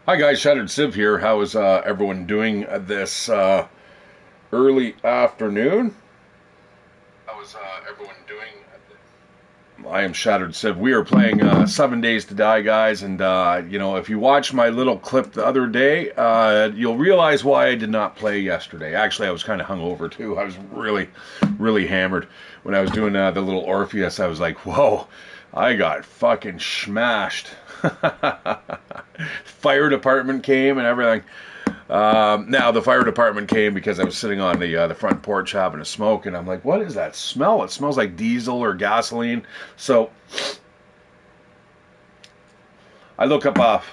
Hi guys, Shatteredciv here. How is everyone doing this early afternoon? How is everyone doing? I am Shatteredciv. We are playing 7 Days to Die, guys, and if you watch my little clip the other day, you'll realize why I did not play yesterday. Actually, I was kind of hungover too. I was really, really hammered when I was doing the little Orpheus. I was like, whoa, I got fucking smashed. Fire department came and everything. Now the fire department came because I was sitting on the front porch having a smoke, and I'm like, "What is that smell? It smells like diesel or gasoline." So I look up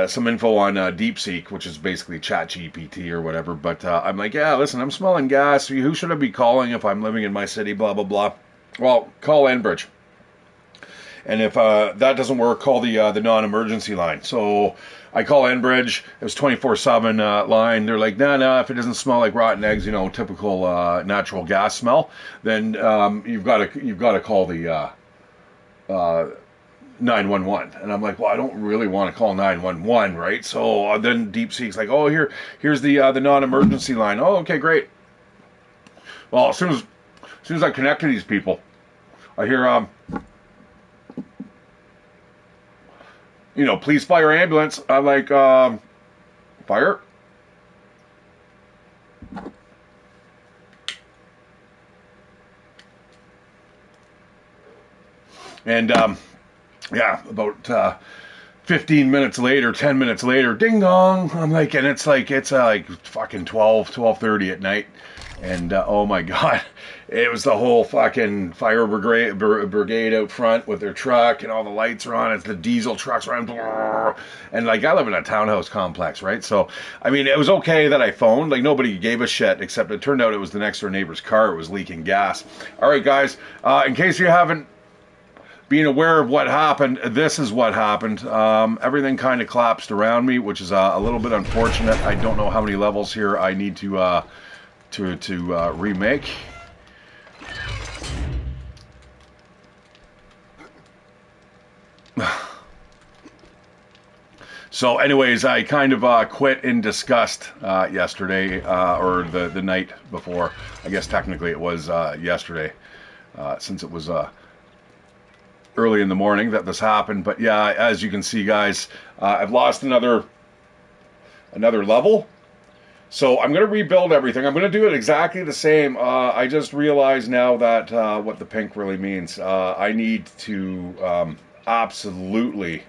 some info on DeepSeek, which is basically ChatGPT or whatever. But I'm like, "Yeah, listen, I'm smelling gas. Who should I be calling if I'm living in my city?" Blah blah blah. Well, call Enbridge. And if that doesn't work, call the non-emergency line. So I call Enbridge. It was 24/7 line. They're like, no, if it doesn't smell like rotten eggs, typical natural gas smell, then you've got to call the 911. And I'm like, well, I don't really want to call 911, right? So then DeepSeek's like, oh, here's the non-emergency line. Oh, okay, great. Well, as soon as I connect to these people, I hear please fire ambulance. I'm like, fire? And yeah, about 15 minutes later, 10 minutes later, ding dong. I'm like, and it's like fucking 12:30 at night. And oh my God, it was the whole fucking fire brigade out front with their truck, and all the lights are on. It's the diesel trucks running. And like, I live in a townhouse complex, right? So, I mean, it was okay that I phoned. Like, nobody gave a shit, except it turned out it was the next door neighbor's car. It was leaking gas. All right, guys, in case you haven't being aware of what happened, this is what happened. Everything kind of collapsed around me, which is a little bit unfortunate. I don't know how many levels here I need to remake. So, anyways, I kind of quit in disgust yesterday, or the night before. I guess technically it was yesterday, since it was early in the morning that this happened. But yeah, as you can see, guys, I've lost another level. So I'm going to rebuild everything. I'm going to do it exactly the same. I just realized now that what the pink really means. I need to absolutely...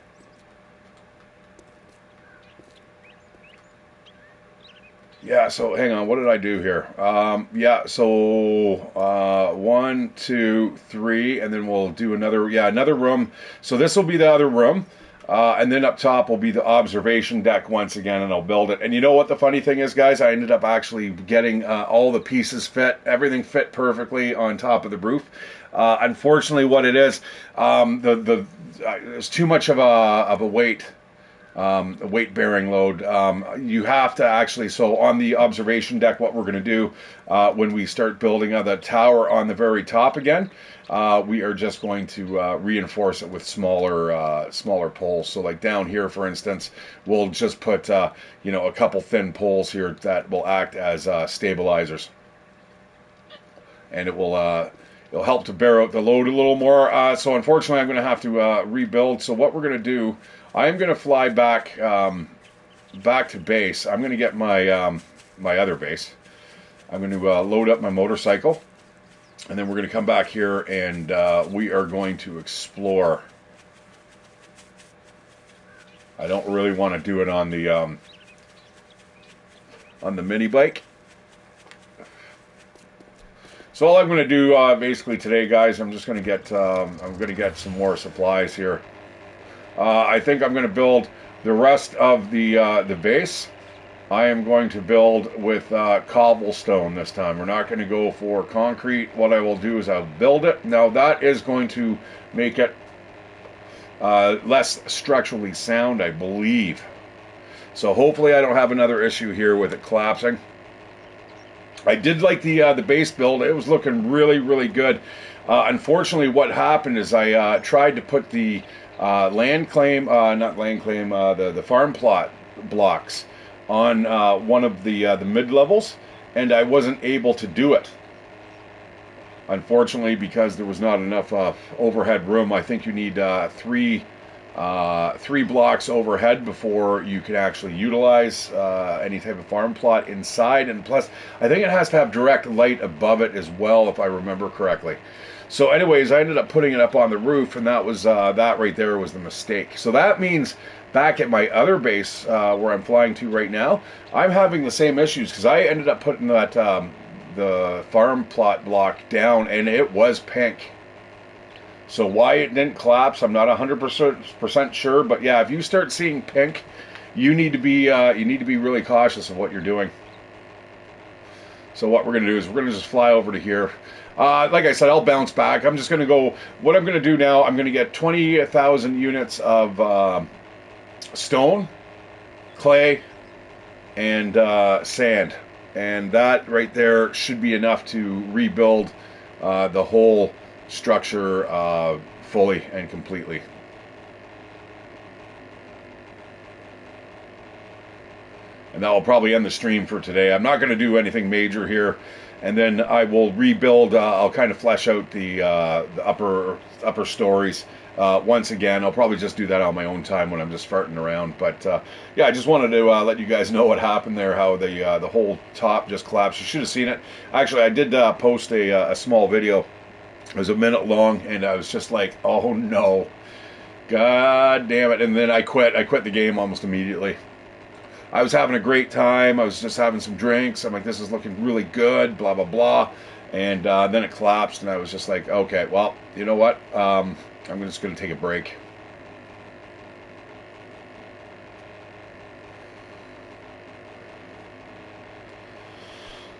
Yeah, so hang on. What did I do here? Yeah, so 1, 2, 3, and then we'll do another room. So this will be the other room. And then up top will be the observation deck once again, and I'll build it. And you know what the funny thing is, guys? I ended up actually getting all the pieces fit. Everything fit perfectly on top of the roof. Unfortunately, what it is, there's too much of a weight bearing load. You have to actually, so on the observation deck, what we're going to do when we start building the tower on the very top again, we are just going to reinforce it with smaller poles. So like down here, for instance, we'll just put a couple thin poles here that will act as stabilizers, and it'll help to bear out the load a little more. So unfortunately, I'm going to have to rebuild. So what we're going to do, I am going to fly back to base. I'm going to get my other base. I'm going to load up my motorcycle, and then we're going to come back here, and we are going to explore. I don't really want to do it on the mini bike. So all I'm going to do basically today, guys, I'm just going to get some more supplies here. I think I'm going to build the rest of the base. I am going to build with cobblestone this time. We're not going to go for concrete. What I will do is I'll build it. Now that is going to make it less structurally sound, I believe. So hopefully I don't have another issue here with it collapsing. I did like the base build. It was looking really, really good. Unfortunately, what happened is I tried to put the land claim, not land claim, the farm plot blocks on one of the mid levels, and I wasn't able to do it. Unfortunately, because there was not enough overhead room. I think you need three blocks overhead before you can actually utilize any type of farm plot inside, and plus I think it has to have direct light above it as well, if I remember correctly. So anyways, I ended up putting it up on the roof, and that was that right there was the mistake. So that means back at my other base where I'm flying to right now, I'm having the same issues, because I ended up putting that the farm plot block down, and it was pink. So why it didn't collapse, I'm not 100% sure. But yeah, if you start seeing pink, you need to be really cautious of what you're doing. So what we're gonna do is we're gonna just fly over to here. Like I said, I'll bounce back. I'm just gonna go. What I'm gonna do now, I'm gonna get 20,000 units of stone, clay, and sand, and that right there should be enough to rebuild the whole structure fully and completely. And that will probably end the stream for today. I'm not going to do anything major here, and then I will rebuild. I'll kind of flesh out the upper stories once again. I'll probably just do that on my own time when I'm just farting around. But yeah, I just wanted to let you guys know what happened there. How the whole top just collapsed. You should have seen it. Actually, I did post a small video. It was a minute long, and I was just like, oh no, god damn it. And then I quit the game almost immediately. I was having a great time. I was just having some drinks. I'm like, this is looking really good, blah blah blah. And then it collapsed, and I was just like, okay, well, you know what, I'm just going to take a break.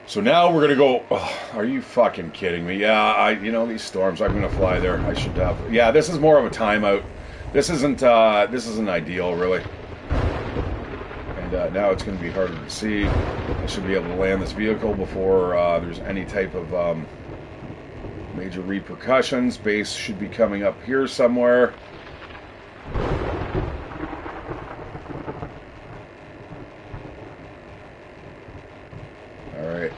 So now we're gonna go. Oh, are you fucking kidding me? Yeah, these storms. I'm gonna fly there. I should have. Yeah, this is more of a timeout. This isn't ideal, really. And now it's gonna be harder to see. I should be able to land this vehicle before there's any type of major repercussions. Base should be coming up here somewhere. Alright.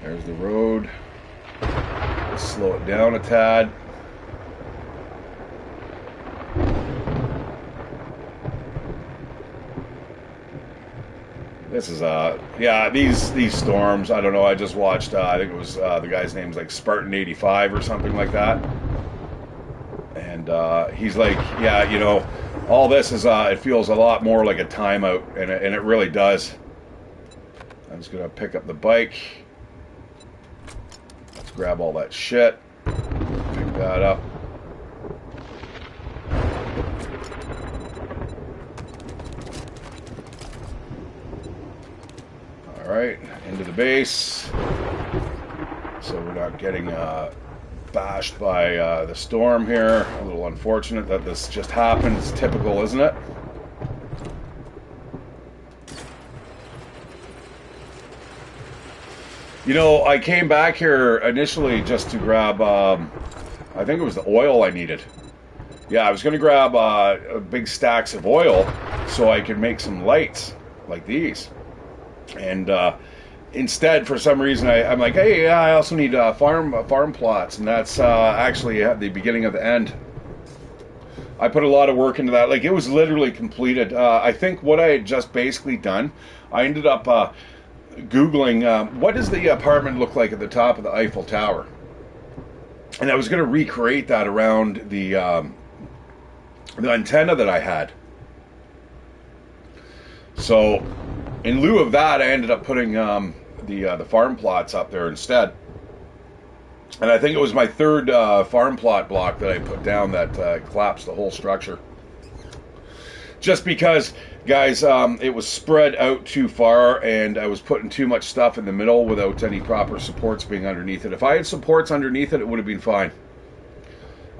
There's the road. Let's slow it down a tad. This is yeah, these storms, I don't know, I just watched I think it was the guy's name's like Spartan 85 or something like that. And he's like, yeah, all this is it feels a lot more like a timeout, and it really does. I'm just gonna pick up the bike. Let's grab all that shit. Pick that up. Alright, into the base. So we're not getting bashed by the storm here. A little unfortunate that this just happened. It's typical, isn't it? I came back here initially just to grab, I think it was the oil I needed. Yeah, I was going to grab big stacks of oil so I could make some lights like these. And instead, for some reason, I'm like, hey, yeah, I also need farm plots, and that's actually at the beginning of the end. I put a lot of work into that. Like, it was literally completed. I think what I had just basically done, I ended up Googling what does the apartment look like at the top of the Eiffel Tower, and I was going to recreate that around the antenna that I had. So in lieu of that, I ended up putting the farm plots up there instead. And I think it was my third farm plot block that I put down that collapsed the whole structure. Just because, guys, it was spread out too far, and I was putting too much stuff in the middle without any proper supports being underneath it. If I had supports underneath it, it would have been fine.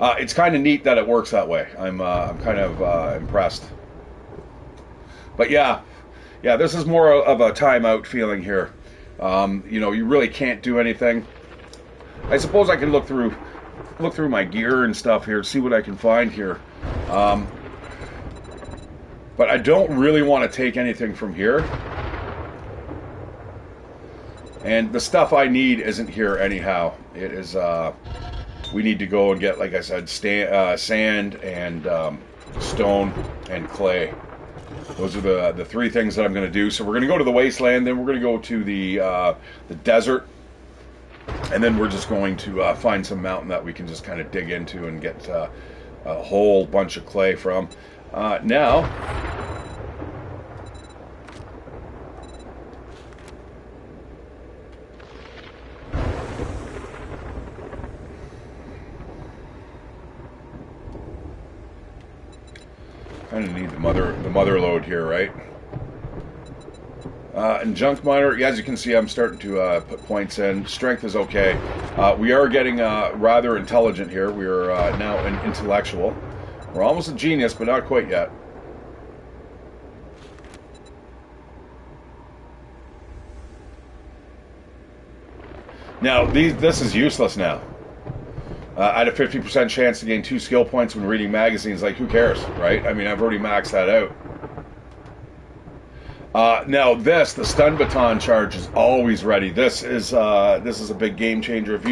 It's kind of neat that it works that way. I'm kind of impressed. But yeah, this is more of a timeout feeling here. You know, you really can't do anything. I suppose I can look through my gear and stuff here, see what I can find here. But I don't really want to take anything from here. And the stuff I need isn't here anyhow. It is, we need to go and get, like I said, sand and stone and clay. Those are the three things that I'm going to do. So we're going to go to the wasteland, then we're going to go to the desert, and then we're just going to find some mountain that we can just kind of dig into and get a whole bunch of clay from. Now, kind of need the mother load here, right? And junk miner, yeah, as you can see, I'm starting to put points in. Strength is okay. We are getting rather intelligent here. We are now an intellectual. We're almost a genius, but not quite yet. Now, this is useless now. I had a 50% chance to gain 2 skill points when reading magazines. Like, who cares, right? I mean, I've already maxed that out. Now the stun baton charge is always ready. This is a big game changer. If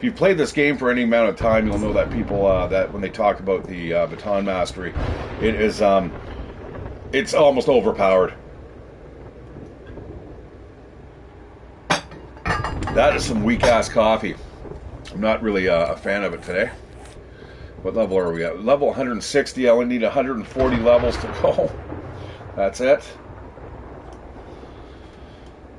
you've played this game for any amount of time, you'll know that people that when they talk about the baton mastery, it is it's almost overpowered. That is some weak ass coffee. I'm not really a fan of it today. What level are we at? Level 160. I only need 140 levels to go. That's it.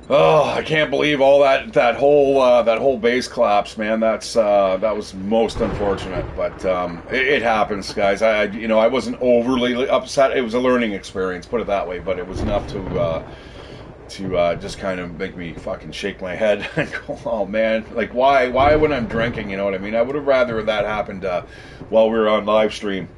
Oh, I can't believe all that whole base collapse, man. That was most unfortunate, but it happens, guys. I wasn't overly upset. It was a learning experience, put it that way. But it was enough to just kind of make me fucking shake my head and go, oh man, like why when I'm drinking, you know what I mean? I would have rather that happened while we were on live stream.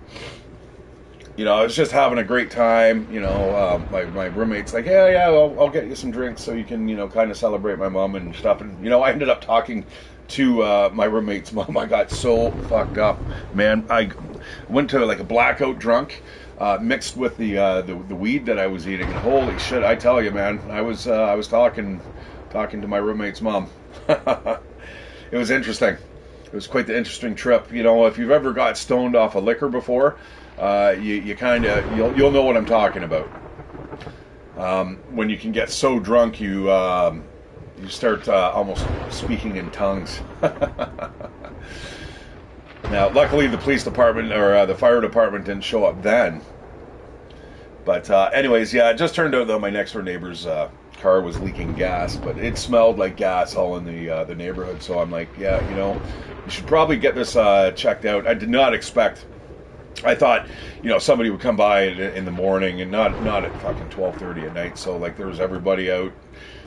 You know, I was just having a great time. You know, my roommate's like, yeah, I'll get you some drinks so you can, kind of celebrate my mom and stuff. And, I ended up talking to my roommate's mom. I got so fucked up, man. I went to like a blackout drunk, mixed with the weed that I was eating. And holy shit, I tell you, man, I was talking to my roommate's mom. It was interesting. It was quite the interesting trip. If you've ever got stoned off of liquor before, you'll know what I'm talking about. When you can get so drunk, you start almost speaking in tongues. Now, luckily, the police department or the fire department didn't show up then. But anyways, yeah, it just turned out that my next door neighbor's car was leaking gas, but it smelled like gas all in the neighborhood. So I'm like, yeah, you should probably get this checked out. I did not expect. I thought, somebody would come by in the morning and not at fucking 12:30 at night. So like there was everybody out,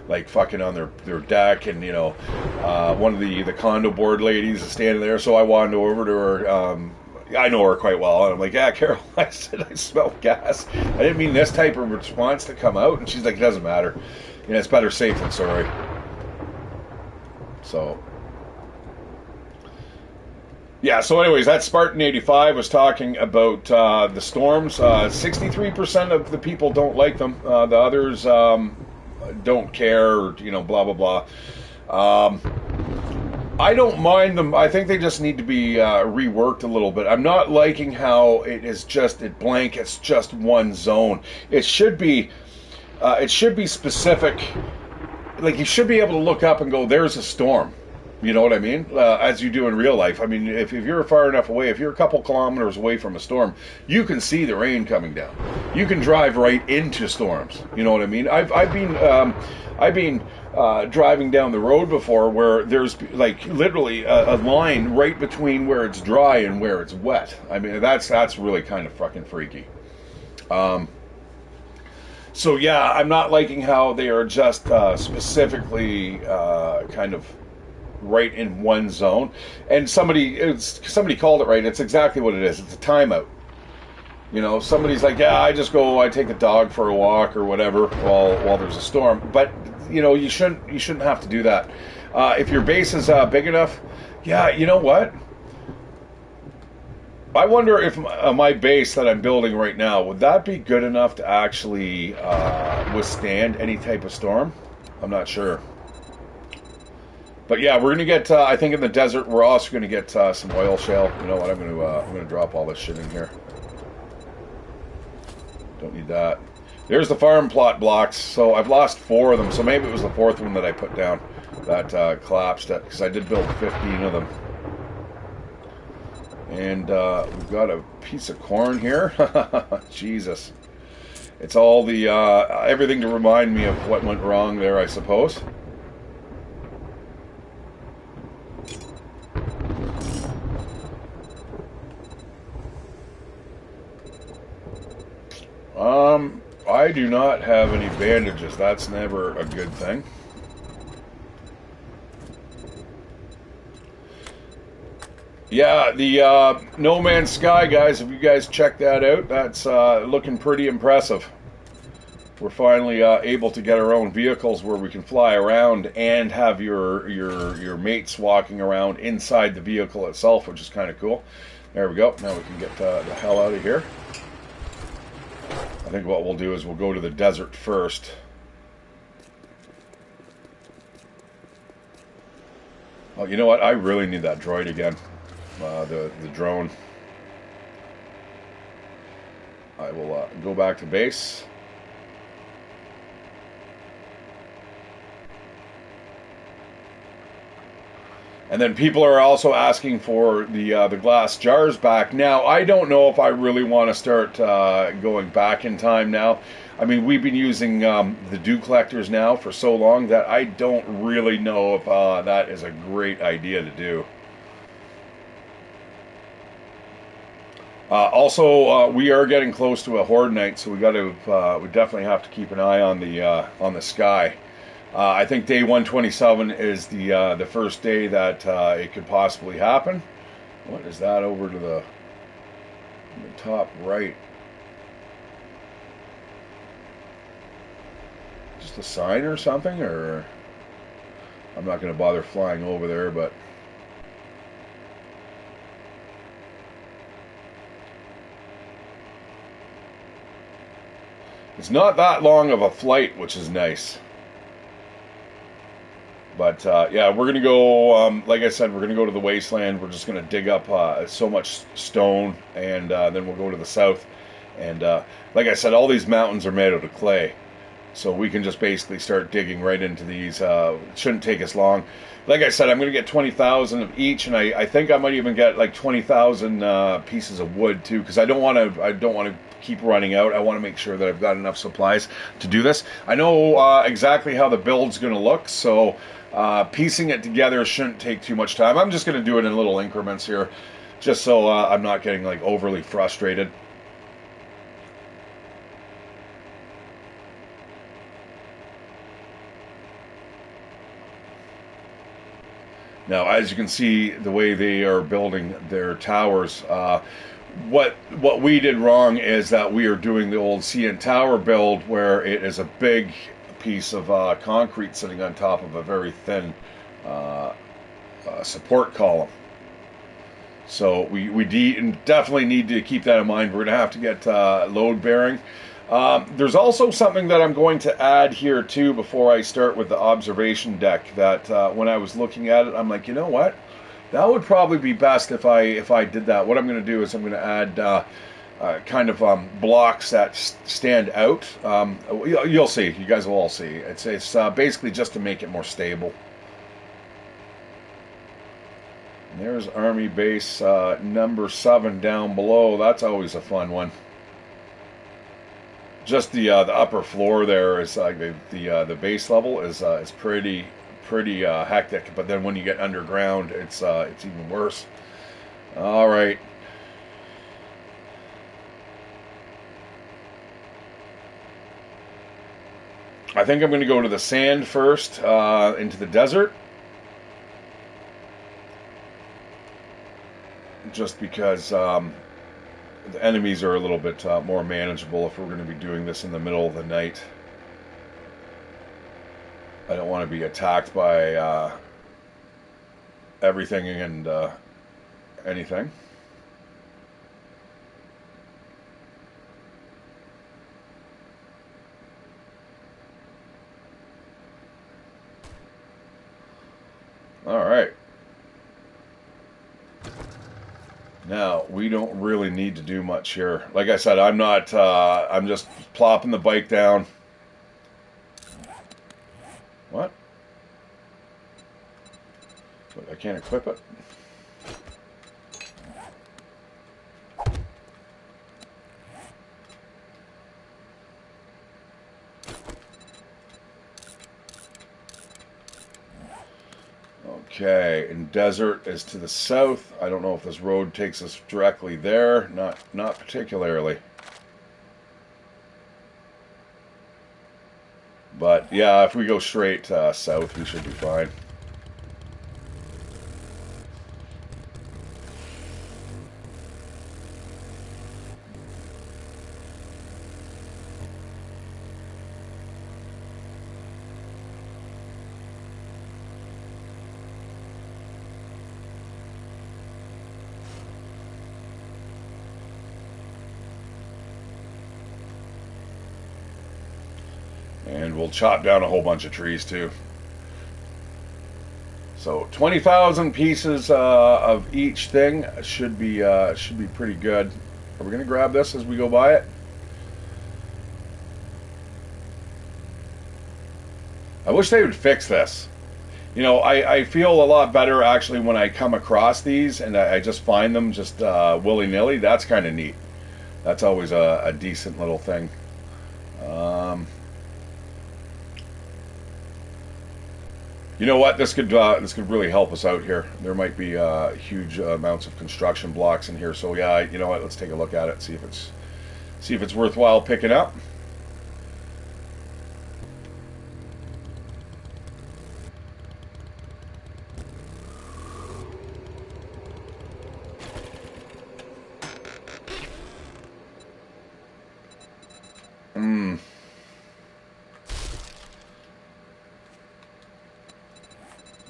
like fucking on their deck, and one of the condo board ladies is standing there. So I wandered over to her. I know her quite well, and I'm like, yeah, Carol, I said I smell gas. I didn't mean this type of response to come out. And she's like, it doesn't matter. It's better safe than sorry. So. Yeah, so anyways, that Spartan 85 was talking about the storms. 63% of the people don't like them. The others don't care, or, blah, blah, blah. I don't mind them. I think they just need to be reworked a little bit. I'm not liking how it blankets just one zone. It should be specific. Like, you should be able to look up and go, there's a storm. You know what I mean? As you do in real life. I mean, if you're far enough away, if you're a couple kilometers away from a storm, you can see the rain coming down. You can drive right into storms. You know what I mean? I've been driving down the road before where there's like literally a line right between where it's dry and where it's wet. I mean, that's really kind of fucking freaky. So yeah, I'm not liking how they are just specifically kind of right in one zone. And somebody called it right. It's exactly what it is. It's a timeout. Somebody's like, yeah, I take the dog for a walk or whatever while there's a storm. But you know, you shouldn't have to do that. If your base is big enough, yeah, you know what? I wonder if my base that I'm building right now, would that be good enough to actually withstand any type of storm? I'm not sure. But yeah, we're going to get, I think in the desert, we're also going to get some oil shale. You know what, I'm going to drop all this shit in here. Don't need that. There's the farm plot blocks. So I've lost 4 of them. So maybe it was the 4th one that I put down that collapsed, because I did build 15 of them. And we've got a piece of corn here. Jesus. It's all the, everything to remind me of what went wrong there, I suppose. I do not have any bandages. That's never a good thing. Yeah, the No Man's Sky, guys, if you guys check that out, that's looking pretty impressive. We're finally able to get our own vehicles where we can fly around and have your mates walking around inside the vehicle itself, which is kind of cool. There we go. Now we can get the hell out of here. I think what we'll do is we'll go to the desert first. Oh, you know what? I really need that droid again. The drone. I will go back to base. And then people are also asking for the glass jars back. Now, I don't know if I really want to start going back in time now. I mean, we've been using the dew collectors now for so long that I don't really know if that is a great idea to do. Also, we are getting close to a horde night, so we definitely have to keep an eye on the sky. I think day 127 is the first day that it could possibly happen. What is that over to the top right? Just a sign or something? Or I'm not going to bother flying over there, but it's not that long of a flight, which is nice. But yeah, we're going to go, like I said, we're going to go to the wasteland. We're just going to dig up so much stone, and then we'll go to the south. And like I said, all these mountains are made out of clay. So we can just basically start digging right into these. It shouldn't take us long. Like I said, I'm going to get 20,000 of each, and I think I might even get like 20,000 pieces of wood too, because I don't want to keep running out. I want to make sure that I've got enough supplies to do this. I know exactly how the build's going to look, so piecing it together shouldn't take too much time. I'm just going to do it in little increments here, just so I'm not getting like overly frustrated. Now, as you can see, the way they are building their towers, what we did wrong is that we are doing the old CN Tower build, where it is a big piece of concrete sitting on top of a very thin support column. So we definitely need to keep that in mind. We're going to have to get load bearing. There's also something that I'm going to add here too before I start with the observation deck, that when I was looking at it, I'm like, you know what? That would probably be best if I did that. What I'm going to do is I'm going to add kind of blocks that stand out. You'll see. You guys will all see. It's basically just to make it more stable. And there's Army Base number 7 down below. That's always a fun one. Just the upper floor there is like the base level is pretty hectic, but then when you get underground, it's even worse. All right. I think I'm going to go to the sand first, into the desert, just because the enemies are a little bit more manageable if we're going to be doing this in the middle of the night. I don't want to be attacked by everything and anything. All right. Now, we don't really need to do much here. Like I said, I'm not, I'm just plopping the bike down. What? But I can't equip it? Okay, and desert is to the south. I don't know if this road takes us directly there. Not particularly. But yeah, if we go straight south, we should be fine. And we'll chop down a whole bunch of trees too. So 20,000 pieces of each thing should be pretty good. Are we gonna grab this as we go by it? I wish they would fix this. You know, I feel a lot better actually when I come across these and I just find them just willy-nilly. That's kind of neat. That's always a decent little thing. You know what? This could really help us out here. There might be huge amounts of construction blocks in here. So yeah, you know what? Let's take a look at it. See if it's worthwhile picking up.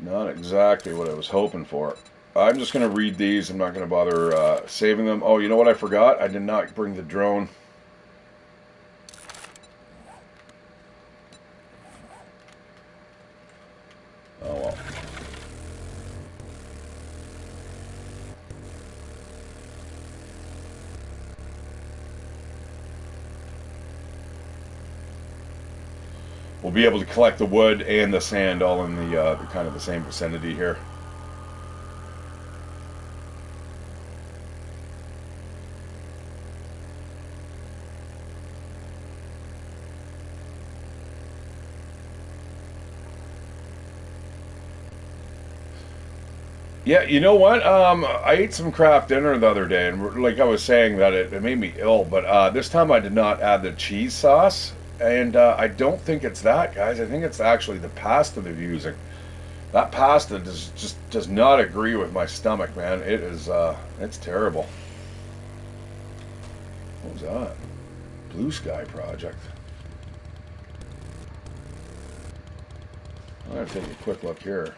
Not exactly what I was hoping for. I'm just going to read these. I'm not going to bother saving them. Oh, you know what I forgot? I did not bring the drone. Oh well. We'll be able to collect the wood and the sand all in the kind of the same vicinity here. Yeah, you know what? I ate some Kraft dinner the other day, and like I was saying, that it made me ill. But this time I did not add the cheese sauce, and I don't think it's that, guys. I think it's actually the pasta they're using. That pasta just does not agree with my stomach, man. It is it's terrible. What was that? Blue Sky Project. I'm gonna take a quick look here.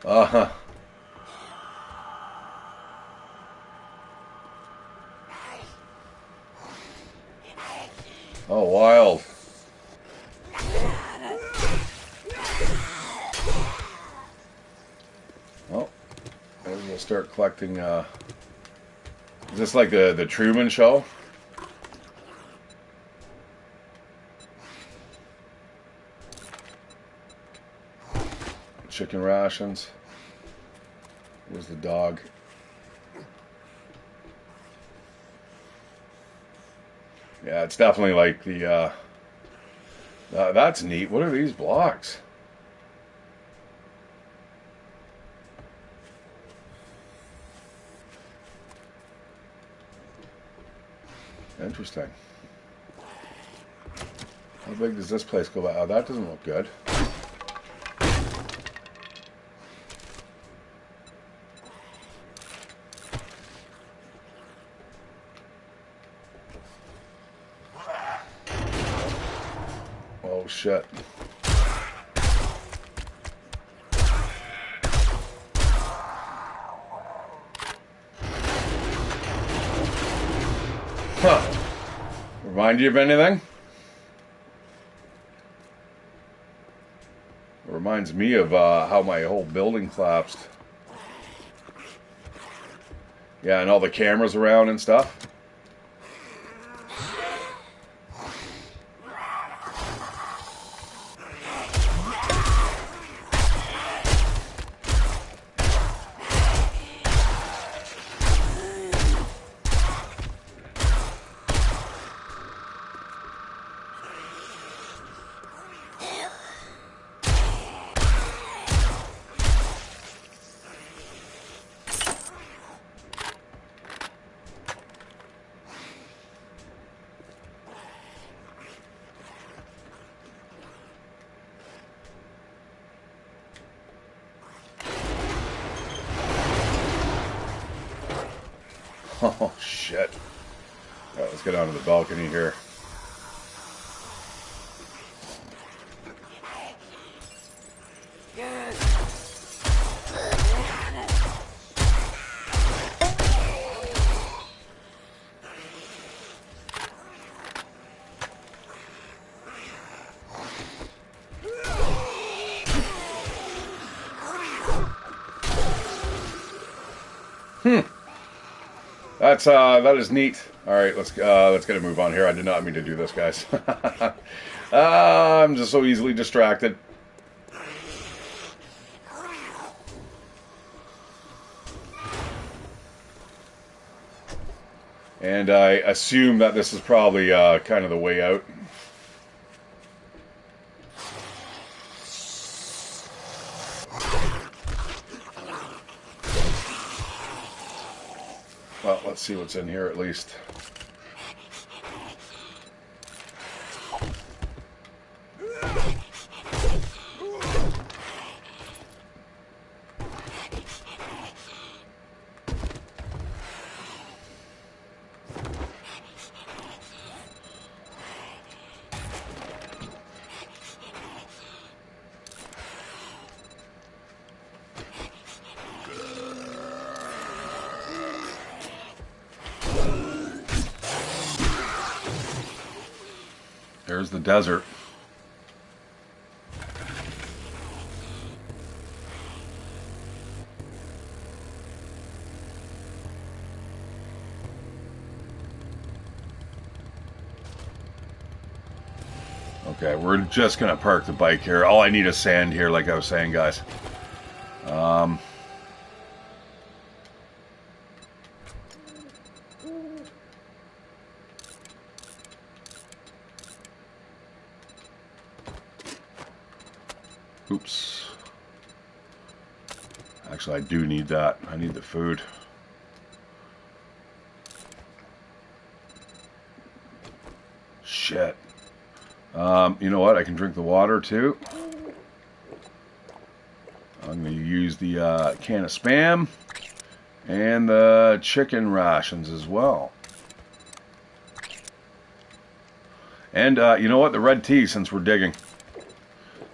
Uh-huh. Oh, wild. Oh, maybe we'll start collecting, is this like the Truman Show? Chicken rations. Where's the dog? Yeah, it's definitely like the, that's neat. What are these blocks? Interesting. How big does this place go? Oh, that doesn't look good. Oh, shit. Huh. Remind you of anything? It reminds me of how my whole building collapsed. Yeah, and all the cameras around and stuff. Oh, shit. All right, let's get onto the balcony here. That is neat. All right, let's get a move on here. I did not mean to do this, guys. I'm just so easily distracted. And I assume that this is probably kind of the way out. Well, let's see what's in here at least. There's the desert. Okay, we're just going to park the bike here. All I need is sand here, like I was saying, guys. Oops. Actually, I do need that. I need the food. Shit. You know what? I can drink the water too. I'm going to use the can of Spam and the chicken rations as well. And you know what? The red tea, since we're digging.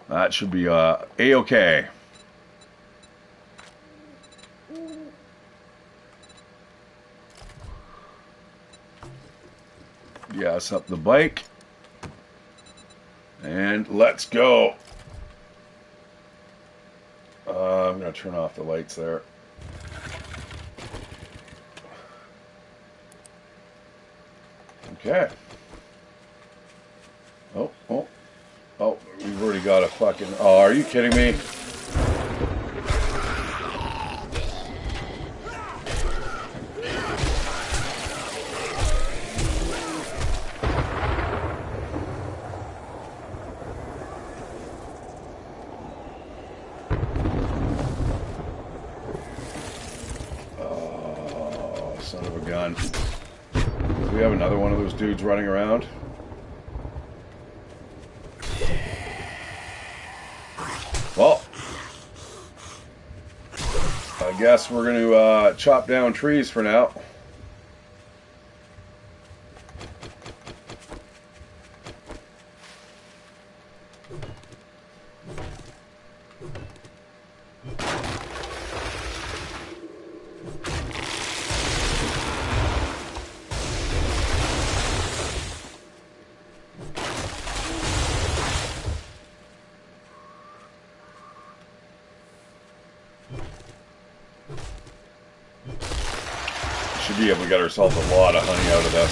That should be A-okay. Gas up the bike. And let's go. I'm going to turn off the lights there. Okay. Oh, we've already got a fucking... Oh, are you kidding me? Oh, son of a gun. Do we have another one of those dudes running around? Well, I guess we're going to chop down trees for now. Should be able to get ourselves a lot of honey out of this.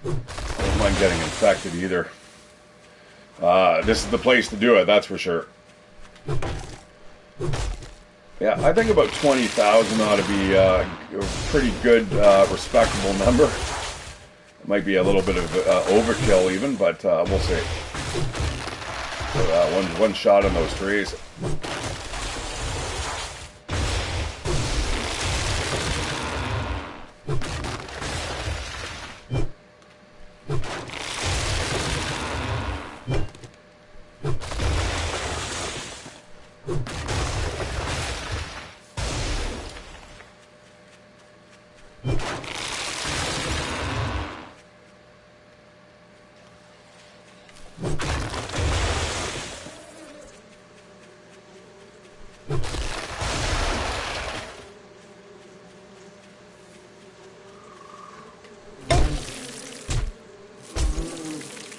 I don't mind getting infected either. This is the place to do it, that's for sure. Yeah, I think about 20,000 ought to be a pretty good, respectable number. It might be a little bit of overkill even, but we'll see. So, one shot on those trees.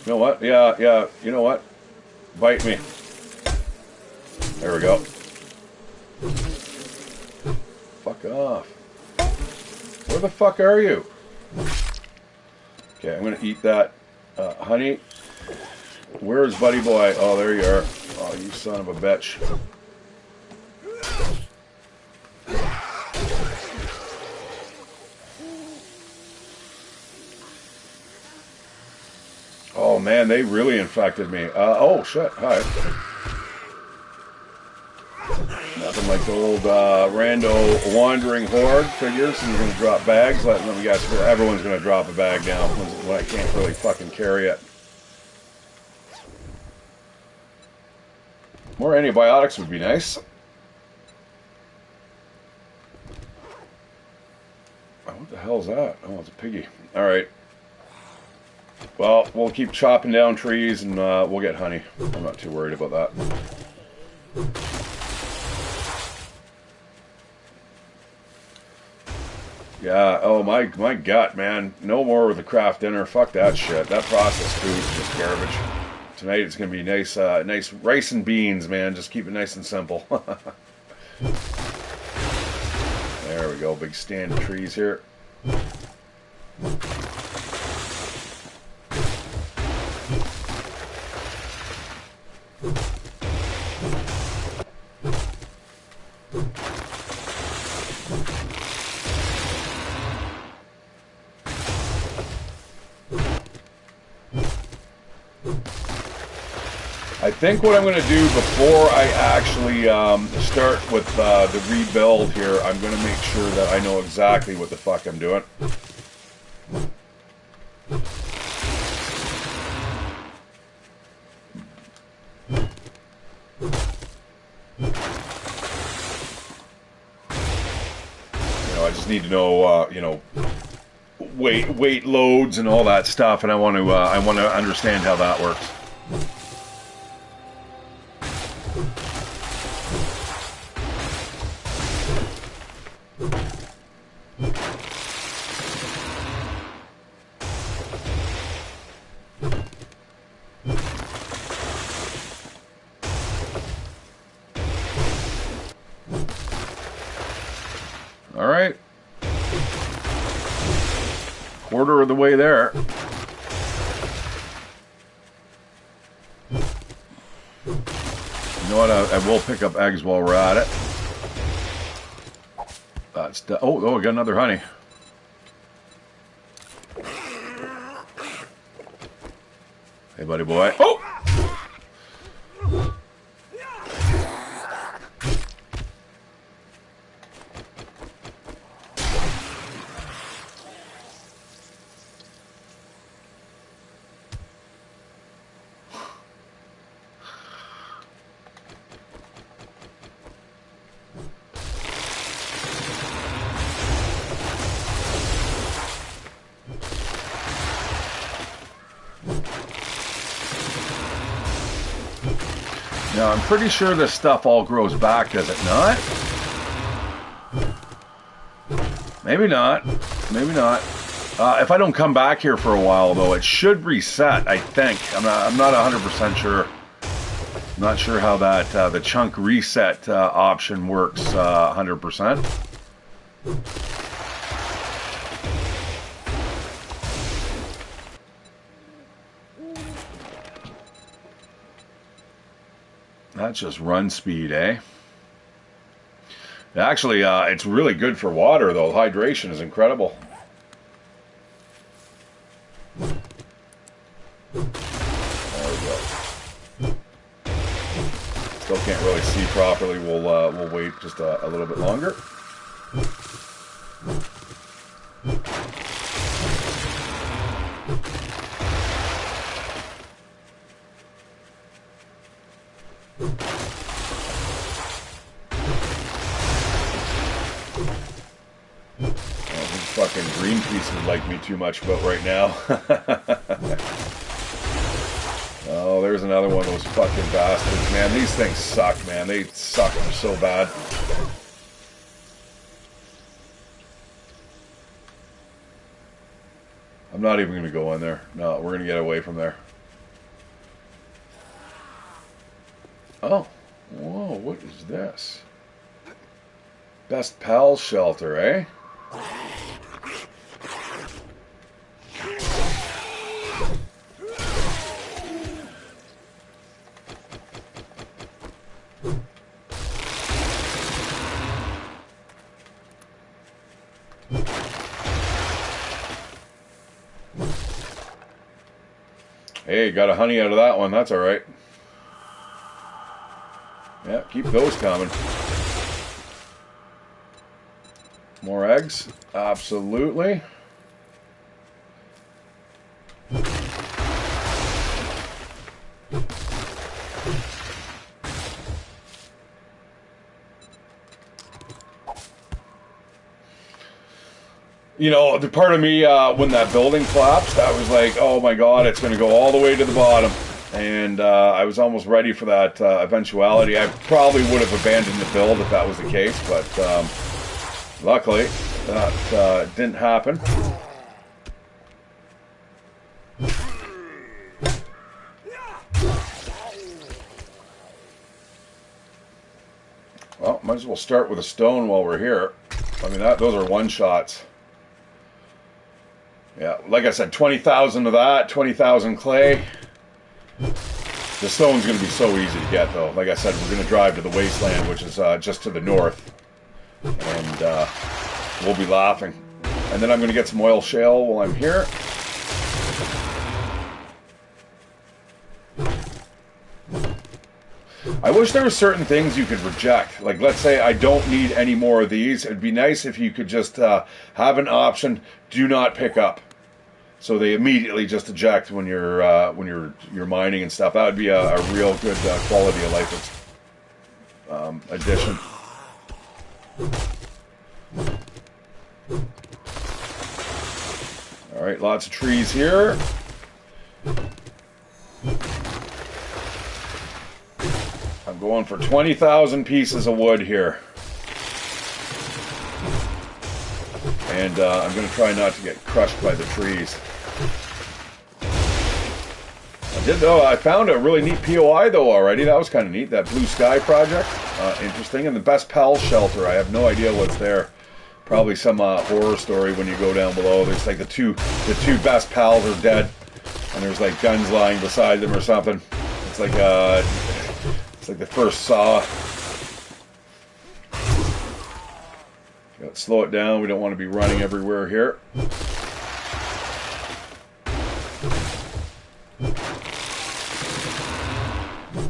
You know what? Yeah, you know what? Bite me. There we go. Fuck off. Where the fuck are you? Okay, I'm gonna eat that honey. Where's Buddy Boy? Oh, there you are. Oh, you son of a bitch. Oh man, they really infected me. Oh shit, hi. Nothing like the old rando wandering horde figures. And you're gonna drop bags. Let me guess, everyone's gonna drop a bag now when I can't really fucking carry it. More antibiotics would be nice. Oh, what the hell is that? Oh, it's a piggy. Alright. Well, we'll keep chopping down trees and we'll get honey. I'm not too worried about that. Yeah, oh my gut, man. No more with the craft dinner. Fuck that shit. That processed food is just garbage. Tonight it's gonna be nice nice rice and beans, man. Just keep it nice and simple. There we go, big stand of trees here. I think what I'm going to do before I actually start with the rebuild here, I'm going to make sure that I know exactly what the fuck I'm doing. You know, I just need to know, you know, weight loads and all that stuff, and I want to understand how that works. All right, quarter of the way there. You know what? I will pick up eggs while we're at it. That's oh, I got another honey. Hey, buddy boy. Oh! Now, I'm pretty sure this stuff all grows back, does it not? Maybe not. Maybe not. If I don't come back here for a while, though, it should reset, I think. I'm not 100% sure. I'm not sure how that the chunk reset option works 100%. That's just run speed, eh? Actually, it's really good for water, though. Hydration is incredible. There we go. Still can't really see properly. We'll wait just a little bit longer. Fucking Greenpeace would like me too much about right now. Oh, there's another one of those fucking bastards, man. These things suck, man. They suck them so bad. I'm not even going to go in there. No, we're going to get away from there. Oh. Whoa, what is this? Best pal shelter, eh? Hey, got a honey out of that one. That's all right. Yeah, keep those coming. More eggs? Absolutely. You know, the part of me, when that building collapsed, I was like, oh my god, it's going to go all the way to the bottom. And I was almost ready for that eventuality. I probably would have abandoned the build if that was the case, but luckily, that didn't happen. Well, might as well start with a stone while we're here. I mean, those are one-shots. Yeah, like I said, 20,000 of that, 20,000 clay. The stone's going to be so easy to get, though. Like I said, we're going to drive to the wasteland, which is just to the north. And we'll be laughing. And then I'm going to get some oil shale while I'm here. I wish there were certain things you could reject. Like, let's say I don't need any more of these. It'd be nice if you could just have an option, do not pick up. So they immediately just eject when you're mining and stuff. That would be a real good quality of life addition. All right, lots of trees here. I'm going for 20,000 pieces of wood here. And I'm going to try not to get crushed by the trees. I found a really neat POI though already. That was kind of neat. That Blue Sky project. Interesting. And the best pal shelter. I have no idea what's there. Probably some horror story when you go down below. There's like the two best pals are dead. And there's like guns lying beside them or something. It's like the first Saw. Let's slow it down. We don't want to be running everywhere here.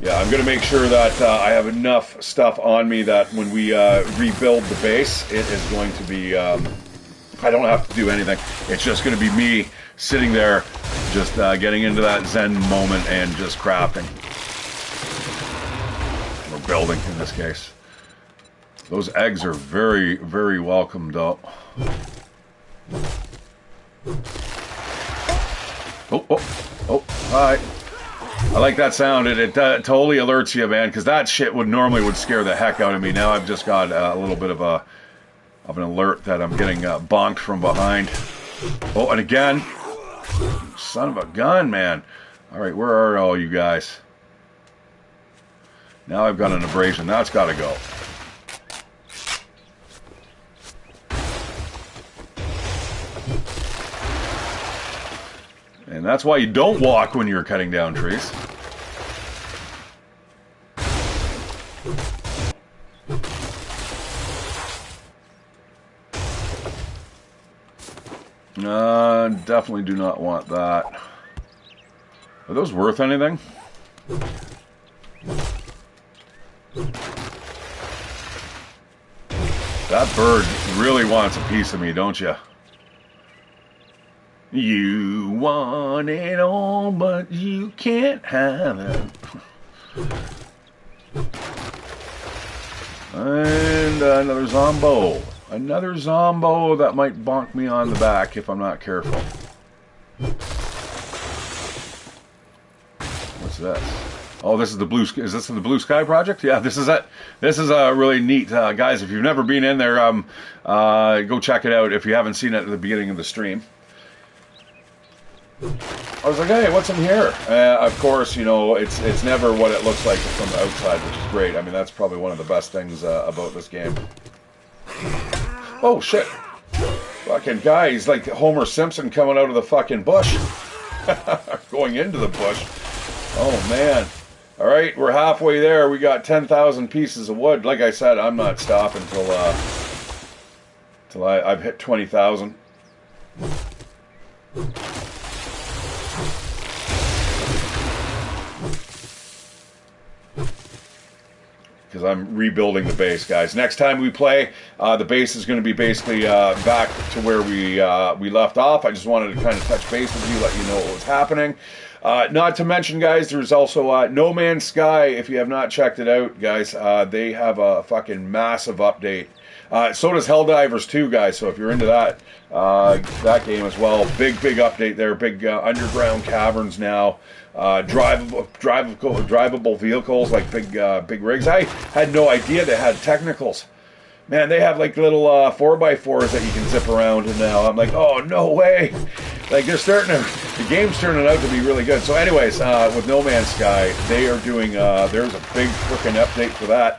Yeah, I'm going to make sure that I have enough stuff on me that when we rebuild the base, it is going to be... I don't have to do anything. It's just going to be me sitting there, just getting into that Zen moment and just crafting. Or building, in this case. Those eggs are very, very welcome, though. Oh, hi. I like that sound. It totally alerts you, man, because that shit would scare the heck out of me. Now I've just got a little bit of an alert that I'm getting bonked from behind. Oh, and again. Son of a gun, man. All right, where are all you guys? Now I've got an abrasion. That's got to go. And that's why you don't walk when you're cutting down trees. Definitely do not want that. Are those worth anything? That bird really wants a piece of me, don't you? You want it all, but you can't have it. And another zombo. Another zombo that might bonk me on the back if I'm not careful. What's this? Oh, this is the blue. Is this the Blue Sky Project? Yeah, this is it. This is really neat, guys. If you've never been in there, go check it out. If you haven't seen it at the beginning of the stream. I was like, hey, what's in here? Of course, you know, it's never what it looks like from the outside, which is great. I mean, that's probably one of the best things about this game. Oh, shit. Fucking guy, he's like Homer Simpson coming out of the fucking bush. Going into the bush. Oh, man. All right, we're halfway there. We got 10,000 pieces of wood. Like I said, I'm not stopping till I've hit 20,000. Because I'm rebuilding the base, guys. Next time we play, the base is going to be basically back to where we left off. I just wanted to kind of touch base with you, let you know what was happening. Not to mention, guys, there's also No Man's Sky. If you have not checked it out, guys, they have a fucking massive update. So does Helldivers 2, guys. So if you're into that game as well, big update there. Big underground caverns now. Drivable vehicles like big rigs. I had no idea they had technicals. Man, they have like little 4x4s that you can zip around in now. I'm like, oh, no way. Like, the game's turning out to be really good. So anyways, with No Man's Sky, they are doing, there's a big freaking update for that.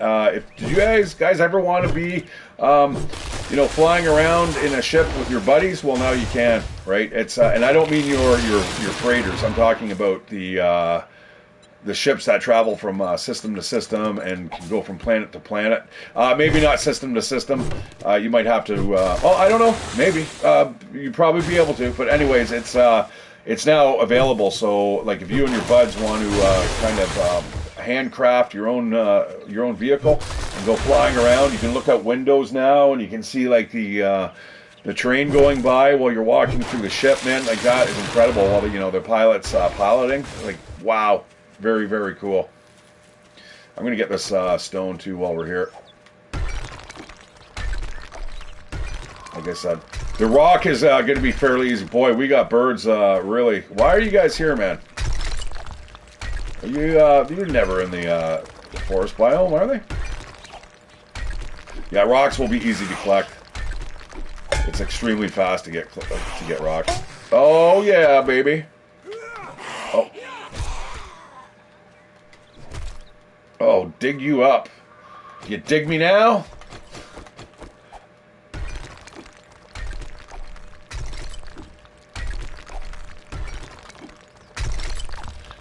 Did you guys ever want to be, flying around in a ship with your buddies? Well, now you can, right? It's, and I don't mean your freighters. I'm talking about the ships that travel from system to system and can go from planet to planet. Maybe not system to system. You might have to. I don't know. Maybe you'd probably be able to. But anyways, it's now available. So like, if you and your buds want to kind of handcraft your own vehicle and go flying around, you can look out windows now and you can see like the train going by while you're walking through the ship. Man, like, that is incredible. While the pilot's piloting, like, wow. Very, very cool. I'm going to get this stone, too, while we're here. Like I said, the rock is going to be fairly easy. Boy, we got birds, really. Why are you guys here, man? Are you, you're never in the forest biome, are they? Yeah, rocks will be easy to collect. It's extremely fast to get rocks. Oh, yeah, baby. Oh. Oh, dig you up. You dig me now?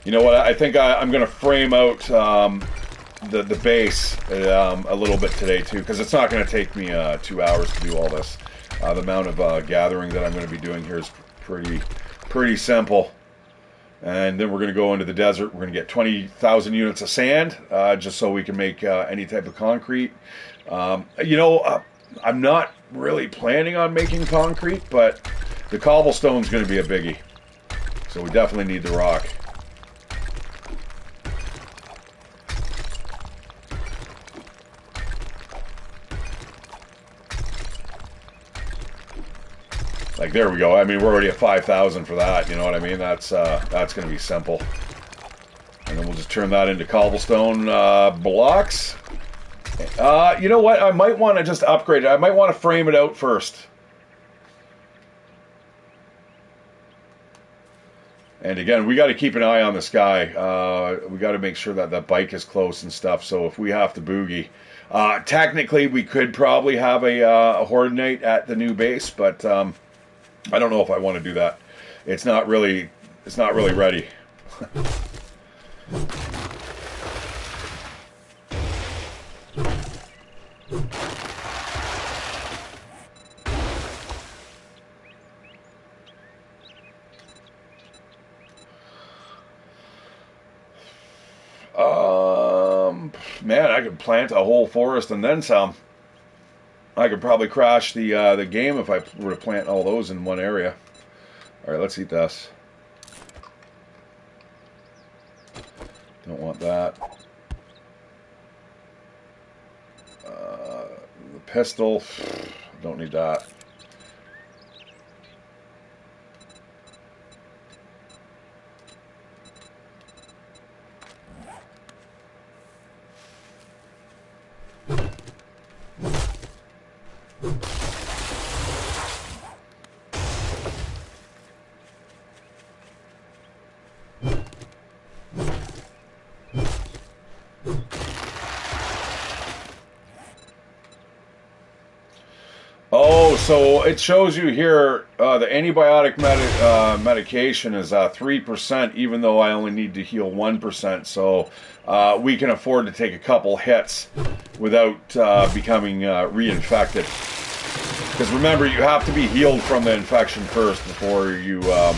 You know what? I think I'm going to frame out the base a little bit today too, because it's not going to take me 2 hours to do all this. The amount of gathering that I'm going to be doing here is pretty simple. And then we're going to go into the desert. We're going to get 20,000 units of sand, just so we can make any type of concrete. You know, I'm not really planning on making concrete, but the cobblestone's going to be a biggie. So we definitely need the rock. Like, there we go. I mean, we're already at 5,000 for that. You know what I mean? That's going to be simple. And then we'll just turn that into cobblestone blocks. You know what? I might want to just upgrade it. I might want to frame it out first. And again, we got to keep an eye on the sky. We got to make sure that that bike is close and stuff. So if we have to boogie, technically we could probably have a horde night at the new base, but I don't know if I want to do that. It's not really ready. Man, I could plant a whole forest and then some. I could probably crash the game if I were to plant all those in one area. All right, let's eat this. Don't want that. The pistol, don't need that. So it shows you here the antibiotic medication is 3%, even though I only need to heal 1%. So we can afford to take a couple hits without becoming reinfected. Because remember, you have to be healed from the infection first before you can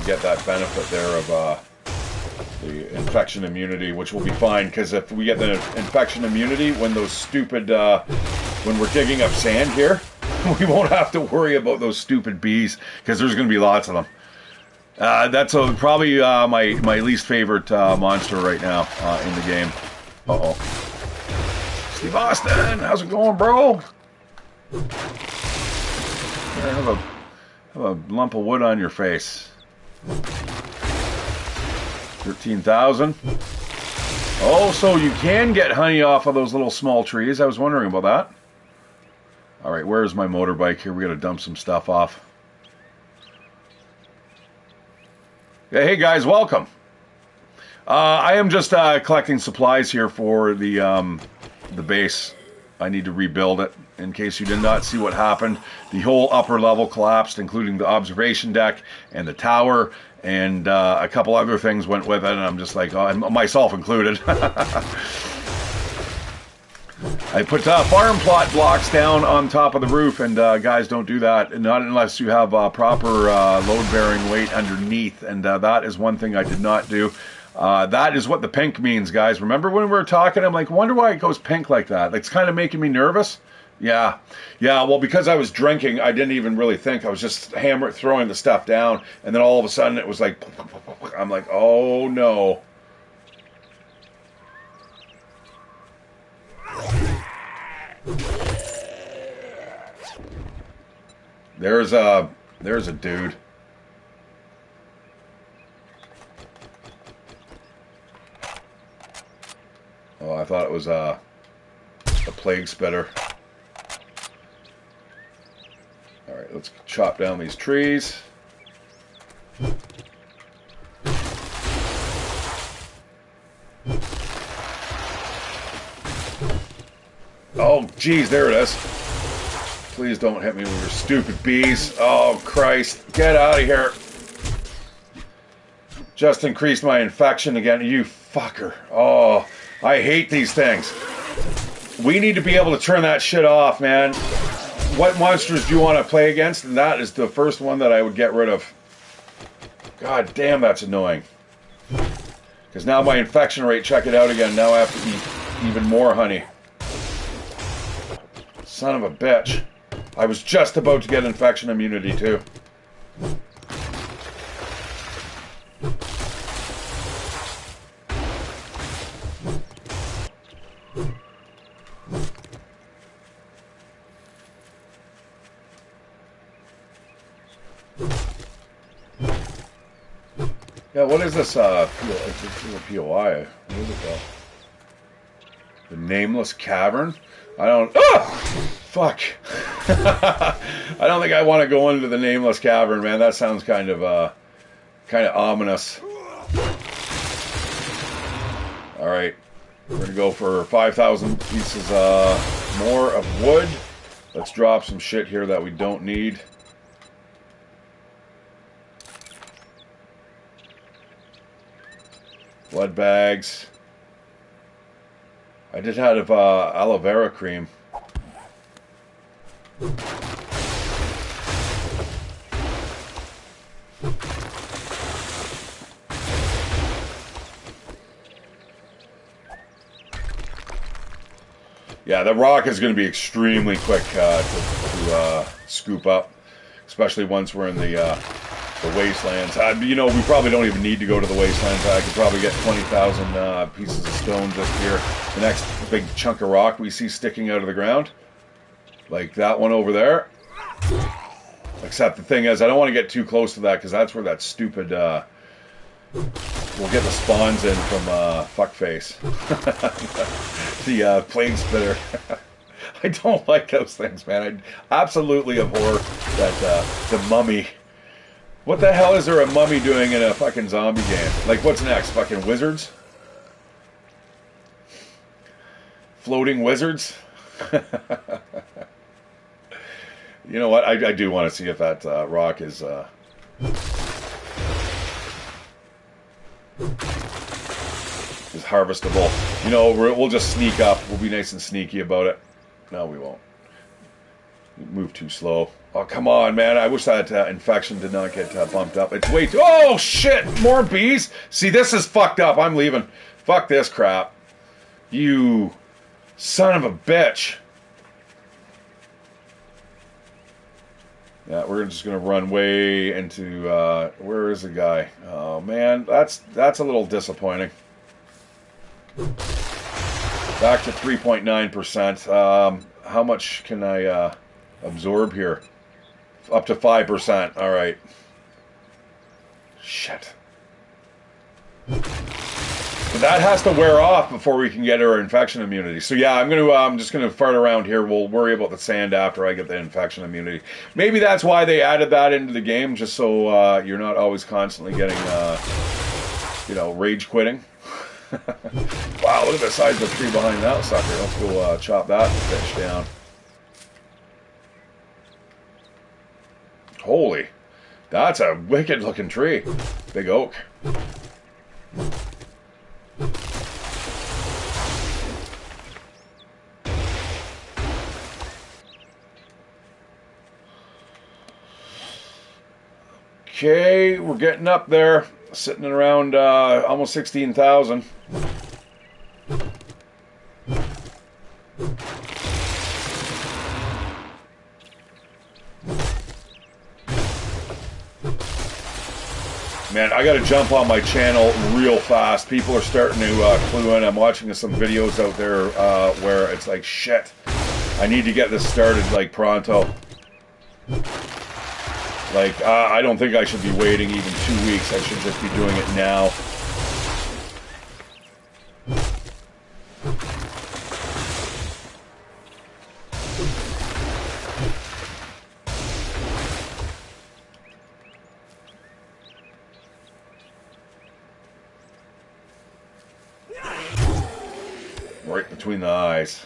get that benefit there of the infection immunity, which will be fine. Because if we get the infection immunity, when those stupid when we're digging up sand here, we won't have to worry about those stupid bees, because there's going to be lots of them. That's probably my least favorite monster right now in the game. Uh-oh. Steve Austin, how's it going, bro? Have a lump of wood on your face. 13,000. Oh, so you can get honey off of those little small trees. I was wondering about that. All right, where's my motorbike here? We got to dump some stuff off. Yeah, hey guys, welcome. I am just collecting supplies here for the base. I need to rebuild it. In case you did not see what happened, the whole upper level collapsed, including the observation deck and the tower, and a couple other things went with it, and I'm just like, oh, myself included. I put farm plot blocks down on top of the roof, and guys, don't do that. Not unless you have proper load-bearing weight underneath, and that is one thing I did not do. That is what the pink means, guys. Remember when we were talking? I'm like, wonder why it goes pink like that. It's kind of making me nervous. Yeah. Well, because I was drinking, I didn't even really think. I was just throwing the stuff down, and then all of a sudden it was like, I'm like, oh no. There's a dude. Oh, I thought it was a plague spitter. All right, let's chop down these trees. Oh, geez, there it is. Please don't hit me with your stupid bees. Oh, Christ. Get out of here. Just increased my infection again. You Fucker. Oh, I hate these things. We need to be able to turn that shit off, man. What monsters do you want to play against? And that is the first one that I would get rid of. God damn, that's annoying. Because now my infection rate, check it out again. Now I have to eat even more honey. Son of a bitch. I was just about to get infection immunity too. Yeah, what is this, POI? What is it called? The Nameless Cavern? I don't... Oh! Fuck! I don't think I want to go into the Nameless Cavern, man. That sounds kind of ominous. Alright. We're going to go for 5,000 pieces more of wood. Let's drop some shit here that we don't need. Blood bags. I did have aloe vera cream. Yeah, the rock is going to be extremely quick to scoop up, especially once we're in the wastelands. You know, we probably don't even need to go to the wastelands. I could probably get 20,000 pieces of stone just here. The next big chunk of rock we see sticking out of the ground, like that one over there. Except the thing is, I don't want to get too close to that because that's where that stupid we'll get the spawns in from Fuckface. The plague spitter. I don't like those things, man. I absolutely abhor that the mummy. What the hell is there a mummy doing in a fucking zombie game? Like, what's next? Fucking wizards? Floating wizards? You know what? I do want to see if that rock is harvestable. You know, we'll just sneak up. We'll be nice and sneaky about it. No, we won't. We move too slow. Oh, come on, man. I wish that infection did not get bumped up. It's way too... Oh, shit! More bees? See, this is fucked up. I'm leaving. Fuck this crap. You son of a bitch. Yeah, we're just going to run way into... where is the guy? Oh, man. That's a little disappointing. Back to 3.9%. How much can I absorb here? Up to 5%. All right. Shit. But that has to wear off before we can get our infection immunity. So yeah, I'm just gonna fart around here. We'll worry about the sand after I get the infection immunity. Maybe that's why they added that into the game, just so you're not always constantly getting, you know, rage quitting. Wow, look at the size of the tree behind that sucker. Let's go chop that bitch down. Holy, that's a wicked looking tree. Big oak. Okay, we're getting up there. Sitting at around almost 16,000. Man, I gotta jump on my channel real fast. People are starting to clue in. I'm watching some videos out there where it's like, shit, I need to get this started like pronto. Like, I don't think I should be waiting even 2 weeks. I should just be doing it now. Right between the eyes.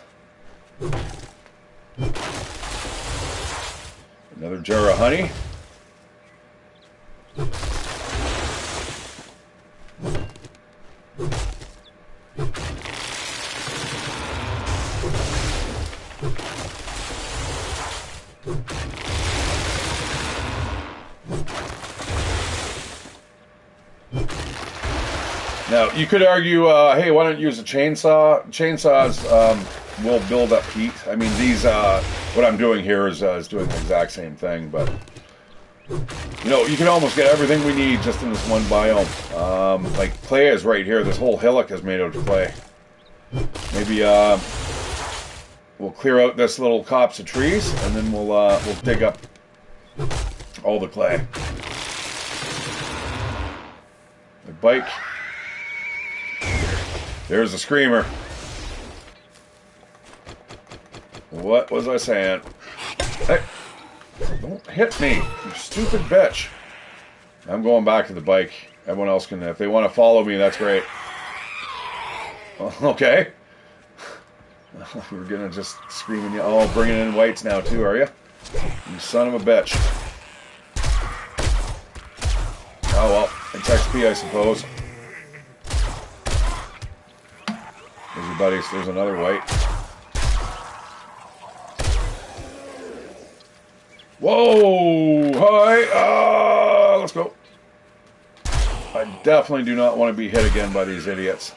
Another jar of honey. Now, you could argue, hey, why don't you use a chainsaw? Chainsaws will build up heat. I mean, these, what I'm doing here is doing the exact same thing, but, you know, you can almost get everything we need just in this one biome. Like, clay is right here. This whole hillock is made out of clay. Maybe, we'll clear out this little copse of trees, and then we'll dig up all the clay. The bike. There's the screamer. What was I saying? Hey, don't hit me, you stupid bitch. I'm going back to the bike. Everyone else can, if they want to follow me, that's great. Okay. We're gonna just scream and yell. Oh, bringing in whites now too, are you? You son of a bitch. Oh well, it's XP, I suppose. There's your buddies. There's another white. Whoa! Hi! Let's go. I definitely do not want to be hit again by these idiots.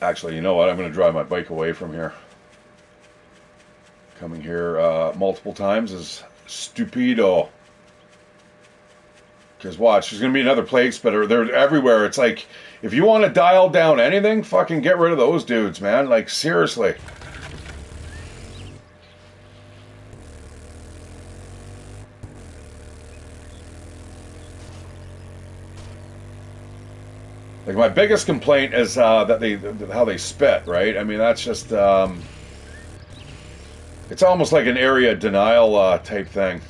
Actually, you know what? I'm going to drive my bike away from here. Coming here multiple times is stupido. Because watch, there's going to be another plague spitter. They're everywhere. It's like, if you want to dial down anything, fucking get rid of those dudes, man. Like, seriously. Like, my biggest complaint is that how they spit, right? I mean, that's just it's almost like an area denial type thing.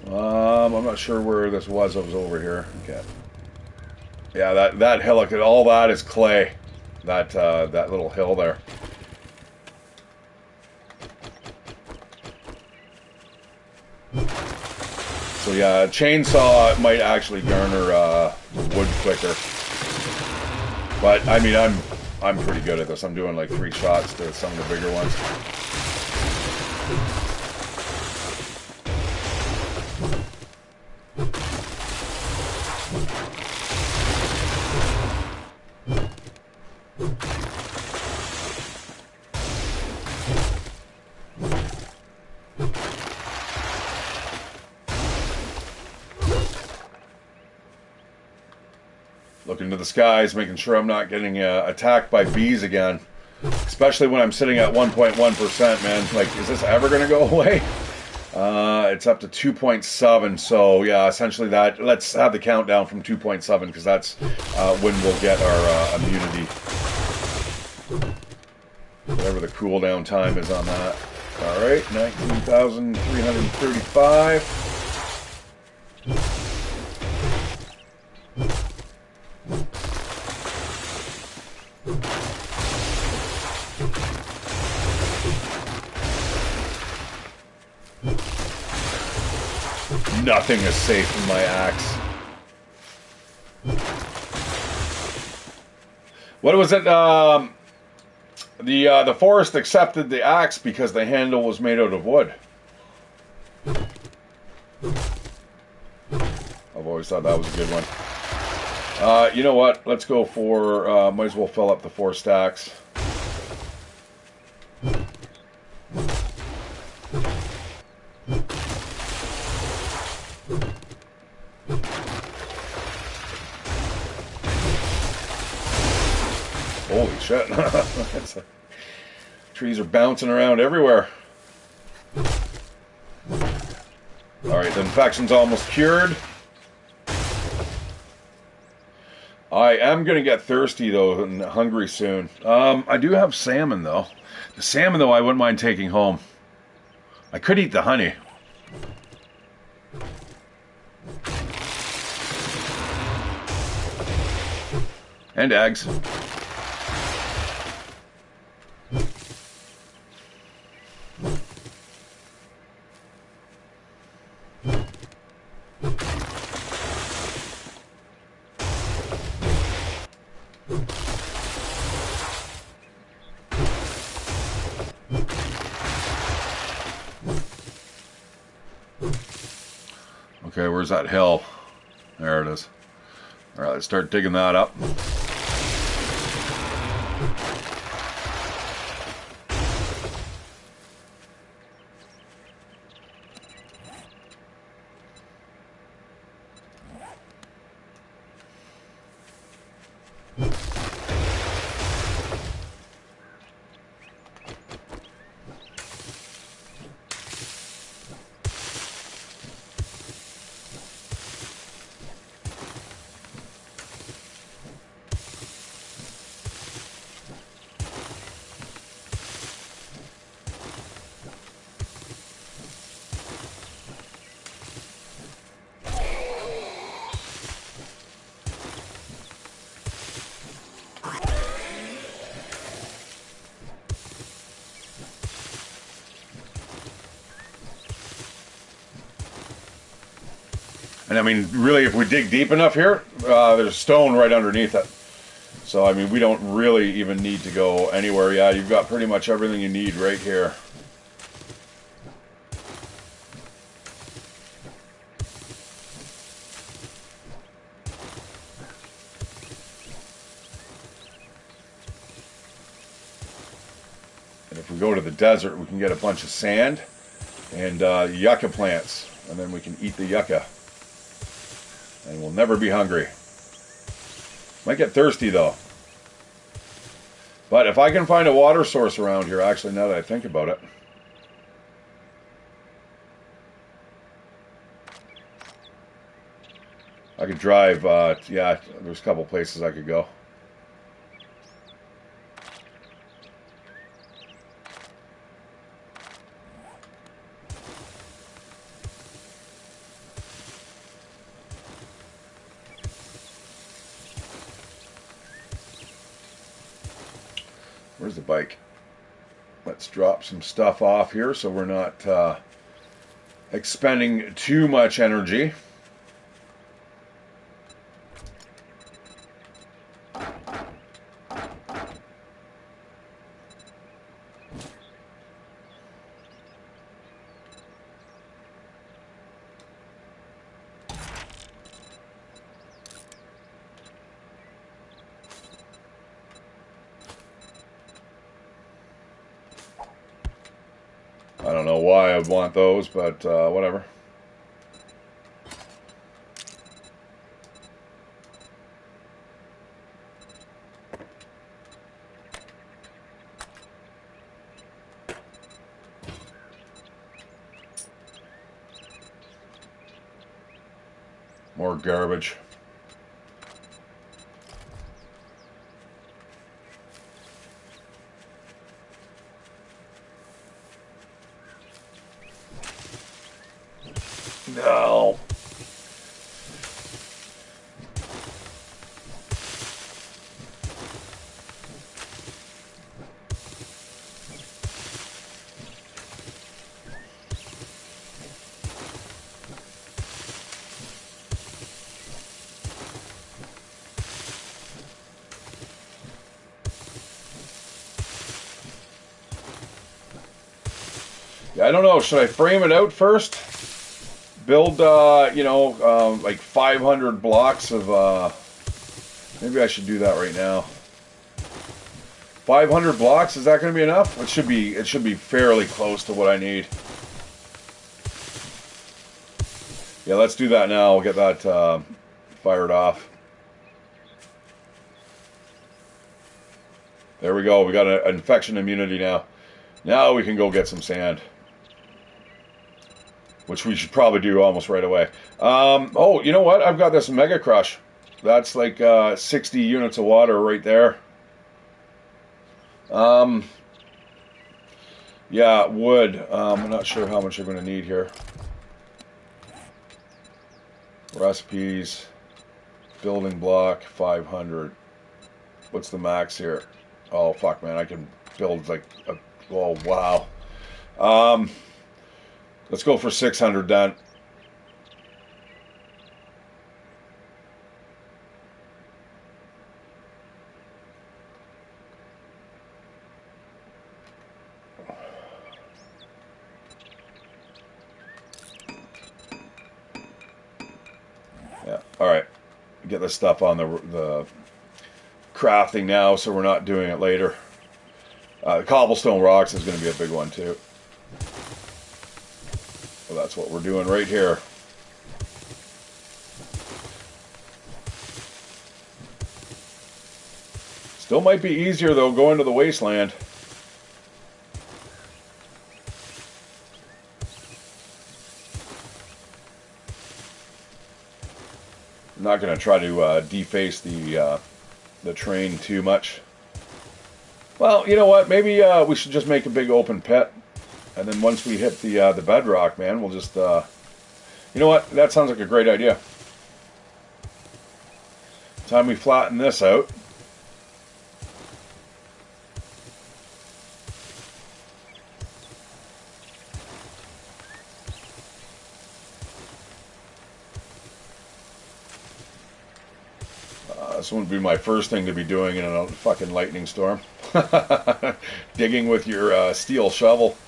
I'm not sure where this was. I was over here. Okay. Yeah, that hillock, all that is clay. That little hill there. So yeah, a chainsaw might actually garner wood quicker. But I mean, I'm pretty good at this. I'm doing like 3 shots to some of the bigger ones. Looking to the skies, making sure I'm not getting attacked by bees again. Especially when I'm sitting at 1.1%, man. Like, is this ever going to go away? It's up to 2.7, so yeah, essentially that. Let's have the countdown from 2.7, because that's when we'll get our immunity. Whatever the cooldown time is on that. Alright, 19,335. Nothing is safe in my axe. What was it? The forest accepted the axe because the handle was made out of wood. I've always thought that was a good one. You know what? Let's go for, might as well fill up the 4 stacks. Holy shit. Trees are bouncing around everywhere. Alright, the infection's almost cured. I am going to get thirsty, though, and hungry soon. I do have salmon, though. The salmon, though, I wouldn't mind taking home. I could eat the honey. And eggs. Okay, where's that hill? There it is. All right, let's start digging that up. And I mean, really, if we dig deep enough here, there's stone right underneath it. So, I mean, we don't really even need to go anywhere. Yeah, you've got pretty much everything you need right here. And if we go to the desert, we can get a bunch of sand and yucca plants. And then we can eat the yucca. And we'll never be hungry. Might get thirsty though. But if I can find a water source around here, actually, now that I think about it. I could drive, yeah, there's a couple places I could go. Where's the bike? Let's drop some stuff off here so we're not expending too much energy. I don't know why I would want those, but whatever. More garbage. No. Yeah, I don't know. Should I frame it out first? Build, you know, like 500 blocks of, maybe I should do that right now. 500 blocks, is that going to be enough? It should be fairly close to what I need. Yeah, let's do that now. We'll get that fired off. There we go. We got an infection immunity now. Now we can go get some sand. Which we should probably do almost right away. Oh, you know what? I've got this Mega Crush. That's like 60 units of water right there. Yeah, wood. I'm not sure how much I'm going to need here. Recipes. Building block, 500. What's the max here? Oh fuck, man! I can build like a. Oh wow. Um, let's go for 600 then. Yeah. All right. Get this stuff on the crafting now, so we're not doing it later. Cobblestone rocks is going to be a big one too. So that's what we're doing right here. Still might be easier though going to the wasteland. I'm not going to try to deface the train too much. Well, you know what? Maybe we should just make a big open pit, and then once we hit the bedrock, man, we'll just. You know what? That sounds like a great idea. Time we flatten this out. This wouldn't be my first thing to be doing in a fucking lightning storm. Digging with your steel shovel.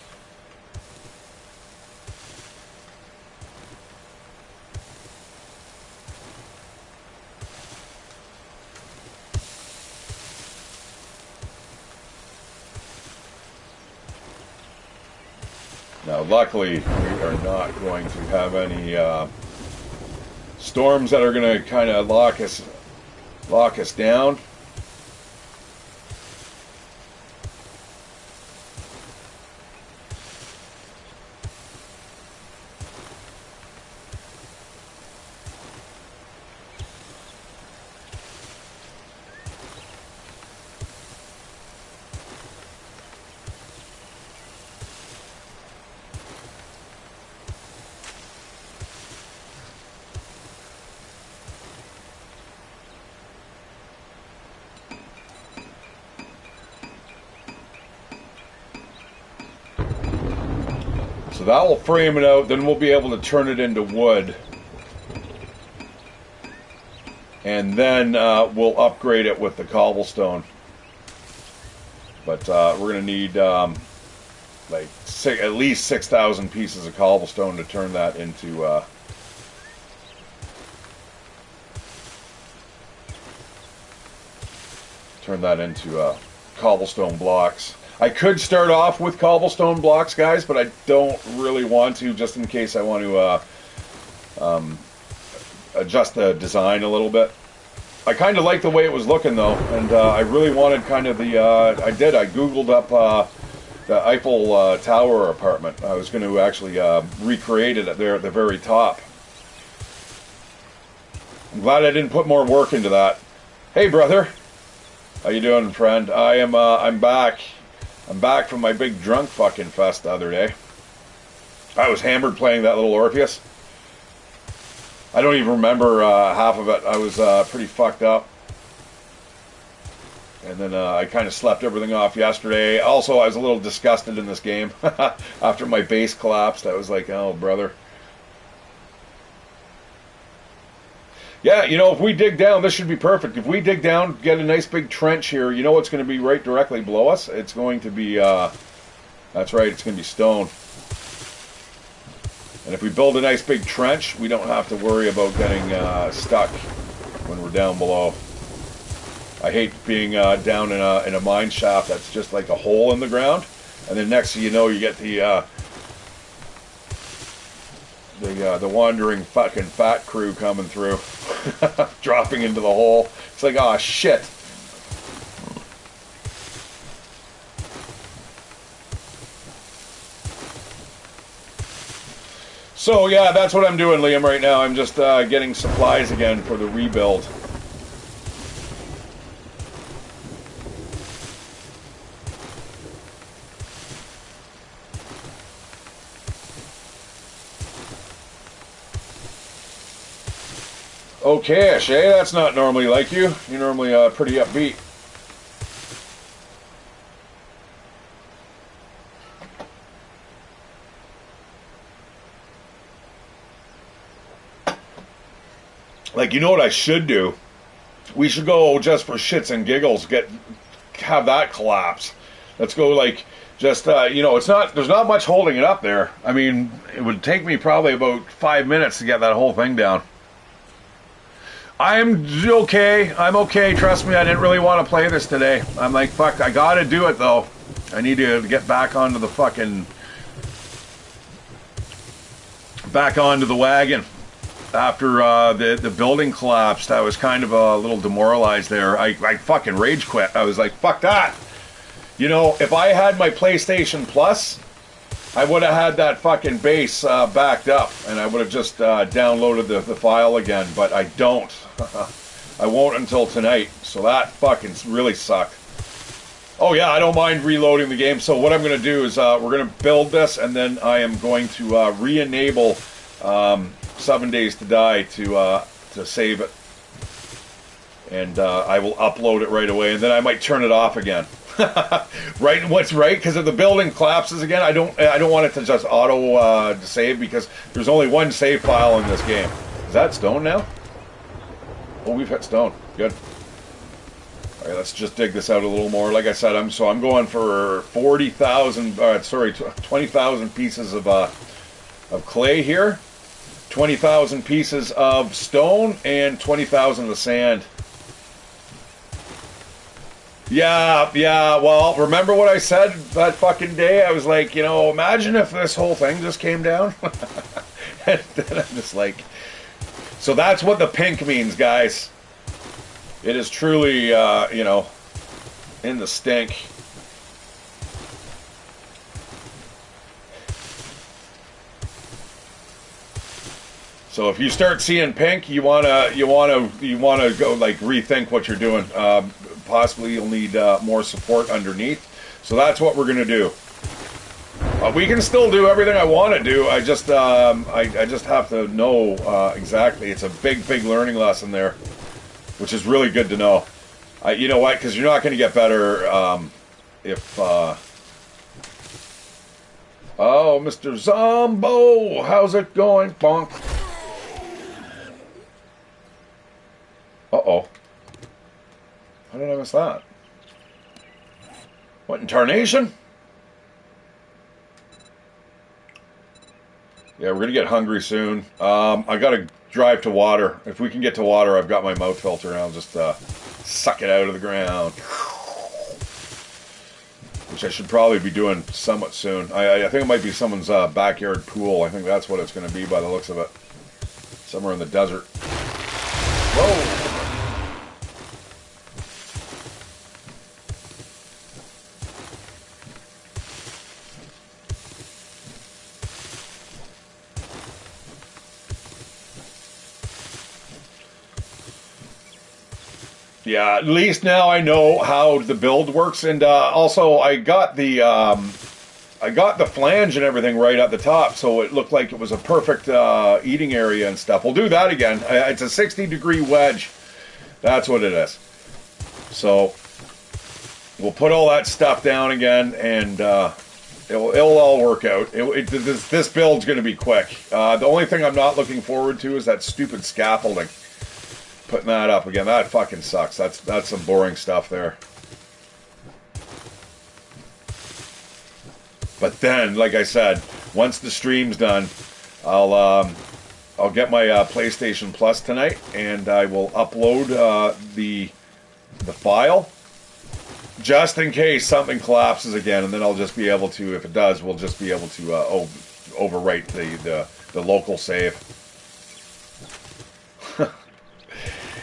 Now, luckily, we are not going to have any storms that are going to kind of lock us down. So that will frame it out, then we'll be able to turn it into wood. And then we'll upgrade it with the cobblestone. But we're going to need like at least 6,000 pieces of cobblestone to turn that into... cobblestone blocks. I could start off with cobblestone blocks, guys, but I don't really want to, just in case I want to adjust the design a little bit. I kind of like the way it was looking, though, and I really wanted kind of the... I Googled up the Eiffel Tower apartment. I was going to actually recreate it there at the very top. I'm glad I didn't put more work into that. Hey, brother. How you doing, friend? I'm back. I'm back from my big drunk fucking fest the other day. I was hammered playing that little Orpheus. I don't even remember half of it. I was pretty fucked up. And then I kind of slept everything off yesterday. Also, I was a little disgusted in this game. After my base collapsed, I was like, oh, brother. Yeah, you know, if we dig down, this should be perfect. If we dig down, get a nice big trench here, you know what's going to be right directly below us? It's going to be, that's right, it's going to be stone. And if we build a nice big trench, we don't have to worry about getting stuck when we're down below. I hate being down in a mine shaft that's just like a hole in the ground. And then next thing you know, you get the wandering fucking fat crew coming through, dropping into the hole. It's like, oh shit. So yeah, that's what I'm doing, Liam, right now. I'm just getting supplies again for the rebuild. Okay, Shay, that's not normally like you. You're normally pretty upbeat. Like, you know what I should do? We should go just for shits and giggles, have that collapse. Let's go, like, just, you know, there's not much holding it up there. I mean, it would take me probably about 5 minutes to get that whole thing down. I'm okay. Trust me, I didn't really want to play this today. I'm like, fuck, I gotta do it, though. I need to get back onto the wagon. After the building collapsed, I was kind of a little demoralized there. I fucking rage quit. I was like, fuck that. You know, if I had my PlayStation Plus, I would have had that fucking base backed up, and I would have just downloaded the file again, but I don't. I won't until tonight, so that fucking really sucked. Oh yeah, I don't mind reloading the game, so what I'm going to do is we're going to build this, and then I am going to re-enable 7 Days to Die to save it, and I will upload it right away, and then I might turn it off again. Right, what's right? Because if the building collapses again, I don't want it to just auto save, because there's only one save file in this game. Is that stone now? Oh, we've hit stone. Good. All right, let's just dig this out a little more. Like I said, I'm going for 20,000 pieces of clay here. 20,000 pieces of stone and 20,000 of sand. Yeah, well, remember what I said that fucking day? I was like, you know, imagine if this whole thing just came down. And then I'm just like, so that's what the pink means, guys. It is truly, you know, in the stink. So if you start seeing pink, you wanna go, like, rethink what you're doing. Possibly you'll need more support underneath. So that's what we're gonna do. We can still do everything I want to do. I just have to know exactly. It's a big learning lesson there, which is really good to know. You know what? Because you're not going to get better if. Oh, Mr. Zombo, how's it going, Bonk? Uh-oh. How did I miss that? What in tarnation? Yeah, we're gonna get hungry soon. I gotta drive to water. If we can get to water, I've got my mouth filter, and I'll just suck it out of the ground. Which I should probably be doing somewhat soon. I think it might be someone's backyard pool. I think that's what it's gonna be by the looks of it. Somewhere in the desert. Whoa! Yeah, at least now I know how the build works, and also I got the flange and everything right at the top, so it looked like it was a perfect eating area and stuff. We'll do that again. It's a 60-degree wedge. That's what it is. So we'll put all that stuff down again, and it'll all work out. This build's going to be quick. The only thing I'm not looking forward to is that stupid scaffolding. Putting that up again, that fucking sucks. That's some boring stuff there. But then, like I said, once the stream's done, I'll get my PlayStation Plus tonight, and I will upload the file just in case something collapses again, and then I'll just be able to, if it does, we'll just be able to overwrite the local save.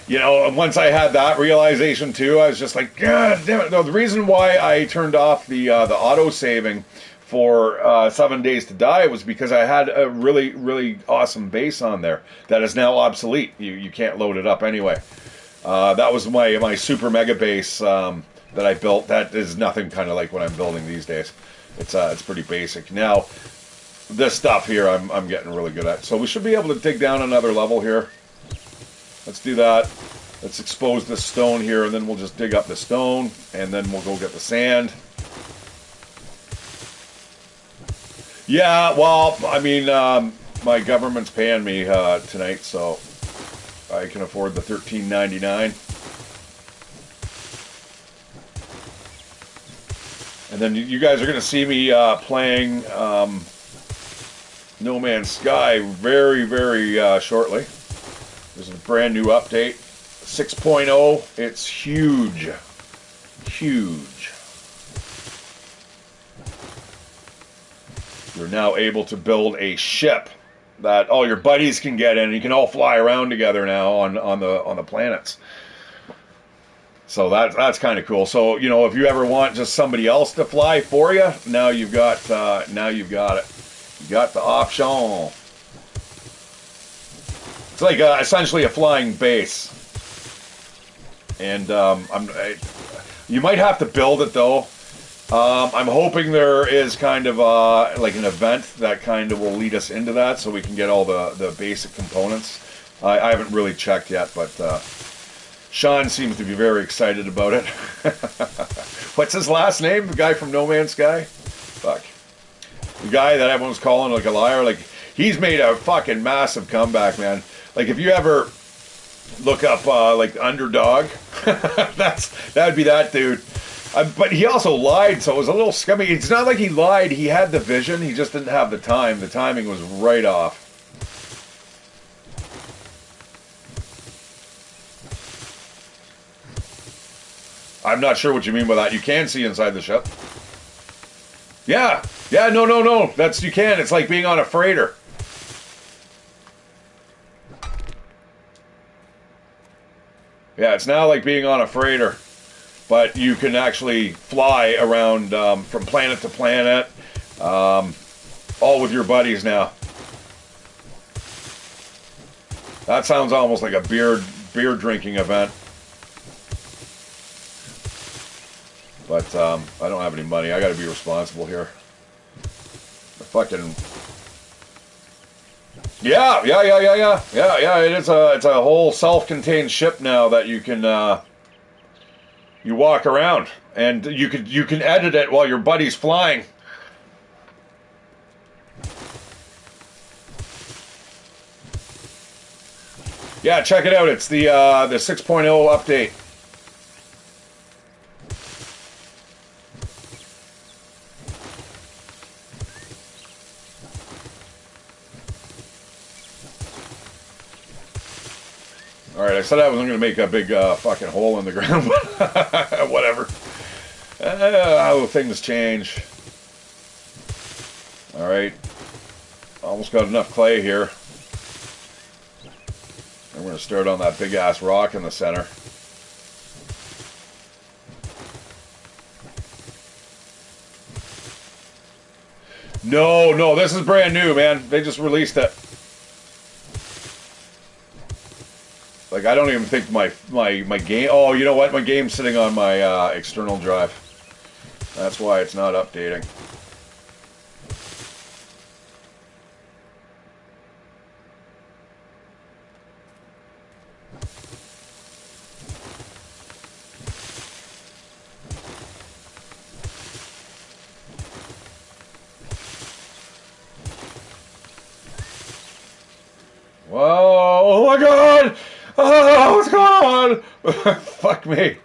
You know, once I had that realization too, I was just like, God damn it. No, the reason why I turned off the auto saving for 7 Days to Die was because I had a really awesome base on there that is now obsolete. You can't load it up anyway. That was my super mega base that I built. That is nothing kind of like what I'm building these days. It's pretty basic. Now, this stuff here I'm getting really good at. So we should be able to dig down another level here. Let's do that. Let's expose this stone here, and then we'll just dig up the stone, and then we'll go get the sand. Yeah, well, I mean, my government's paying me tonight, so I can afford the $13.99. And then you guys are going to see me playing No Man's Sky very, very shortly. This is a brand new update. 6.0. It's huge. Huge. You're now able to build a ship that all your buddies can get in. You can all fly around together now on the planets. So that's kind of cool. So, you know, if you ever want just somebody else to fly for you, now you've got it. You got the option. It's like essentially a flying base. And you might have to build it though. I'm hoping there is kind of like an event that kind of will lead us into that, so we can get all the basic components. I haven't really checked yet, but Sean seems to be very excited about it. What's his last name? The guy from No Man's Sky? Fuck. The guy that everyone's calling like a liar. Like, he's made a fucking massive comeback, man. Like, if you ever look up like Underdog, that'd be that dude. But he also lied, so it was a little scummy. It's not like he lied. He had the vision. He just didn't have the time. The timing was right off. I'm not sure what you mean by that. You can see inside the ship. Yeah. Yeah, no. You can. It's like being on a freighter. Yeah, it's now like being on a freighter. But you can actually fly around from planet to planet, all with your buddies now. That sounds almost like a beer drinking event. But I don't have any money. I got to be responsible here. The fucking yeah. It's a whole self-contained ship now that you can you walk around, and you can edit it while your buddy's flying. Yeah, check it out. It's the 6.0 update. Alright, I said I wasn't going to make a big fucking hole in the ground, but whatever. How things change. Alright. Almost got enough clay here. And we're going to start on that big ass rock in the center. No, this is brand new, man. They just released it. Like, I don't even think my game... Oh, you know what? My game's sitting on my external drive. That's why it's not updating. Whoa! Oh my god! Oh, what's going on? Fuck me.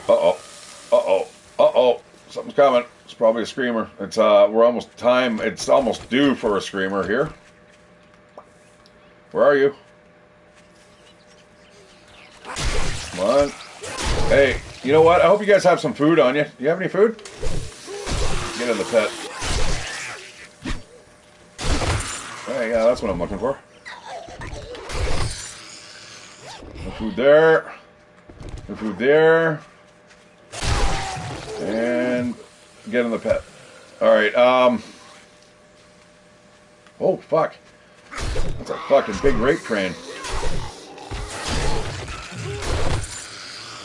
Uh-oh. Something's coming. It's probably a screamer. It's it's almost due for a screamer here. Where are you? Come on. Hey, you know what? I hope you guys have some food on you. Do you have any food? Get in the pit. Hey, yeah, that's what I'm looking for. No food there. No food there. And get in the pit. Alright, oh, fuck. That's a fucking big rape train.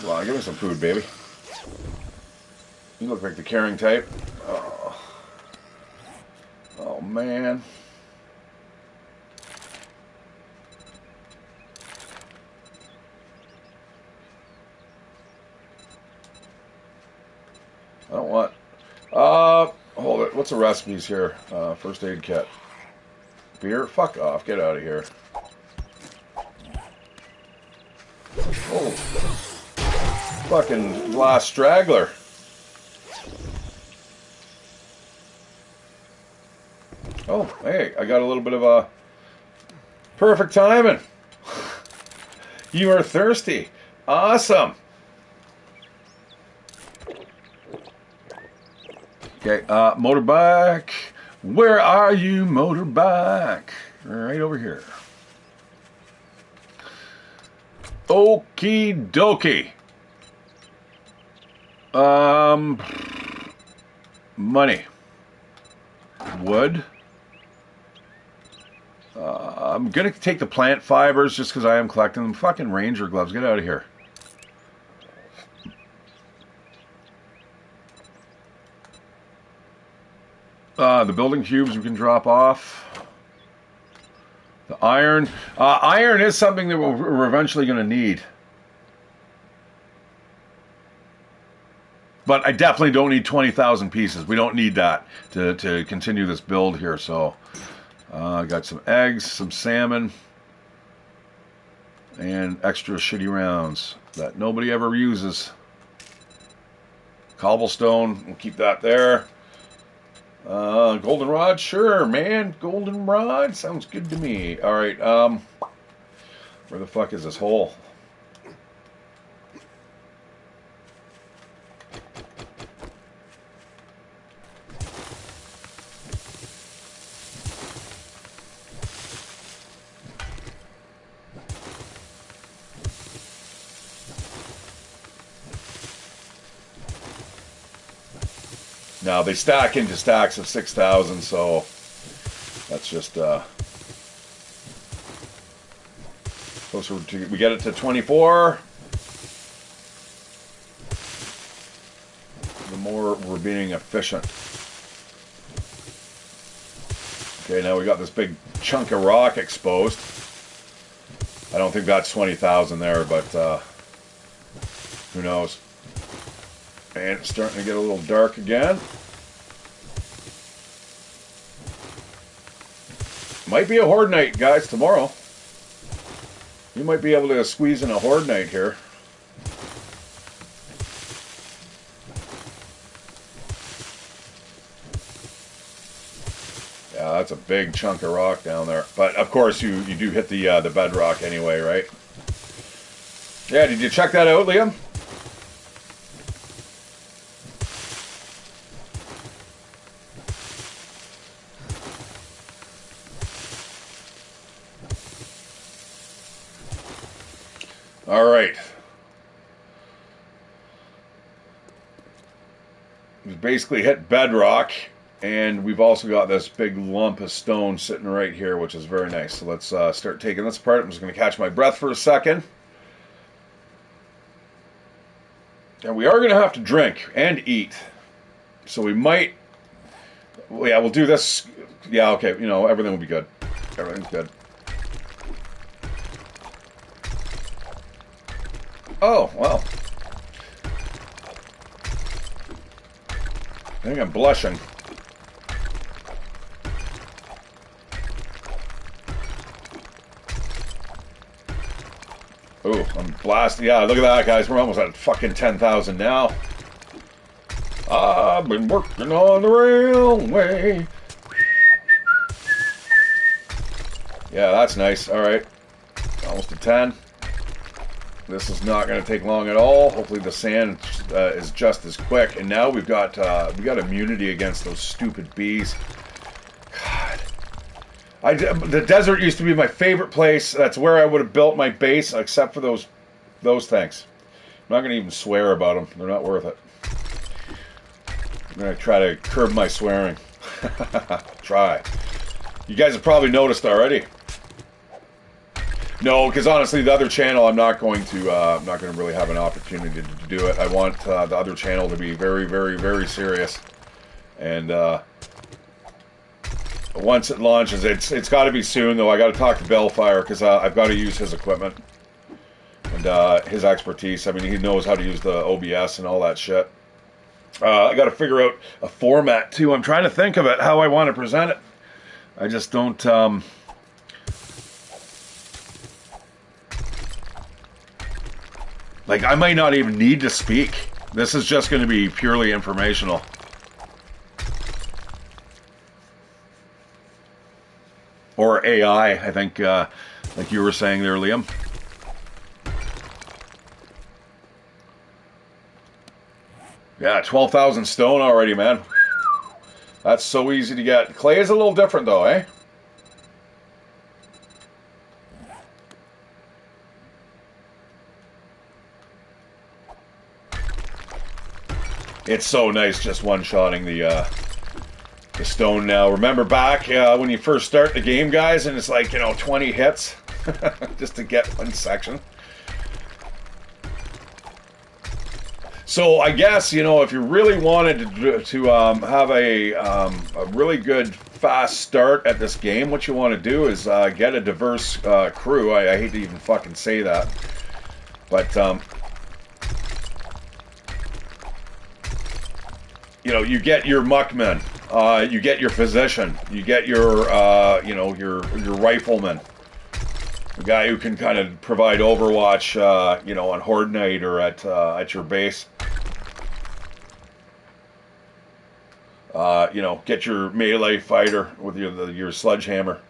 Come on, give me some food, baby. You look like the caring type. Oh man. I don't want... hold it. What's What's the recipes here? First aid kit. Beer? Fuck off. Get out of here. Oh. Fucking last straggler. Oh, hey, I got a little bit of a perfect timing. You are thirsty. Awesome. Okay, motorbike. Where are you, motorbike? Right over here. Okie dokie. Money. Wood. I'm gonna take the plant fibers just because I am collecting them. Fucking ranger gloves. Get out of here. The building cubes we can drop off. The iron. Iron is something that we're eventually going to need. But I definitely don't need 20,000 pieces. We don't need that to continue this build here. So I got some eggs, some salmon, and extra shitty rounds that nobody ever uses. Cobblestone, we'll keep that there. Goldenrod, sure, man. Goldenrod sounds good to me. All right, where the fuck is this hole? Now they stack into stacks of 6,000, so that's just closer to, we get it to 24. The more we're being efficient. Okay, now we got this big chunk of rock exposed. I don't think that's 20,000 there, but who knows? And it's starting to get a little dark again. Might be a horde night, guys, tomorrow. You might be able to squeeze in a horde night here. Yeah, that's a big chunk of rock down there. But, of course, you do hit the bedrock anyway, right? Yeah, did you check that out, Liam? All right. We've basically hit bedrock, and we've also got this big lump of stone sitting right here, which is very nice. So let's start taking this apart. I'm just going to catch my breath for a second. And we are going to have to drink and eat. So we might... Yeah, we'll do this. Yeah, okay. You know, everything will be good. Everything's good. Oh, well. I think I'm blushing. Ooh, I'm blasting. Yeah, look at that, guys. We're almost at fucking 10,000 now. I've been working on the railway. Yeah, that's nice. All right. Almost to 10. This is not going to take long at all. Hopefully the sand is just as quick. And now we got immunity against those stupid bees. God, the desert used to be my favorite place. That's where I would have built my base, except for those things. I'm not going to even swear about them. They're not worth it. I'm going to try to curb my swearing. Try. You guys have probably noticed already. No, because honestly, the other channel, I'm not going to really have an opportunity to do it. I want the other channel to be very, very, very serious. And once it launches, it's got to be soon, though. I got to talk to Bellfire because I've got to use his equipment and his expertise. I mean, he knows how to use the OBS and all that shit. I got to figure out a format too. I'm trying to think of it, how I want to present it. I just don't. Like, I might not even need to speak. This is just going to be purely informational. Or AI, I think, like you were saying there, Liam. Yeah, 12,000 stone already, man. That's so easy to get. Clay is a little different, though, eh? It's so nice just one-shotting the stone now. Remember back when you first start the game, guys, and it's like, 20 hits just to get one section. So I guess, if you really wanted to have a really good fast start at this game, what you want to do is get a diverse crew. I hate to even fucking say that, but you get your muckman, you get your physician, you get your your rifleman, the guy who can kind of provide overwatch, on Horde Night or at your base. Get your melee fighter with your sledgehammer.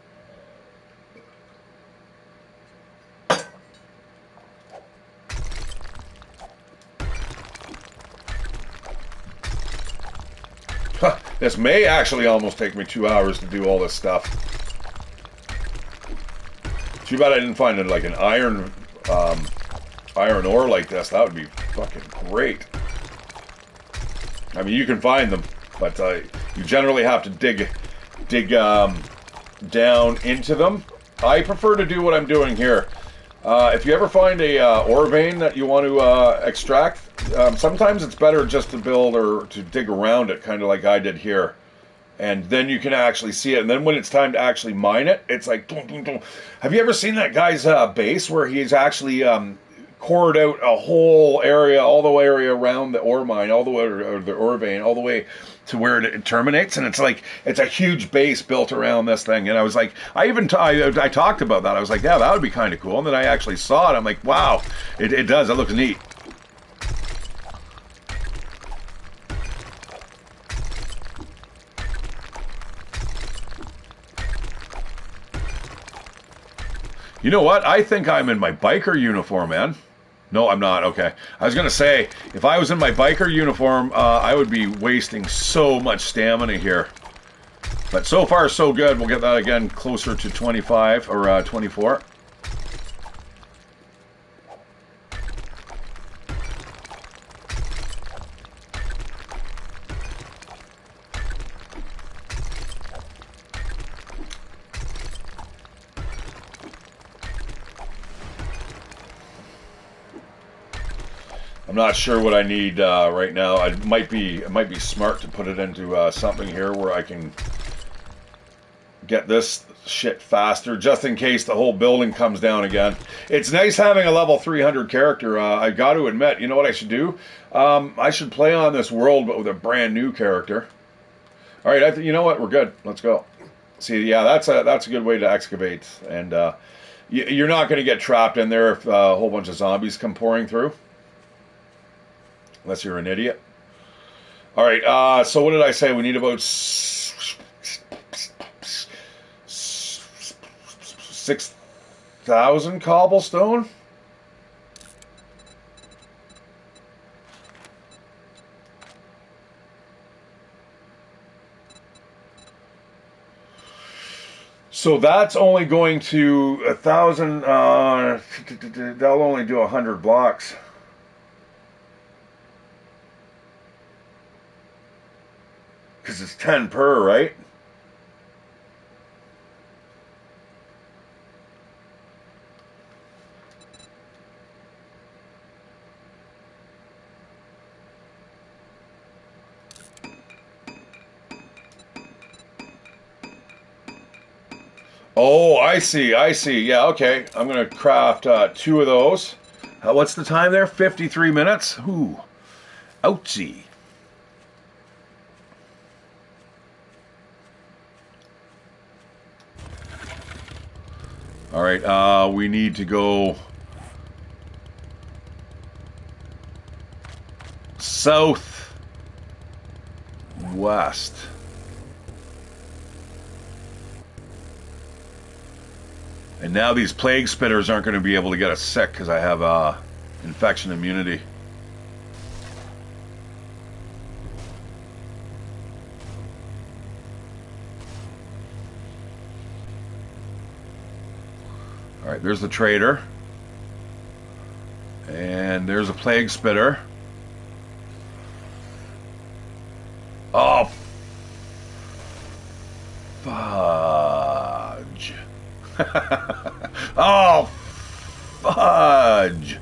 This may actually almost take me 2 hours to do all this stuff. Too bad I didn't find it like an iron ore like this. That would be fucking great. I mean, you can find them, but you generally have to dig down into them. I prefer to do what I'm doing here. If you ever find a ore vein that you want to extract, sometimes it's better just to build or to dig around it, kind of like I did here. And then you can actually see it. And then when it's time to actually mine it, it's like... Dun, dun, dun. Have you ever seen that guy's base where he's actually cored out a whole area, all the way around the ore mine, all the way, or the ore vein, all the way to where it terminates? And it's like, it's a huge base built around this thing. And I was like, I talked about that. I was like, yeah, that would be kind of cool. And then I actually saw it. I'm like, wow, it does. It looks neat. You know what? I think I'm in my biker uniform, man. No, I'm not. Okay. I was going to say, if I was in my biker uniform, I would be wasting so much stamina here. But so far, so good. We'll get that again closer to 25 or 24. I'm not sure what I need right now. It might be smart to put it into something here where I can get this shit faster, just in case the whole building comes down again. It's nice having a level 300 character. I got to admit, you know what I should do? I should play on this world, but with a brand new character. All right, you know what? We're good. Let's go. See, yeah, that's a good way to excavate, and you're not going to get trapped in there if a whole bunch of zombies come pouring through. Unless you're an idiot. All right, so what did I say? We need about 6,000 cobblestone? So that's only going to 1,000, that'll only do 100 blocks. Because it's 10 per, right? Oh, I see. Yeah, okay. I'm going to craft 2 of those. What's the time there? 53 minutes? Ooh. Ouchie. All right, we need to go south west. And now these plague spitters aren't going to be able to get us sick because I have infection immunity. All right, there's the trader. And there's a plague spitter. Oh, fudge. Oh, fudge.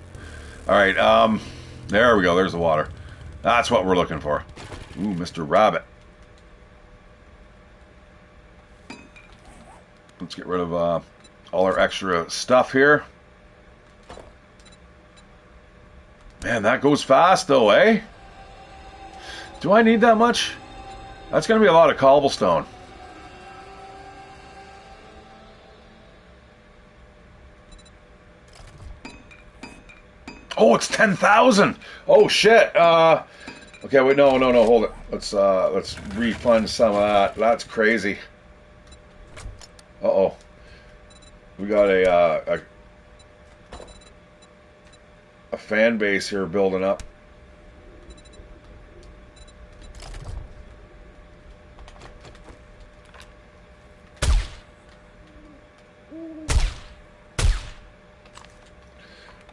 All right, there we go. There's the water. That's what we're looking for. Ooh, Mr. Rabbit. Let's get rid of all our extra stuff here. Man, that goes fast though, eh? Do I need that much? That's going to be a lot of cobblestone. Oh, it's 10,000. Oh shit. Okay, wait, no, hold it. Let's refund some of that. That's crazy. Uh-oh. We got a fan base here building up.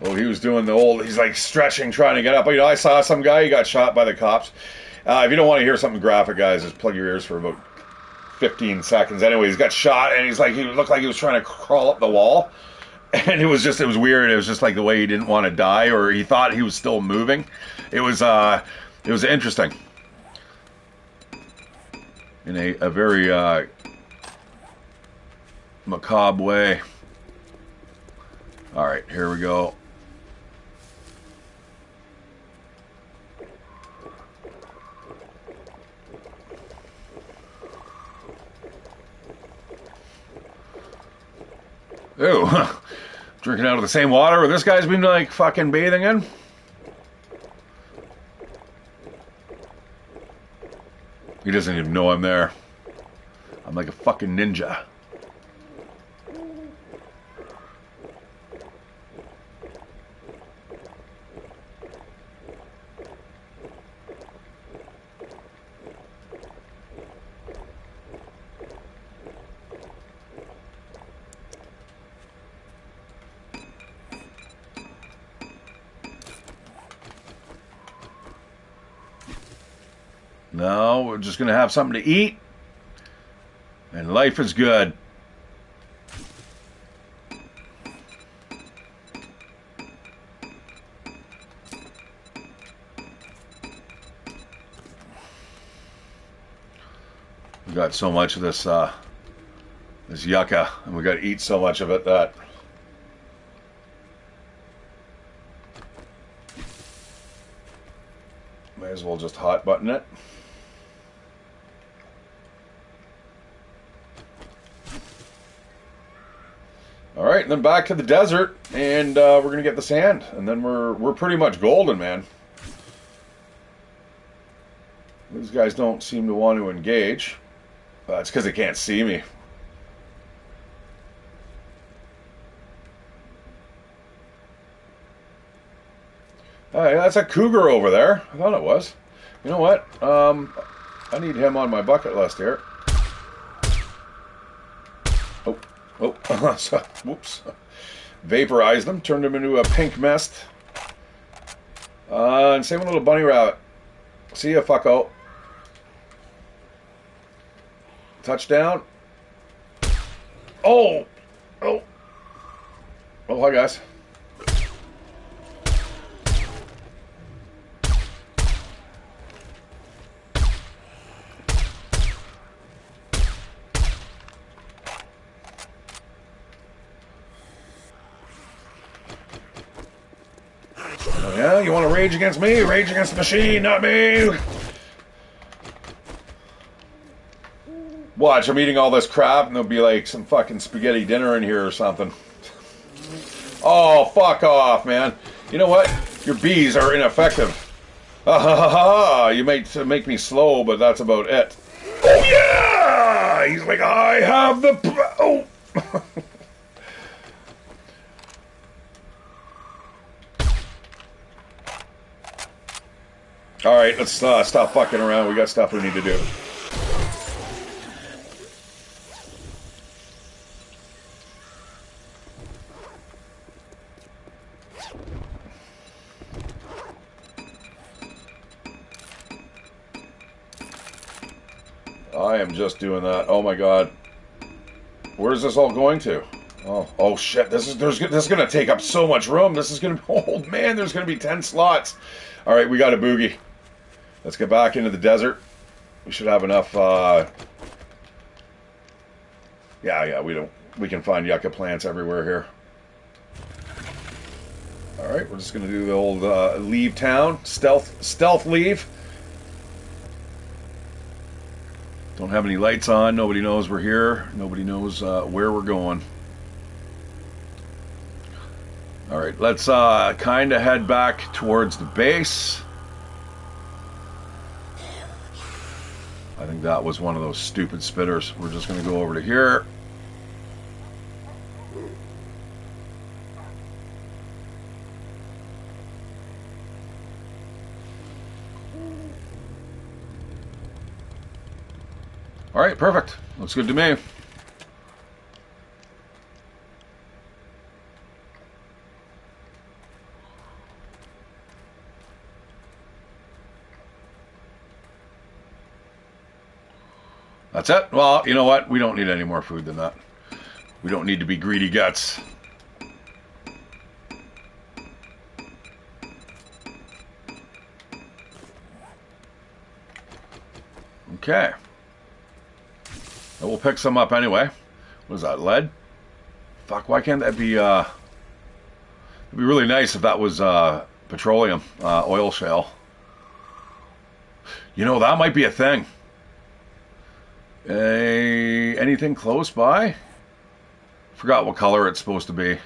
Oh, he was doing the old, he's like stretching, trying to get up. You know, I saw some guy, he got shot by the cops. If you don't want to hear something graphic, guys, just plug your ears for about 15 seconds. Anyway, he's got shot, and he's like, he looked like he was trying to crawl up the wall. And it was weird. It was just like the way he didn't want to die, or he thought he was still moving. It was interesting. In a very macabre way. All right, here we go. Ew, drinking out of the same water where this guy's been like fucking bathing in. He doesn't even know I'm there. I'm like a fucking ninja. No, we're just going to have something to eat. And life is good. We got so much of this this yucca, and we got to eat so much of it that may as well just hot button it. All right, and then back to the desert, and we're gonna get the sand, and then we're pretty much golden, man. These guys don't seem to want to engage. It's because they can't see me. Hey, that's a cougar over there. I thought it was. You know what? I need him on my bucket list here. Oh, whoops. Vaporized them, turned them into a pink mist. And same with little bunny rabbit. See ya, fucko. Touchdown. Oh, hi guys. Yeah, you want to rage against me? Rage against the machine, not me. Watch, I'm eating all this crap, and there'll be like some fucking spaghetti dinner in here or something. Oh, fuck off, man. You know what? Your bees are ineffective. Ha ha ha ha. You might make me slow, but that's about it. Oh, yeah! He's like, I have the... Oh! Alright, let's stop fucking around. We got stuff we need to do. I am just doing that. Oh my god. Where's this all going to? Oh shit. This is going to take up so much room. This is going to be... Oh man, there's going to be 10 slots. Alright, we got a boogie. Let's get back into the desert. We should have enough... Yeah, we can find yucca plants everywhere here. Alright, we're just going to do the old leave town. Stealth leave. Don't have any lights on. Nobody knows we're here. Nobody knows where we're going. Alright, let's kind of head back towards the base. I think that was one of those stupid spitters. We're just going to go over to here. Alright, perfect. Looks good to me. That's it? Well, you know what? We don't need any more food than that. We don't need to be greedy guts. Okay. We'll pick some up anyway. What is that, lead? Fuck, why can't that be, it'd be really nice if that was, petroleum, oil shale. You know, that might be a thing. Anything close by? Forgot what color it's supposed to be.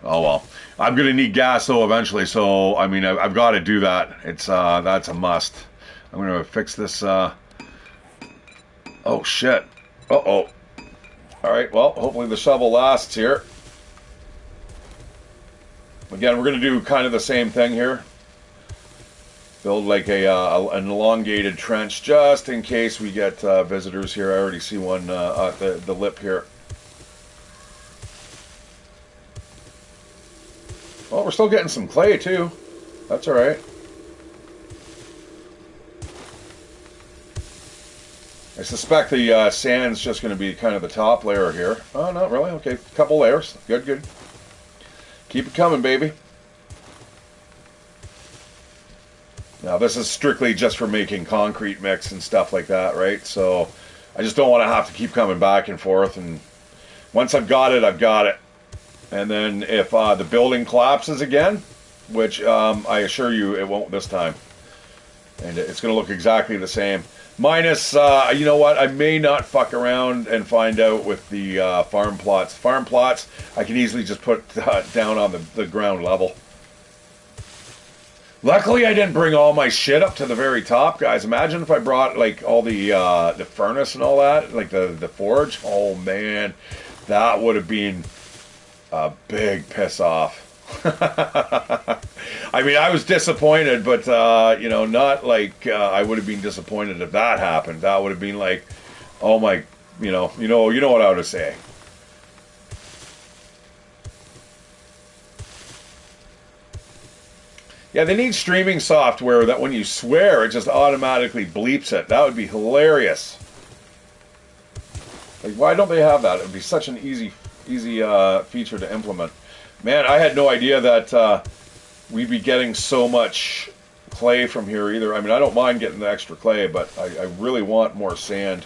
Oh well, I'm gonna need gas though eventually. So I mean, I've got to do that. It's that's a must. I'm gonna fix this. Oh shit. Uh-oh. All right. Well, hopefully the shovel lasts here. Again, we're gonna do kind of the same thing here. Build like an elongated trench just in case we get visitors here. I already see one at the lip here. Well, we're still getting some clay, too. That's alright. I suspect the sand's just going to be kind of the top layer here. Oh, not really. Okay, couple layers. Good, good. Keep it coming, baby. Now, this is strictly just for making concrete mix and stuff like that, right? So, I just don't want to have to keep coming back and forth. And once I've got it, I've got it. And then if the building collapses again, which I assure you it won't this time, and it's going to look exactly the same. Minus, you know what, I may not fuck around and find out with the farm plots. Farm plots, I can easily just put down on the ground level. Luckily, I didn't bring all my shit up to the very top, guys. Imagine if I brought, like, all the furnace and all that, like the forge. Oh, man, that would have been... a big piss off. I mean, I was disappointed, but you know, not like I would have been disappointed if that happened. That would have been like, oh my, you know what I would say. Yeah, they need streaming software that when you swear, it just automatically bleeps it. That would be hilarious. Like, why don't they have that? It would be such an easy feature to implement. Man, I had no idea that we'd be getting so much clay from here either. I mean, I don't mind getting the extra clay, but I really want more sand.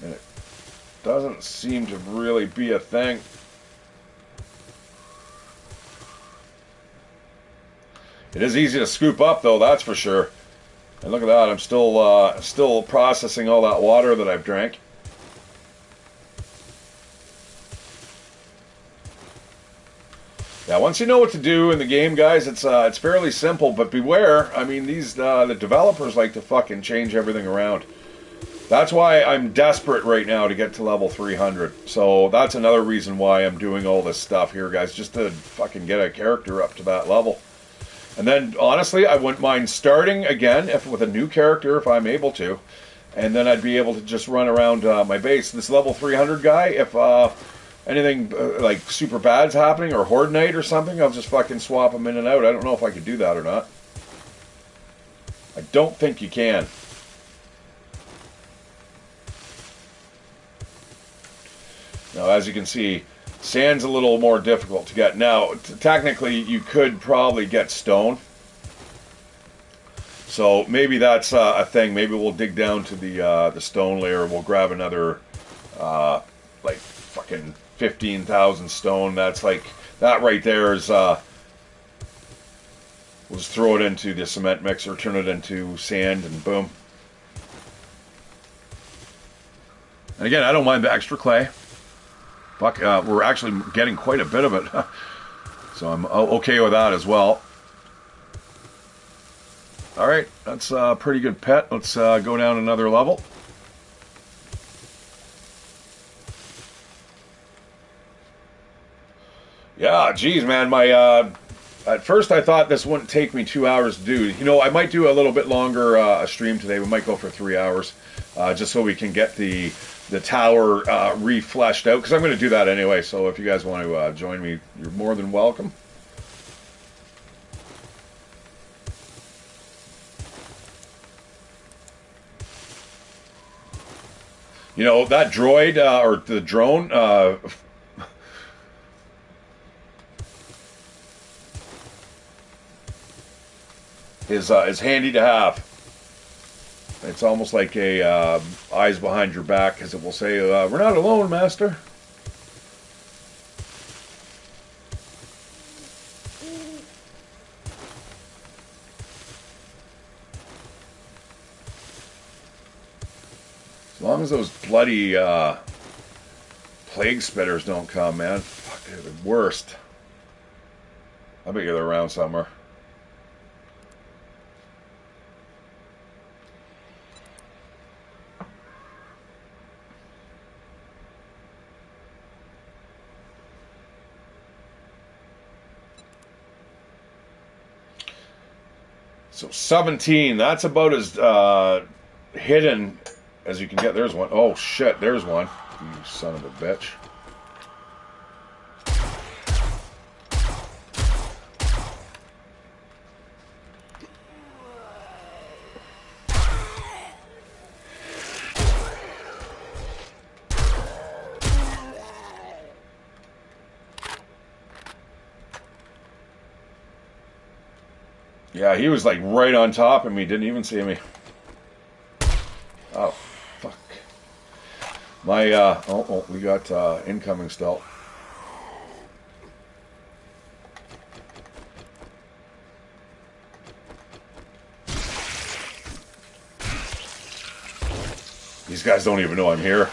And it doesn't seem to really be a thing. It is easy to scoop up, though, that's for sure. And look at that, I'm still processing all that water that I've drank. Yeah, once you know what to do in the game, guys, it's fairly simple, but beware. I mean, the developers like to fucking change everything around. That's why I'm desperate right now to get to level 300. So that's another reason why I'm doing all this stuff here, guys, just to fucking get a character up to that level. And then, honestly, I wouldn't mind starting again with a new character if I'm able to. And then I'd be able to just run around my base. This level 300 guy, if anything like super bad's happening or Horde Night or something, I'll just fucking swap him in and out. I don't know if I could do that or not. I don't think you can. Now, as you can see, sand's a little more difficult to get. Now, technically, you could probably get stone. So maybe that's a thing. Maybe we'll dig down to the stone layer. We'll grab another, like, fucking 15,000 stone. That's like, that right there is, we'll just throw it into the cement mixer, turn it into sand, and boom. And again, I don't mind the extra clay. Fuck, we're actually getting quite a bit of it. So I'm okay with that as well. Alright, that's a pretty good pet. Let's go down another level. Yeah, geez, man, at first I thought this wouldn't take me 2 hours to do. You know, I might do a little bit longer a stream today. We might go for 3 hours, just so we can get the tower re-fleshed out, because I'm going to do that anyway. So if you guys want to join me, you're more than welcome. You know, that droid, or the drone, is handy to have. It's almost like a eyes behind your back, because it will say, we're not alone, master. As long as those bloody plague spitters don't come, man. Fuck, they're the worst. I bet they're around somewhere. So 17, that's about as hidden as you can get. There's one. Oh shit, there's one. You son of a bitch. Yeah, he was like right on top of me, didn't even see me. Oh, fuck. My, oh, we got incoming still. These guys don't even know I'm here.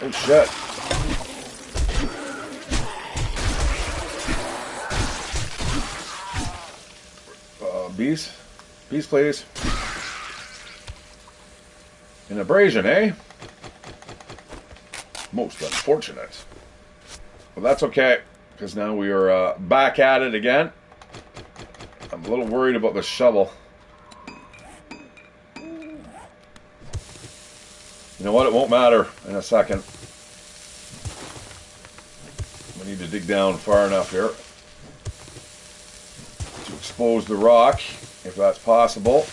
Oh, shit. Bees? Bees, please. An abrasion, eh? Most unfortunate. Well, that's okay, because now we are back at it again. I'm a little worried about the shovel. You know what? It won't matter in a second. We need to dig down far enough here to expose the rock, if that's possible.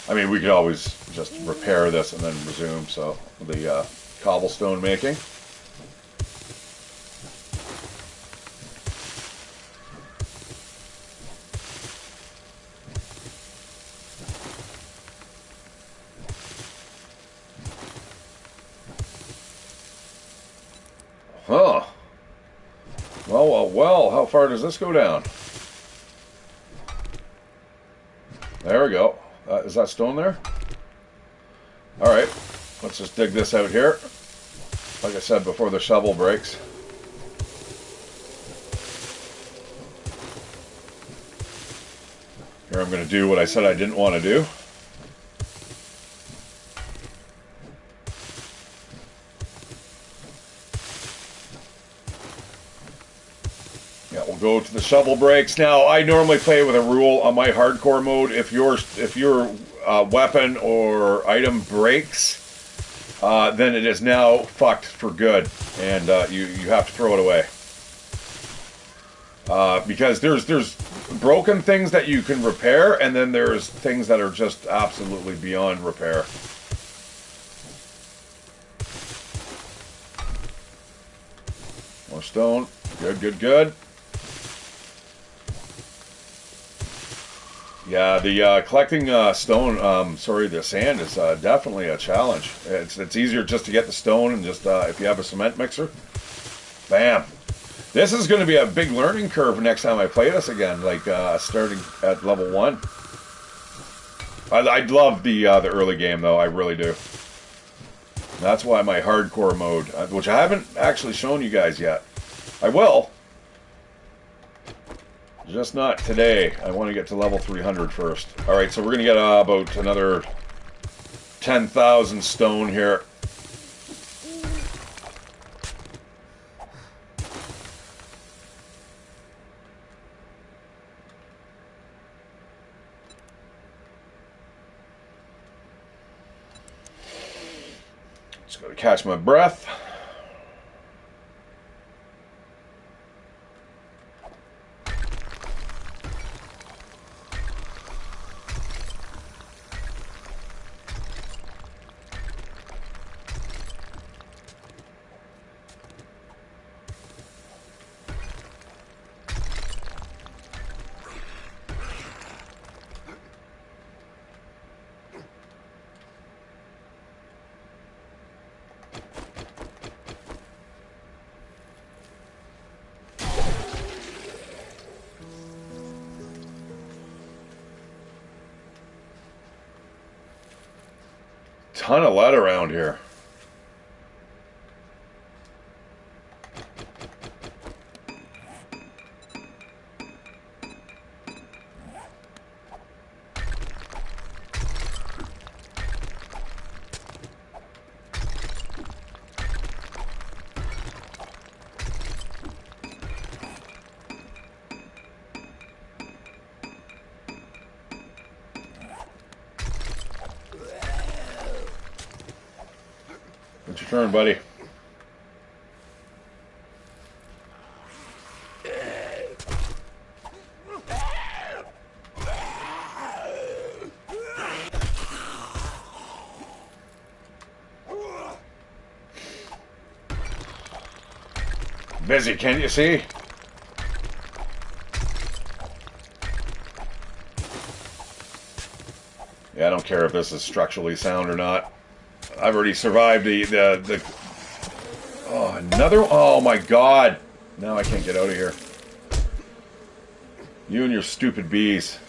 I mean, we could always just repair this and then resume, so the cobblestone making. Oh, well, how far does this go down? There we go. Is that stone there? Alright, let's just dig this out here. Like I said before the shovel breaks. Here I'm going to do what I said I didn't want to do. Yeah, we'll go to the shovel breaks. Now, I normally play with a rule on my hardcore mode. If your weapon or item breaks, then it is now fucked for good, and you have to throw it away. Because there's broken things that you can repair, and then there's things that are just absolutely beyond repair. More stone. Good, good, good. Yeah, the collecting stone, the sand is definitely a challenge. It's easier just to get the stone and just, if you have a cement mixer, bam. This is going to be a big learning curve next time I play this again, like starting at level 1. I love the early game, though. I really do. That's why my hardcore mode, which I haven't actually shown you guys yet. I will. Just not today. I want to get to level 300 first. Alright, so we're going to get about another 10,000 stone here. Just got to catch my breath. Ton of lead around here. It's your turn, buddy. Busy, can't you see? Yeah, I don't care if this is structurally sound or not. I've already survived the oh, another, oh my god. Now I can't get out of here. You and your stupid bees.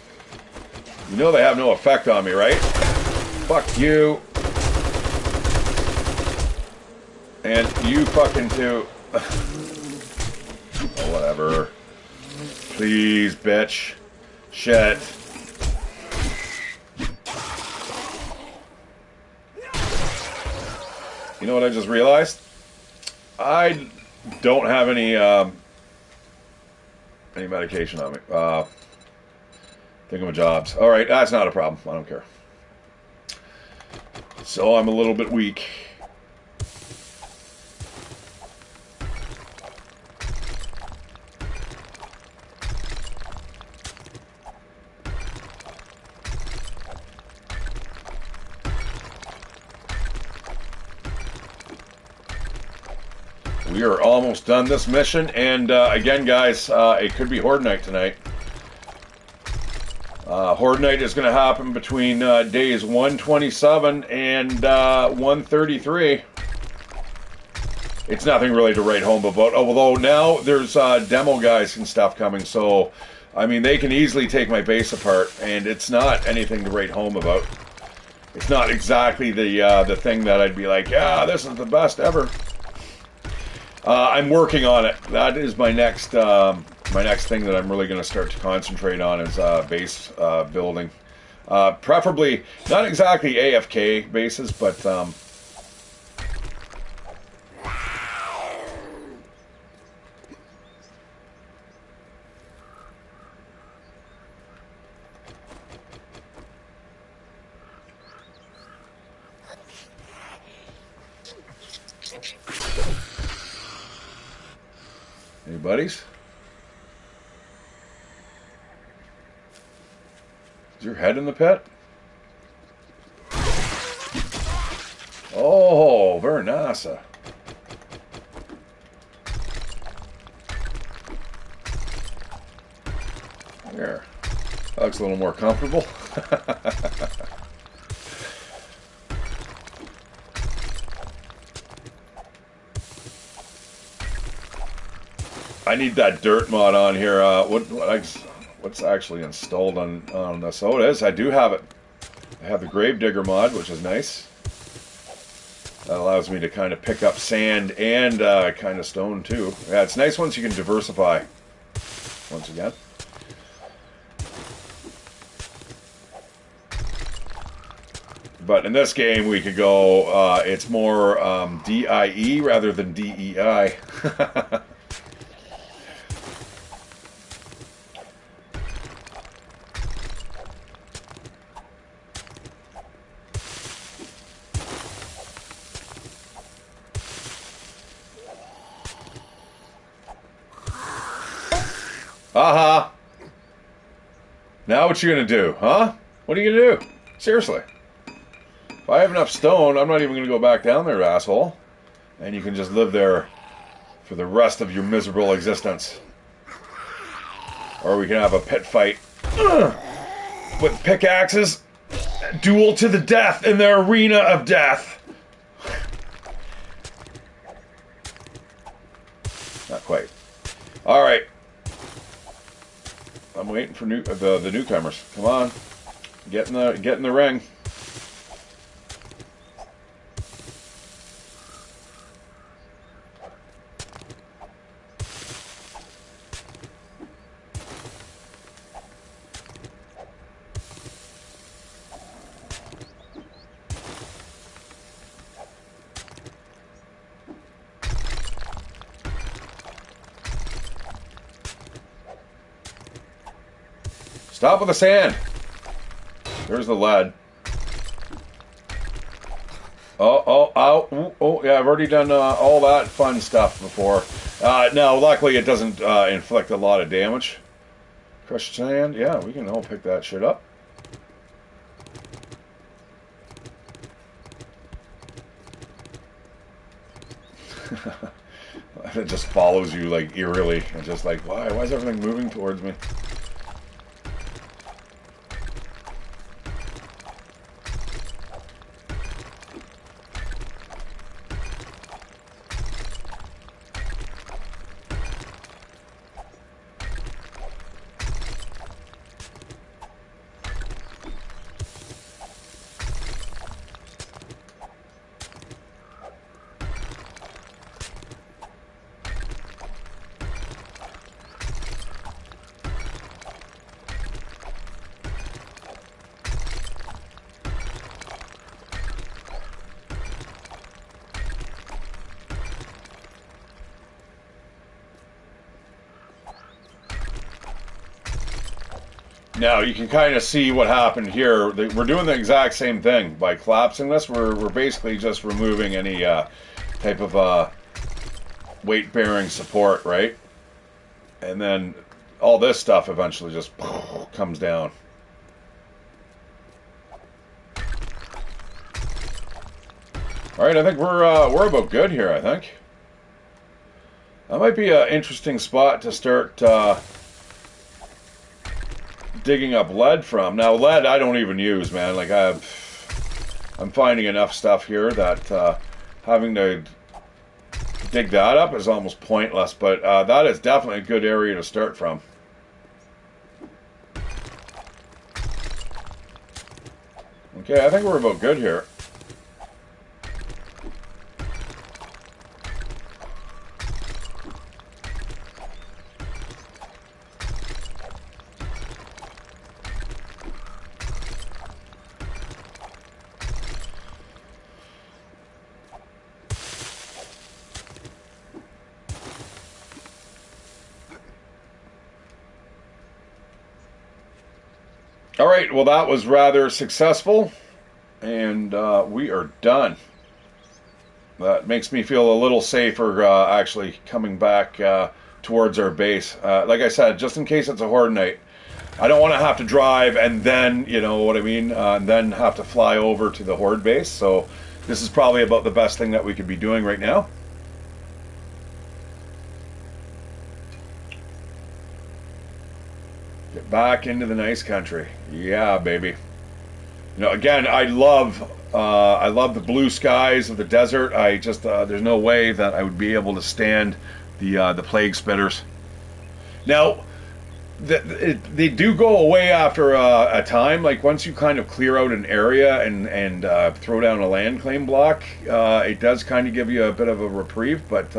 You know they have no effect on me, right? Fuck you. And you fucking too. Oh, whatever. Please, bitch. Shit. You know what I just realized? I don't have any medication on me. Thingamajobs. Alright, that's not a problem. I don't care. So I'm a little bit weak. We are almost done this mission, and again, guys, it could be Horde Night tonight. Horde Night is going to happen between days 127 and 133. it's nothing really to write home about. Although now there's demo guys and stuff coming, so I mean they can easily take my base apart, and it's not anything to write home about. It's not exactly the thing that I'd be like, yeah, this is the best ever. I'm working on it. That is my next thing that I'm really going to start to concentrate on is base building. Preferably not exactly AFK bases, but any buddies? Is your head in the pit? Oh, very nice. There. That looks a little more comfortable. I need that dirt mod on here. What's actually installed on this? Oh, it is. I do have it. I have the Gravedigger mod, which is nice. That allows me to kind of pick up sand and kind of stone too. Yeah, it's nice once you can diversify. Once again. But in this game, we could go. It's more DIE rather than DEI. Aha! Now what you gonna do, huh? What are you gonna do? Seriously. If I have enough stone, I'm not even gonna go back down there, asshole. And you can just live there for the rest of your miserable existence. Or we can have a pit fight with pickaxes. Duel to the death in the arena of death. Not quite. Alright. I'm waiting for the newcomers. Come on, get in the ring. Stop with the sand. There's the lead. Oh, yeah, I've already done all that fun stuff before. No, luckily it doesn't inflict a lot of damage. Crushed sand, yeah, we can all pick that shit up. It just follows you like eerily. It's just like, why is everything moving towards me? Now you can kind of see what happened here. We're doing the exact same thing by collapsing this. We're basically just removing any type of weight-bearing support, right? And then all this stuff eventually just comes down. All right, I think we're about good here. I think that might be an interesting spot to start digging up lead from. Now, lead I don't even use, man. Like I'm finding enough stuff here that having to dig that up is almost pointless, but that is definitely a good area to start from. Okay, I think we're about good here. All right, well, that was rather successful, and we are done. That makes me feel a little safer, actually, coming back towards our base. Like I said, just in case it's a horde night, I don't want to have to drive and then, you know what I mean, and then have to fly over to the horde base. So this is probably about the best thing that we could be doing right now. Get back into the nice country. Yeah, baby. You know, again, I love the blue skies of the desert. I just there's no way that I would be able to stand the plague spitters. Now, they do go away after a time. Like once you kind of clear out an area and throw down a land claim block, it does kind of give you a bit of a reprieve. But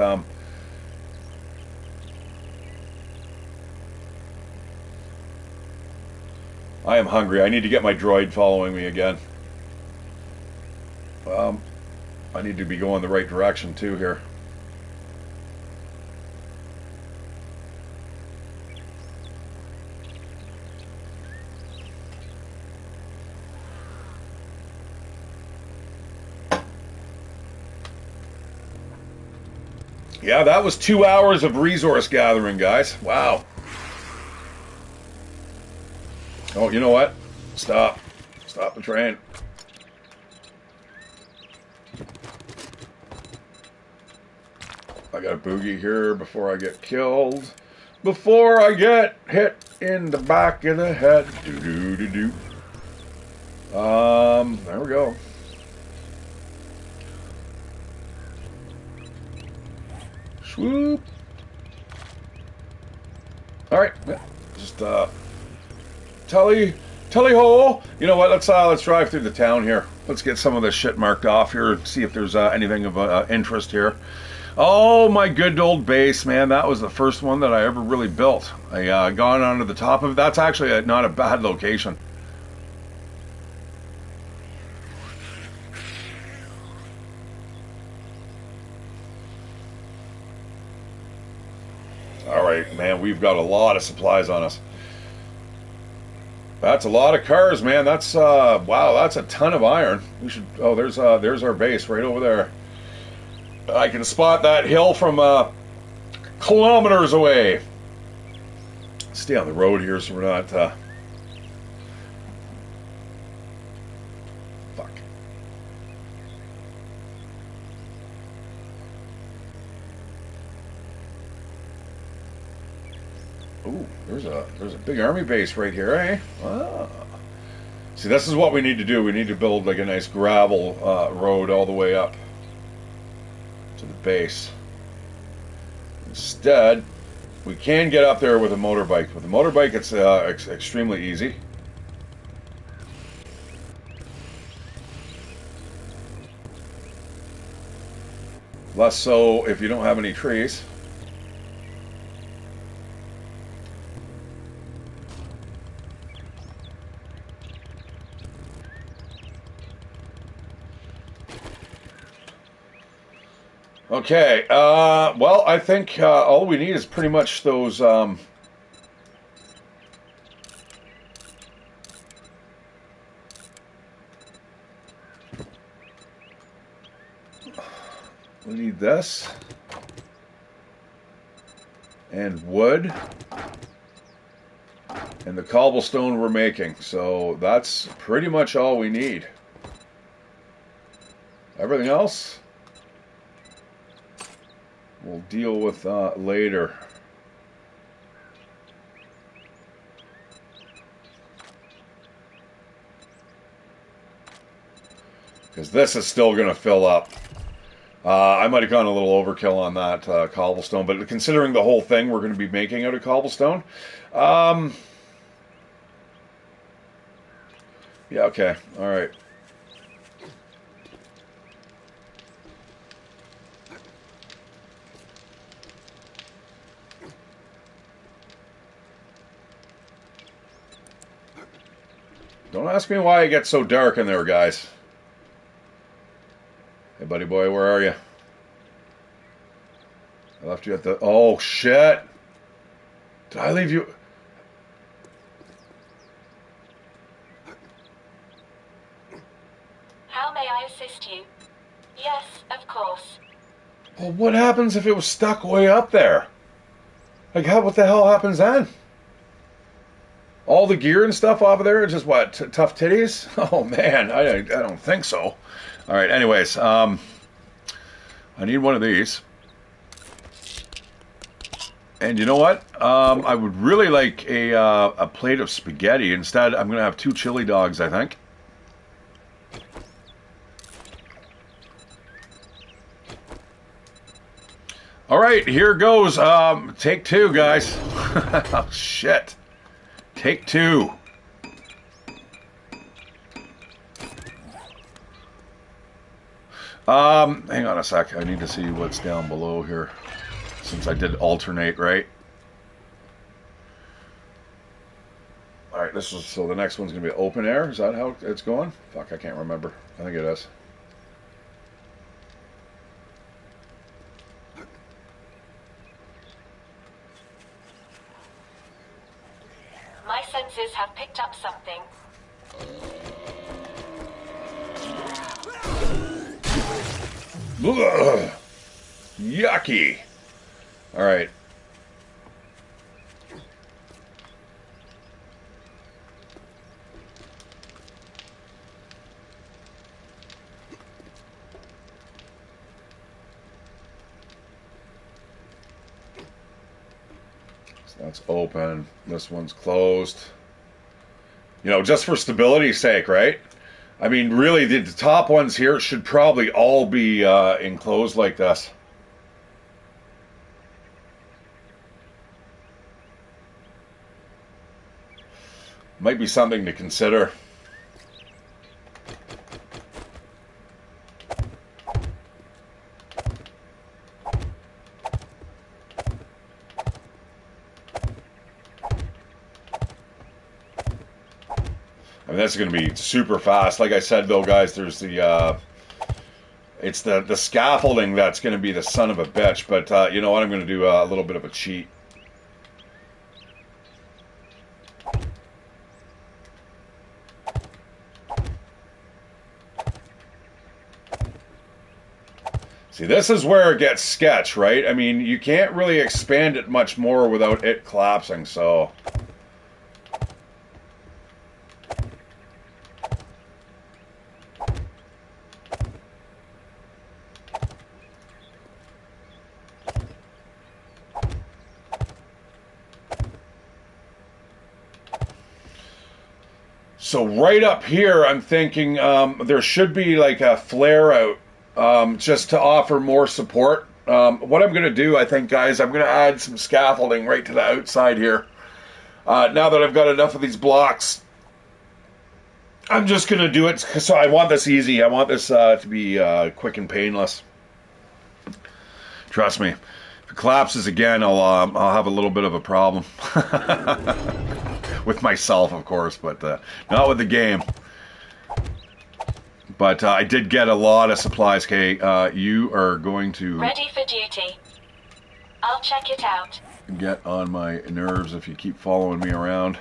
I am hungry. I need to get my droid following me again. I need to be going the right direction too here. Yeah, that was 2 hours of resource gathering, guys. Wow. Oh, you know what? Stop. Stop the train. I got a boogie here before I get killed. Before I get hit in the back of the head. Do-do-do-do. There we go. Swoop. Alright. Just, Tally-ho! You know what? Let's drive through the town here. Let's get some of this shit marked off here and see if there's anything of interest here. Oh, my good old base, man. That was the first one that I ever really built. I gone onto the top of it. That's actually not a bad location. All right, man. We've got a lot of supplies on us. That's a lot of cars, man. That's wow. That's a ton of iron. We should. Oh, there's our base right over there. I can spot that hill from kilometers away. Stay on the road here so we're not... fuck. Ooh, there's a big army base right here, eh? Ah. See, this is what we need to do. We need to build like a nice gravel road all the way up to the base. Instead, we can get up there with a motorbike. With a motorbike, it's extremely easy. Less so if you don't have any trees. Okay, well, I think all we need is pretty much those, we need this, and wood, and the cobblestone we're making, so that's pretty much all we need. Everything else we'll deal with later. Because this is still going to fill up. I might have gone a little overkill on that cobblestone, but considering the whole thing we're going to be making out of cobblestone, um, yeah, okay, all right. Don't ask me why it gets so dark in there, guys. Hey, buddy boy, where are you? I left you at the... Oh, shit. Did I leave you... How may I assist you? Yes, of course. Well, what happens if it was stuck way up there? Like, what the hell happens then? All the gear and stuff off of there is just what? Tough titties? Oh, man, I don't think so. All right, anyways, I need one of these. And you know what? I would really like a plate of spaghetti. Instead, I'm going to have 2 chili dogs, I think. All right, here goes. Take 2, guys. Oh, shit. Take 2. Hang on a sec. I need to see what's down below here. Since I did alternate, right? Alright, so the next one's going to be open air. Is that how it's going? Fuck, I can't remember. I think it is. My senses have picked up something. Ugh. Yucky. Alright. So that's open. This one's closed. You know, just for stability's sake, right? I mean, really, the top ones here should probably all be enclosed like this. Might be something to consider. I mean, that's going to be super fast. Like I said, though, guys, there's the it's the scaffolding that's going to be the son of a bitch. But you know what? I'm going to do a little bit of a cheat. See, this is where it gets sketch, right? I mean, you can't really expand it much more without it collapsing, so... So right up here, I'm thinking there should be like a flare out just to offer more support. What I'm going to do, I think, guys, I'm going to add some scaffolding right to the outside here. Now that I've got enough of these blocks, I'm just going to do it. So I want this easy. I want this to be quick and painless. Trust me. If it collapses again, I'll have a little bit of a problem. With myself, of course, but not with the game. But I did get a lot of supplies, Kay. You are going to... Ready for duty. I'll check it out. Get on my nerves if you keep following me around.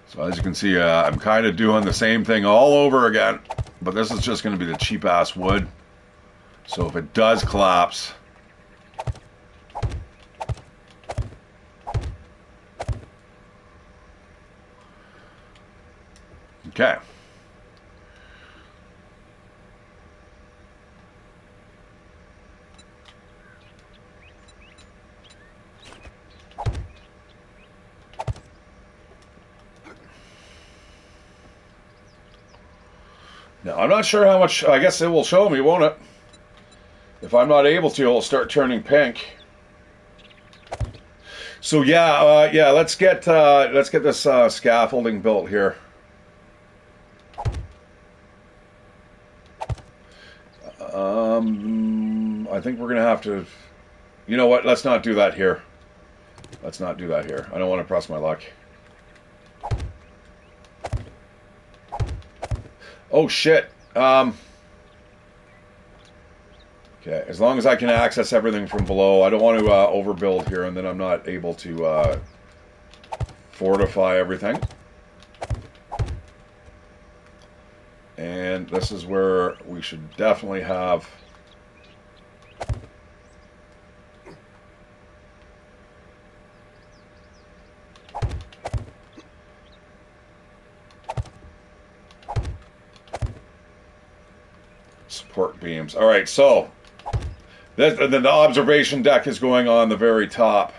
So as you can see, I'm kind of doing the same thing all over again. But this is just going to be the cheap-ass wood. So if it does collapse... Okay. Now, I'm not sure how much. I guess it will show me, won't it? If I'm not able to, it'll start turning pink. So yeah, let's get this scaffolding built here. I think we're gonna have to. You know what? Let's not do that here. Let's not do that here. I don't want to press my luck. Oh shit. Okay, as long as I can access everything from below, I don't want to overbuild here, and then I'm not able to fortify everything. And this is where we should definitely have support beams. All right, so the observation deck is going on the very top.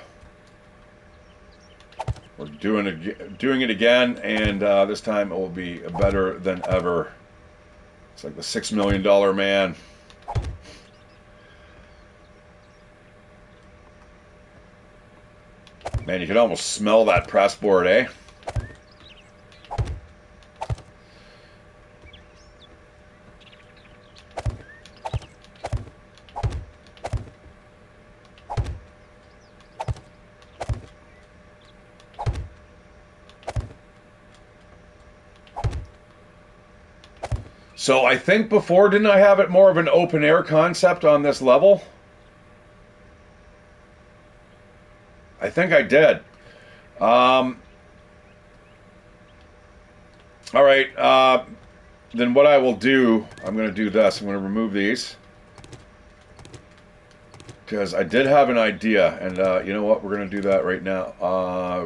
We're doing it again, and this time it will be better than ever. It's like the $6 million man. Man, you can almost smell that press board, eh? So I think before, didn't I have it more of an open air concept on this level? I think I did. All right. Then what I will do, I'm going to do this. I'm going to remove these. Because I did have an idea. And you know what? We're going to do that right now.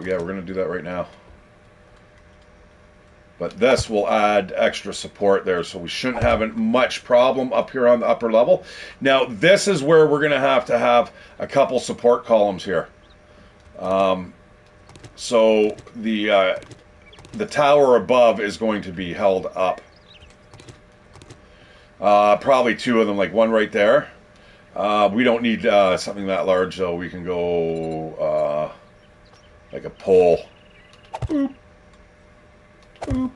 Yeah, we're going to do that right now. But this will add extra support there, so we shouldn't have much problem up here on the upper level. Now, this is where we're going to have a couple support columns here. So the tower above is going to be held up. Probably two of them, like one right there. We don't need something that large, though. We can go like a pole. Boop. Boop.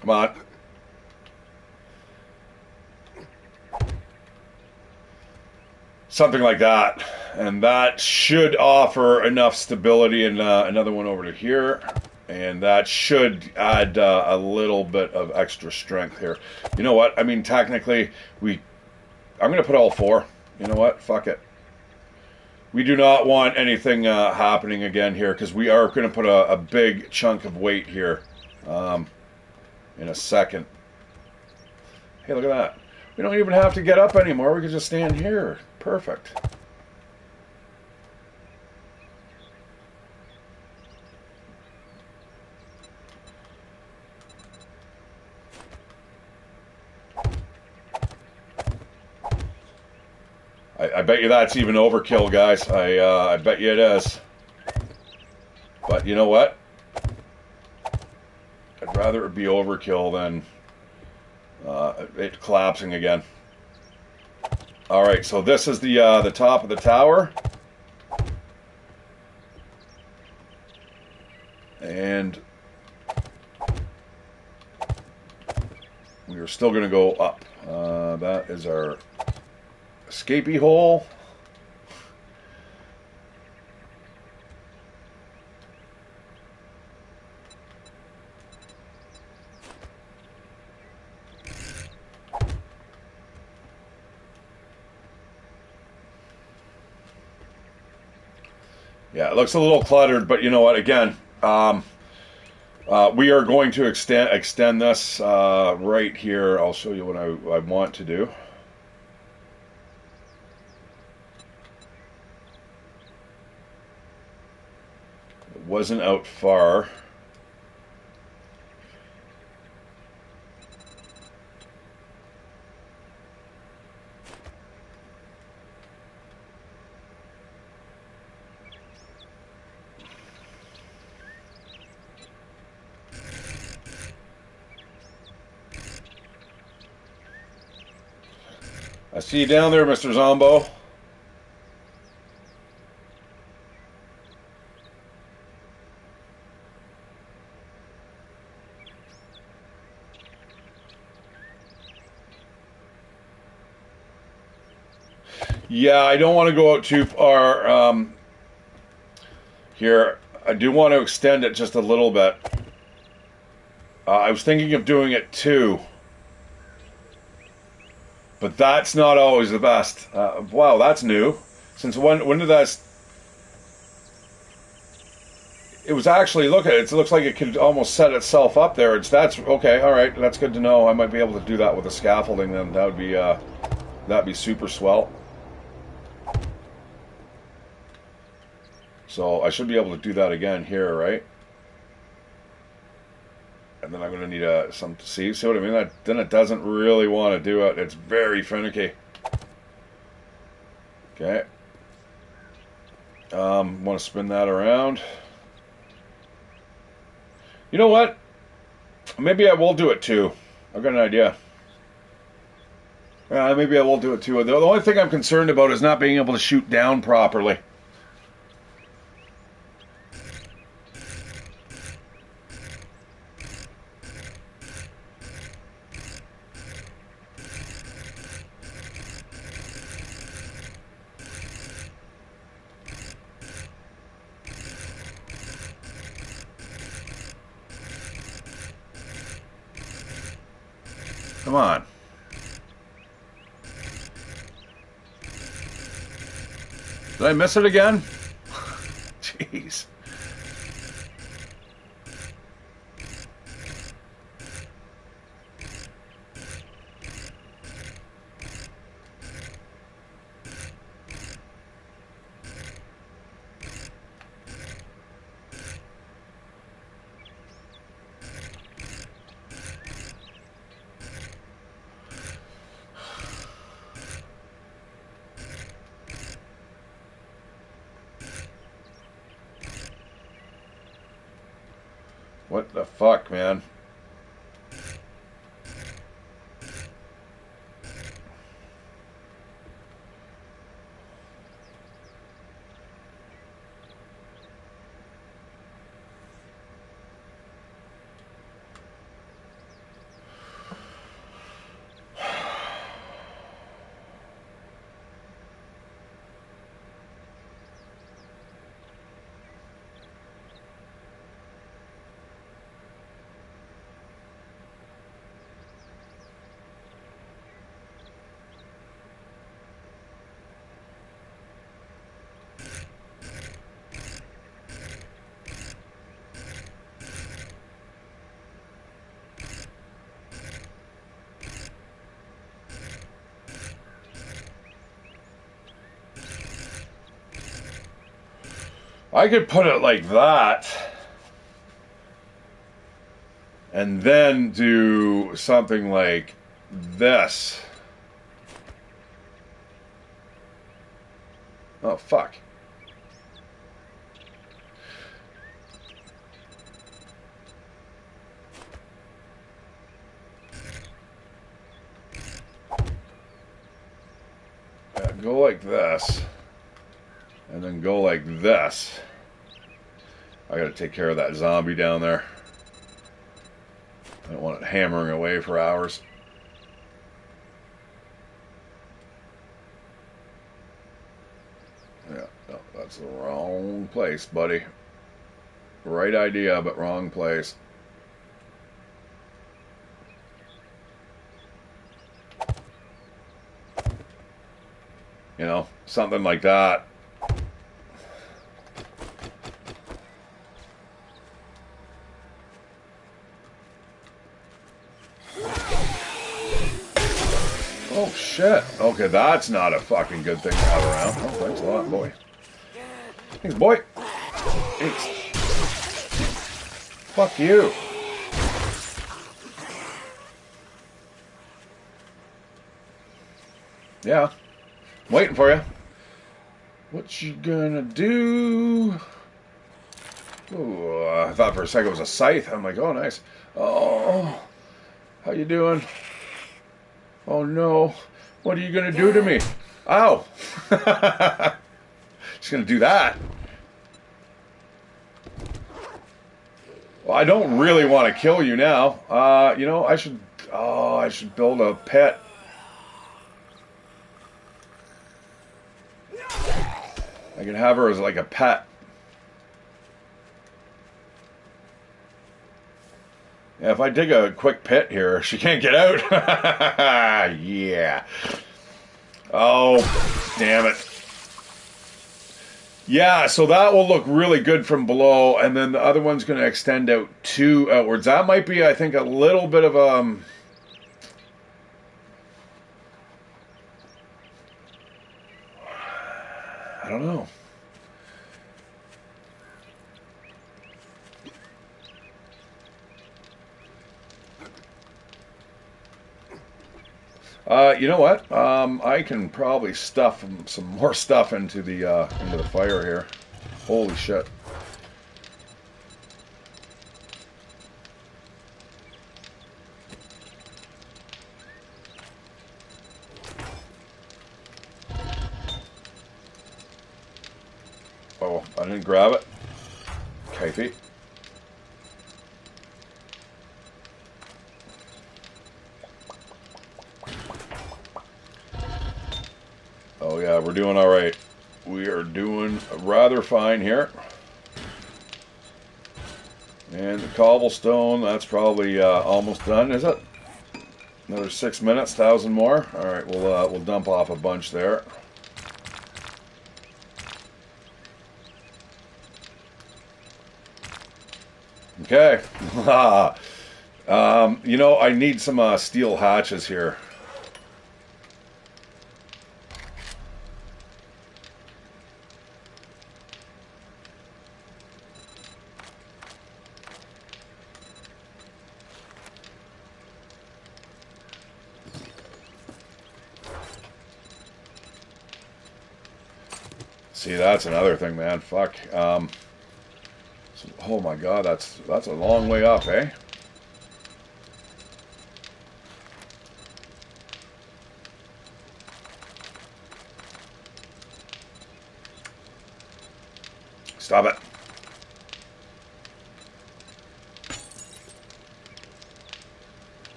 Come on. Something like that. And that should offer enough stability. And another one over to here. And that should add a little bit of extra strength here. You know what? I mean, technically, I'm going to put all four. You know what? Fuck it. We do not want anything happening again here, because we are going to put a big chunk of weight here in a second. Hey, look at that. We don't even have to get up anymore. We can just stand here. Perfect. I bet you that's even overkill, guys. I bet you it is. But you know what? I'd rather it be overkill than it collapsing again. All right, so this is the top of the tower. And we are still going to go up. That is our escapee hole. Yeah, it looks a little cluttered, but you know what? Again, we are going to extend this right here. I'll show you what I want to do. It wasn't out far. I see you down there, Mr. Zombo. Yeah, I don't want to go out too far here. I do want to extend it just a little bit. I was thinking of doing it too. But that's not always the best. Wow, that's new. Since when did that... It was actually, look at it. It looks like it could almost set itself up there. That's okay. All right, that's good to know. I might be able to do that with the scaffolding. Then that'd be super swell. So I should be able to do that again here, right? And then I'm going to need some. See what I mean? Then it doesn't really want to do it. It's very finicky. Okay. Want to spin that around. You know what? Maybe I will do it too. I've got an idea. Maybe I will do it too. The only thing I'm concerned about is not being able to shoot down properly. Come on. Did I miss it again? Jeez. What the fuck, man? I could put it like that and then do something like this. Oh, fuck. Go like this. And then go like this. I gotta take care of that zombie down there. I don't want it hammering away for hours. Yeah, no, that's the wrong place, buddy. Right idea, but wrong place. You know, something like that. Oh, shit. Okay, that's not a fucking good thing to have around. Oh, thanks a lot, boy. Thanks, boy. Thanks. Fuck you. Yeah. I'm waiting for you. What you gonna do? Ooh, I thought for a second it was a scythe. I'm like, oh, nice. Oh, how you doing? Oh, no. What are you going to do to me? Ow! She's going to do that. Well, I don't really want to kill you now. You know, I should... Oh, I should build a pet. I can have her as like a pet. Yeah, if I dig a quick pit here, she can't get out. Yeah. Oh, damn it. Yeah, so that will look really good from below, and then the other one's going to extend out outwards. That might be, I think, a little bit of I don't know. You know what? I can probably stuff some more stuff into the fire here. Holy shit! Oh, I didn't grab it. Kathy. Oh yeah, we're doing all right. We are doing rather fine here. And the cobblestone, that's probably almost done, is it? Another 6 minutes, 1,000 more. All right, we'll dump off a bunch there. Okay. You know, I need some steel hatches here. See, that's another thing, man. Fuck. Oh my God, that's a long way up, eh? Stop it.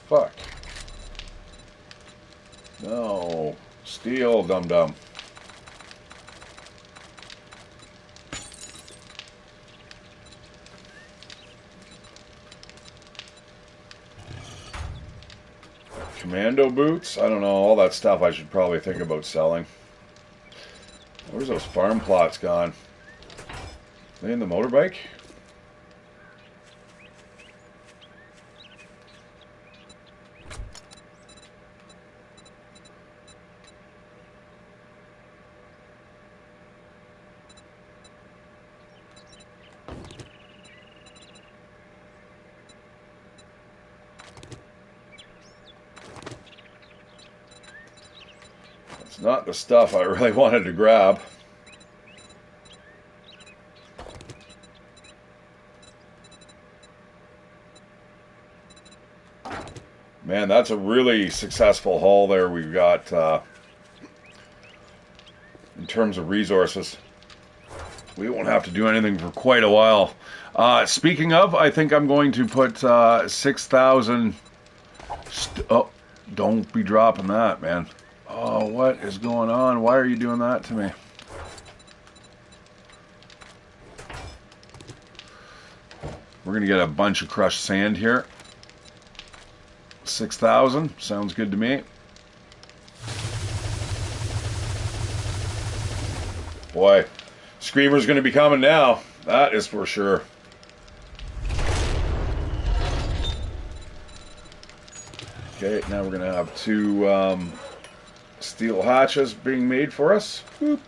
Fuck. No. Steel, dum-dum. Commando boots? I don't know. All that stuff I should probably think about selling. Where's those farm plots gone? Are they in the motorbike? It's not the stuff I really wanted to grab. Man, that's a really successful haul there we've got in terms of resources. We won't have to do anything for quite a while. Speaking of, I think I'm going to put 6,000... Oh, don't be dropping that, man. Oh, what is going on? Why are you doing that to me? We're going to get a bunch of crushed sand here. 6,000. Sounds good to me. Boy, Screamer's going to be coming now. That is for sure. Okay, now we're going to have two steel hatches being made for us. Boop.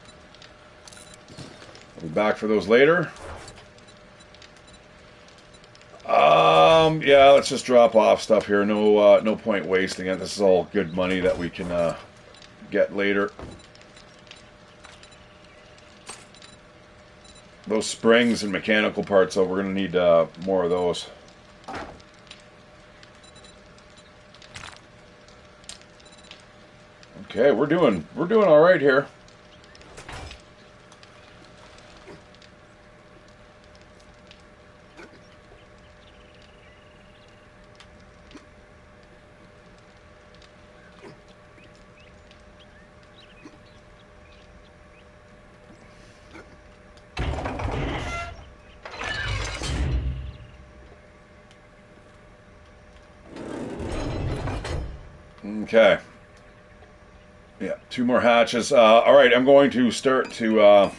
We'll be back for those later. Yeah, let's just drop off stuff here. No point wasting it. This is all good money that we can get later. Those springs and mechanical parts, though, we're going to need more of those. Okay, we're doing all right here. Okay. Yeah, 2 more hatches. All right, I'm going to start to...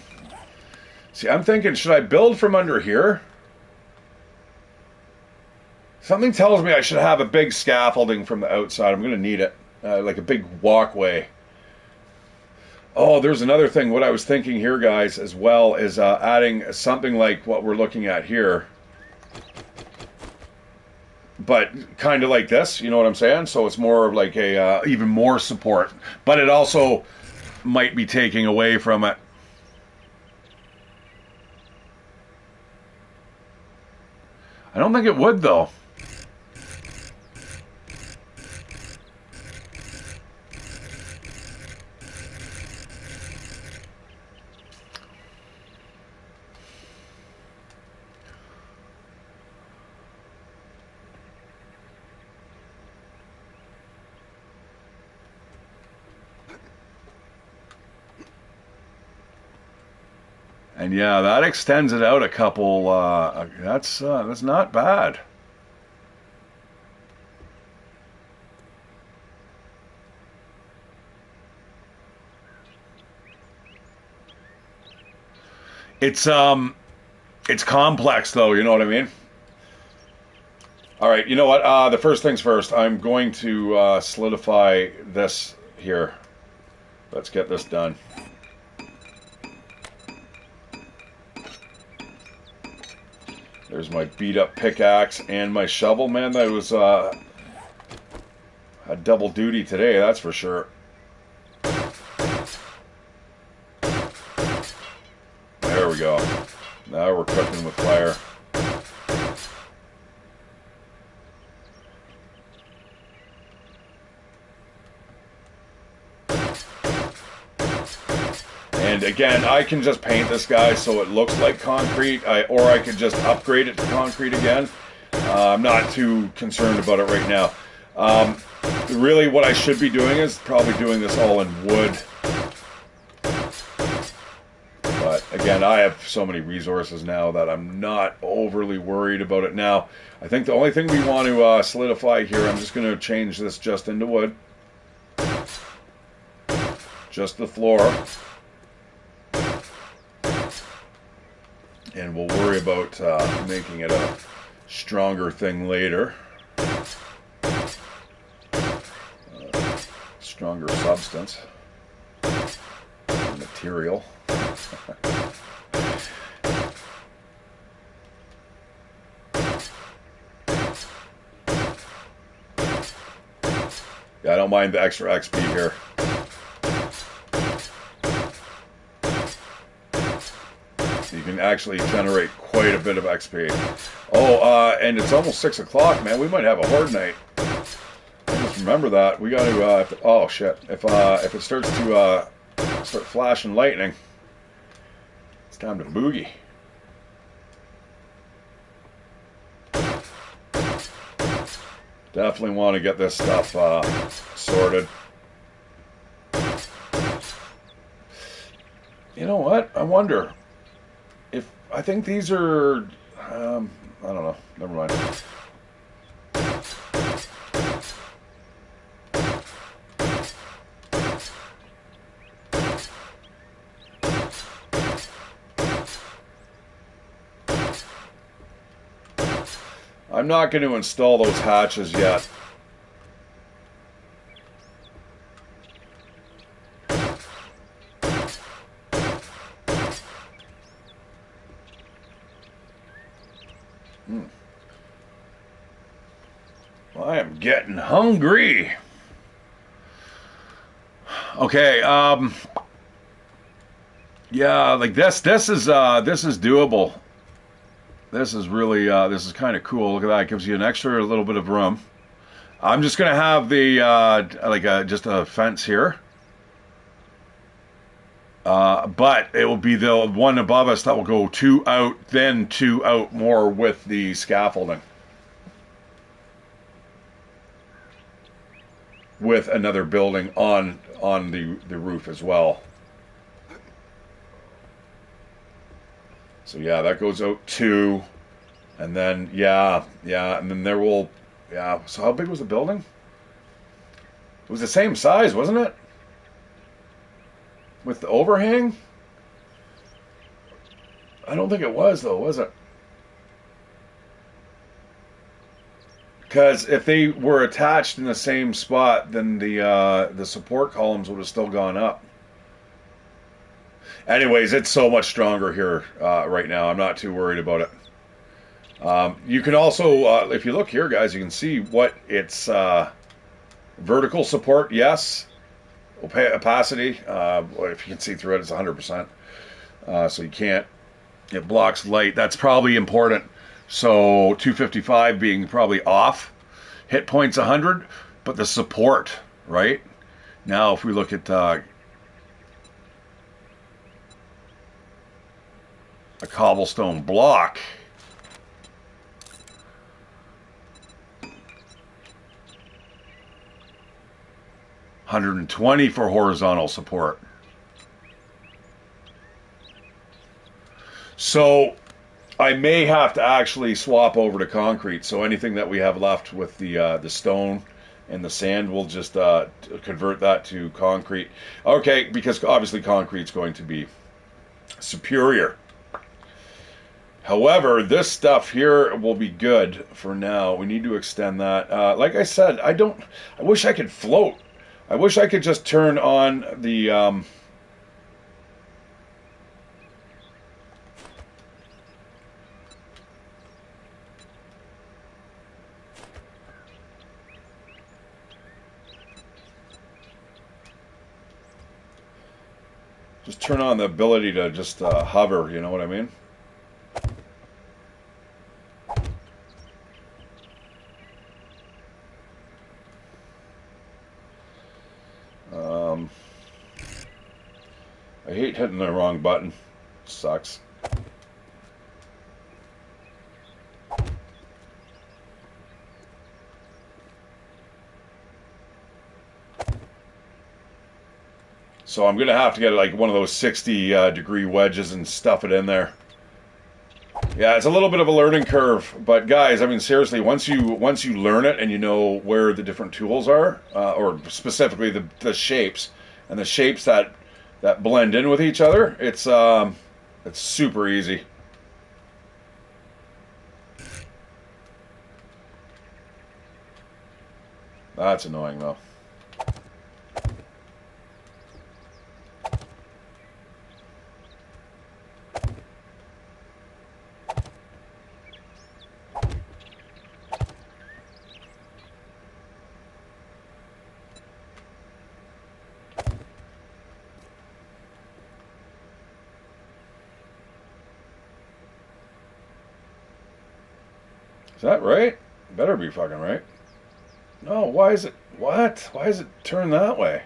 see, I'm thinking, should I build from under here? Something tells me I should have a big scaffolding from the outside. I'm going to need it. Like a big walkway. Oh, there's another thing. What I was thinking here, guys, as well, is adding something like what we're looking at here. But kind of like this, you know what I'm saying? So it's more of like a even more support. But it also might be taking away from it. I don't think it would, though. And yeah, that extends it out a couple. That's not bad. It's complex though. You know what I mean? All right. You know what? The first things first. I'm going to solidify this here. Let's get this done. There's my beat up pickaxe and my shovel. Man, that was a double duty today, that's for sure. There we go. Now we're cooking with fire. And again, I can just paint this guy so it looks like concrete, or I could just upgrade it to concrete again. I'm not too concerned about it right now. Really, what I should be doing is probably doing this all in wood. But again, I have so many resources now that I'm not overly worried about it now. I think the only thing we want to solidify here, I'm just going to change this just into wood. Just the floor. And we'll worry about making it a stronger thing later. Stronger substance. Material. Yeah, I don't mind the extra XP here. You can actually generate quite a bit of XP. Oh, and it's almost 6 o'clock, man. We might have a horde night. Just remember that. We got to, oh shit. If it starts to start flashing lightning, it's time to boogie. Definitely want to get this stuff sorted. You know what? I wonder if, I think these are, I don't know. Never mind. I'm not going to install those hatches yet. I am getting hungry. Okay. Yeah, like this is doable. This is really this is kind of cool. Look at that. It gives you an extra little bit of room. I'm just gonna have the just a fence here. But it will be the one above us that will go two out, then two out more with the scaffolding. With another building on the roof as well. So yeah, that goes out two, and then and then there will So how big was the building? It was the same size, wasn't it? With the overhang? I don't think it was though, was it? Because if they were attached in the same spot, then the support columns would have still gone up. Anyways, it's so much stronger here right now. I'm not too worried about it. You can also, if you look here, guys, you can see what its vertical support. Yes, opacity. If you can see through it, it's 100%. So you can't. It blocks light. That's probably important. So 255 being probably off. Hit points 100, but the support, right? Now, if we look at a cobblestone block, 120 for horizontal support. So I may have to actually swap over to concrete. So anything that we have left with the stone and the sand, we'll just convert that to concrete. Okay, because obviously concrete's going to be superior. However, this stuff here will be good for now. We need to extend that. Like I said, I wish I could float. I wish I could just turn on the ability to just hover, you know what I mean? I hate hitting the wrong button. Sucks. So I'm going to have to get like one of those 60 degree wedges and stuff it in there. Yeah, it's a little bit of a learning curve, but guys, I mean seriously, once you learn it and you know where the different tools are, or specifically the shapes and the shapes that blend in with each other, it's super easy. That's annoying though. Is that right? Better be fucking right. No, why is it... What? Why is it turned that way?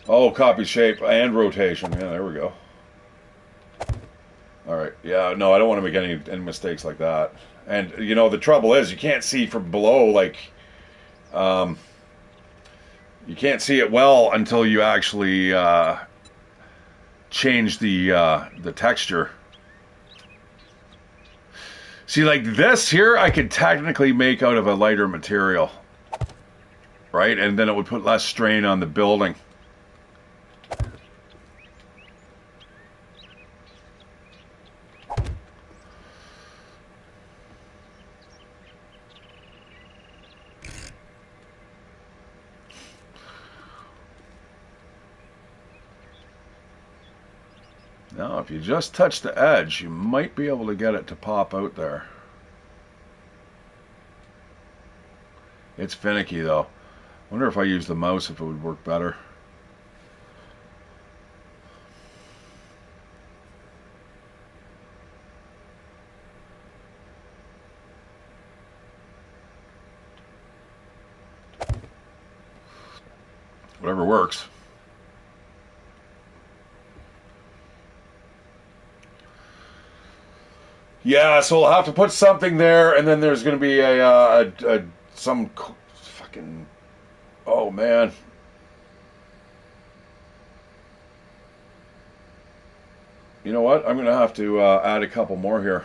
Oh, copy shape and rotation. Yeah, there we go. Alright, yeah, no, I don't want to make any mistakes like that. And, you know, the trouble is, you can't see from below, like... you can't see it well until you actually... change the texture. See, like this here, I could technically make out of a lighter material, right? And then it would put less strain on the building. Now, if you just touch the edge, you might be able to get it to pop out there. It's finicky though. Wonder if I use the mouse if it would work better. Whatever works. Yeah, so we'll have to put something there, and then there's going to be some fucking. Oh man. You know what? I'm going to have to add a couple more here.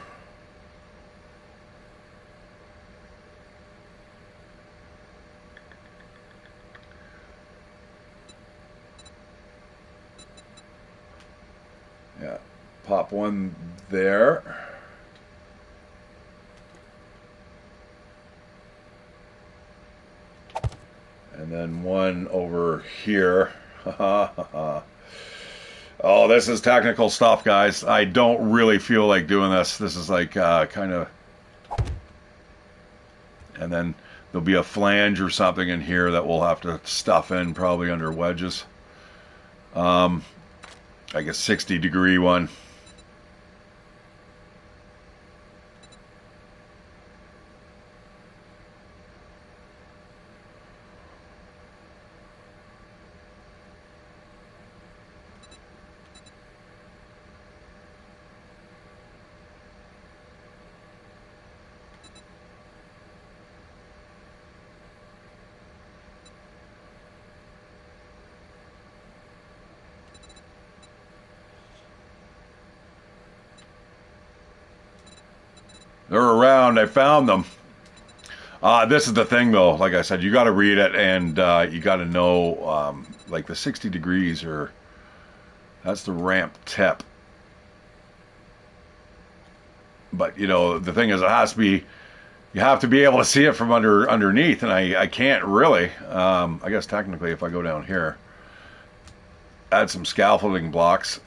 Yeah, pop one there. And then one over here. Oh, this is technical stuff, guys. I don't really feel like doing this. This is like kind of... And then there'll be a flange or something in here that we'll have to stuff in probably under wedges. Like a 60-degree one. They're around. I found them. This is the thing, though. Like I said, you got to read it, and you got to know, like the 60 degrees, or that's the ramp tip. But you know, the thing is, it has to be. You have to be able to see it from underneath, and I can't really. I guess technically, if I go down here, add some scaffolding blocks.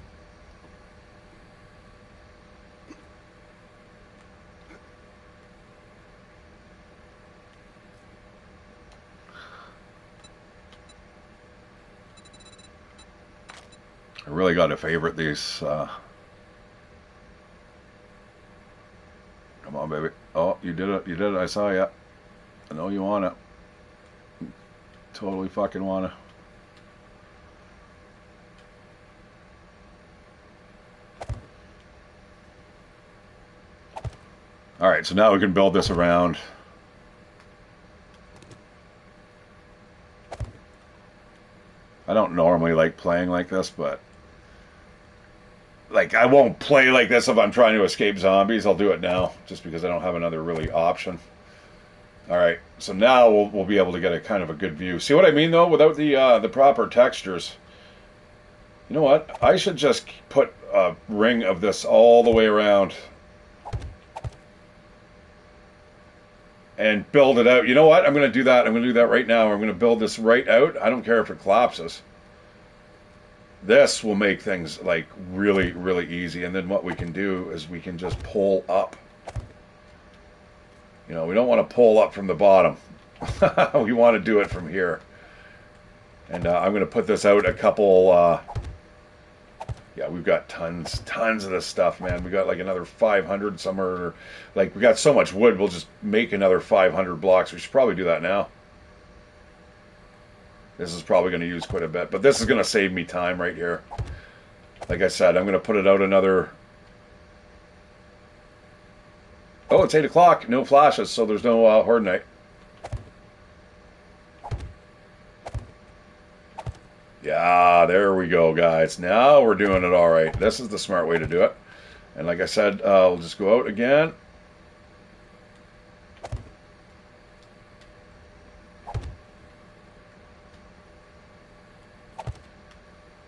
I really got to favorite these. Come on, baby. Oh, you did it. You did it. I saw you. I know you want it. Totally fucking want it. All right, so now we can build this around. I don't normally like playing like this, but like I won't play like this if I'm trying to escape zombies. I'll do it now just because I don't have another really option. All right, so now we'll be able to get a kind of a good view. See what I mean though? Without the proper textures. You know what? I should just put a ring of this all the way around and build it out. You know what? I'm going to do that. I'm going to do that right now. I'm going to build this right out. I don't care if it collapses. This will make things like really, really easy. And then what we can do is we can just pull up. You know, we don't want to pull up from the bottom. We want to do it from here. And I'm going to put this out a couple... yeah, we've got tons of this stuff, man. We got like another 500 somewhere. Like, we got so much wood, we'll just make another 500 blocks. We should probably do that now. This is probably going to use quite a bit. But this is going to save me time right here. Like I said, I'm going to put it out another... Oh, it's 8 o'clock. No flashes, so there's no Horde Night. Yeah, there we go, guys. Now we're doing it all right. This is the smart way to do it. And like I said, we'll just go out again.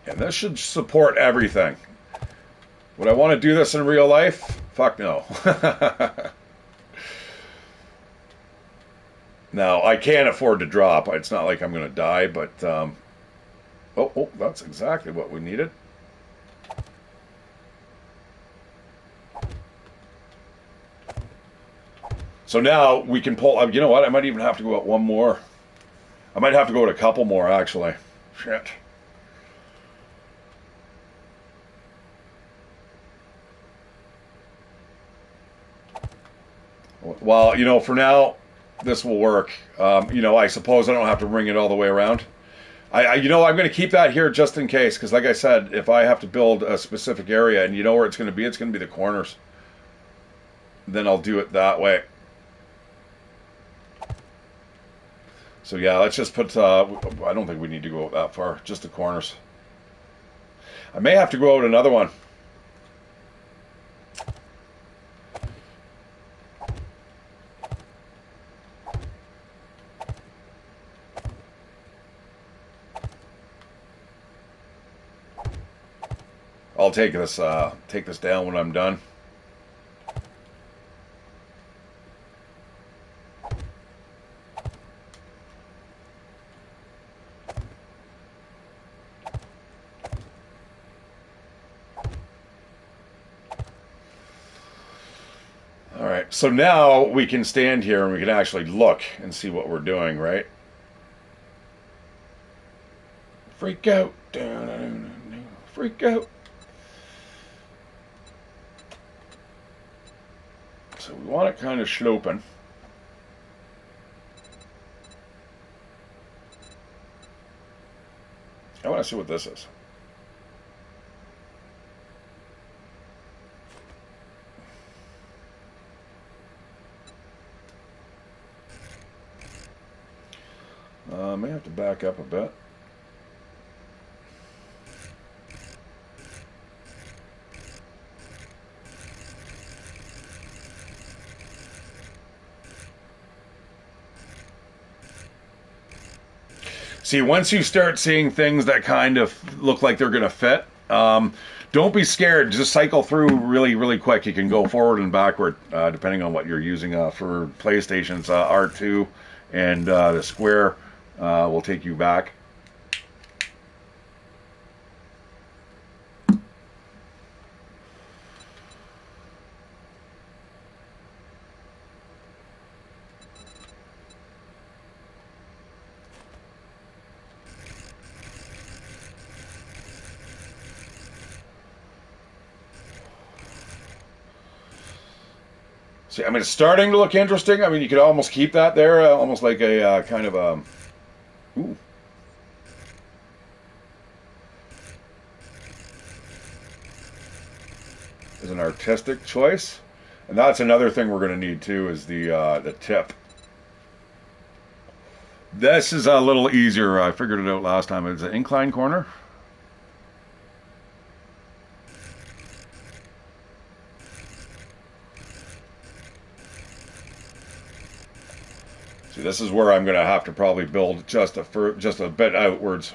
And this should support everything. Would I want to do this in real life? Fuck no. Now, I can't afford to drop. It's not like I'm going to die, but... Oh, that's exactly what we needed. So now we can pull. You know what? I might even have to go out one more. I might have to go out a couple more, actually. Shit. Well, you know, for now, this will work. You know, I suppose I don't have to ring it all the way around. You know, I'm going to keep that here just in case, because like I said, if I have to build a specific area, and you know where it's going to be the corners. Then I'll do it that way. So yeah, let's just put, I don't think we need to go that far, just the corners. I may have to go out another one. I'll take this down when I'm done. All right, so now we can stand here and we can actually look and see what we're doing, right? Freak out. Freak out. So we want it kind of sloping. I want to see what this is. I may have to back up a bit. See, once you start seeing things that kind of look like they're going to fit, don't be scared. Just cycle through really, really quick. You can go forward and backward, depending on what you're using. For PlayStation's R2 and the square will take you back. See, I mean, it's starting to look interesting. I mean, you could almost keep that there, almost like a kind of a... Ooh. Is an artistic choice. And that's another thing we're going to need, too, is the tip. This is a little easier. I figured it out last time. It's an incline corner. See, this is where I'm going to have to probably build just a bit outwards.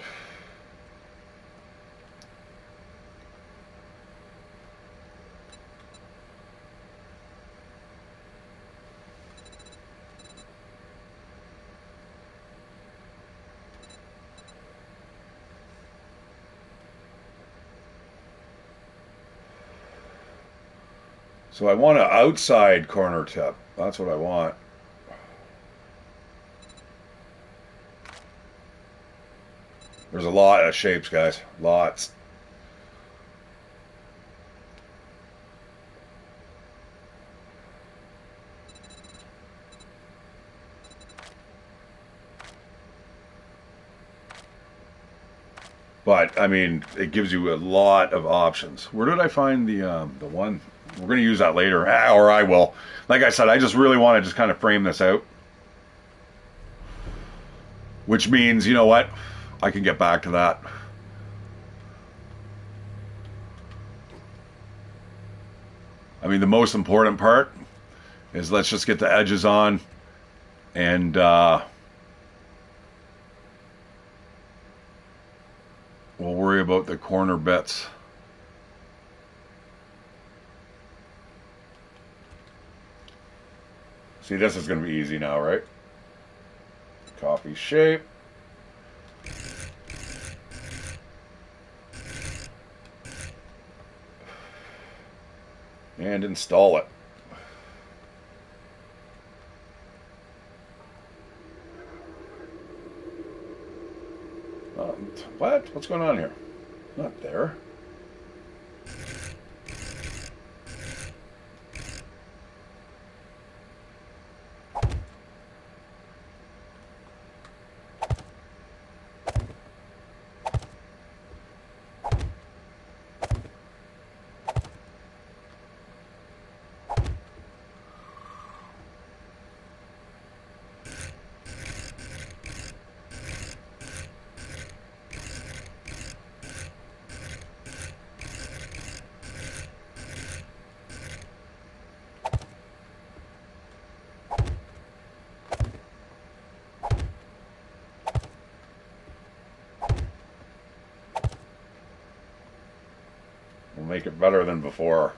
So I want an outside corner tip. That's what I want. There's a lot of shapes, guys. Lots. But I mean, it gives you a lot of options. Where did I find the one? We're going to use that later, or I will. Like I said, I just really want to just kind of frame this out. Which means, you know what? I can get back to that. I mean, the most important part is let's just get the edges on and we'll worry about the corner bits. See, this is going to be easy now, right? Copy shape. And install it. What's going on here? Not there. We'll make it better than before.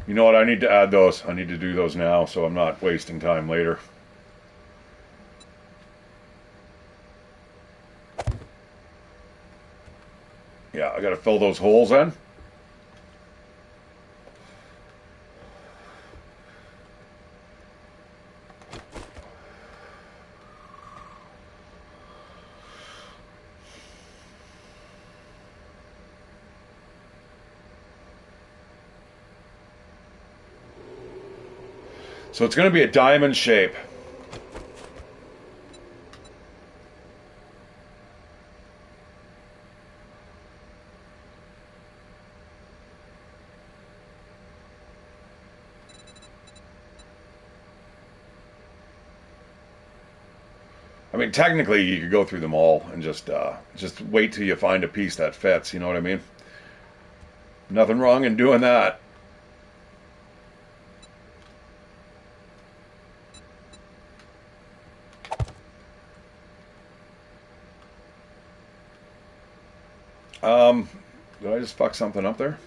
You know what? I need to add those. I need to do those now so I'm not wasting time later. Yeah, I got to fill those holes in. So it's going to be a diamond shape. I mean, technically, you could go through them all and just wait till you find a piece that fits. You know what I mean? Nothing wrong in doing that. Did I just fuck something up there?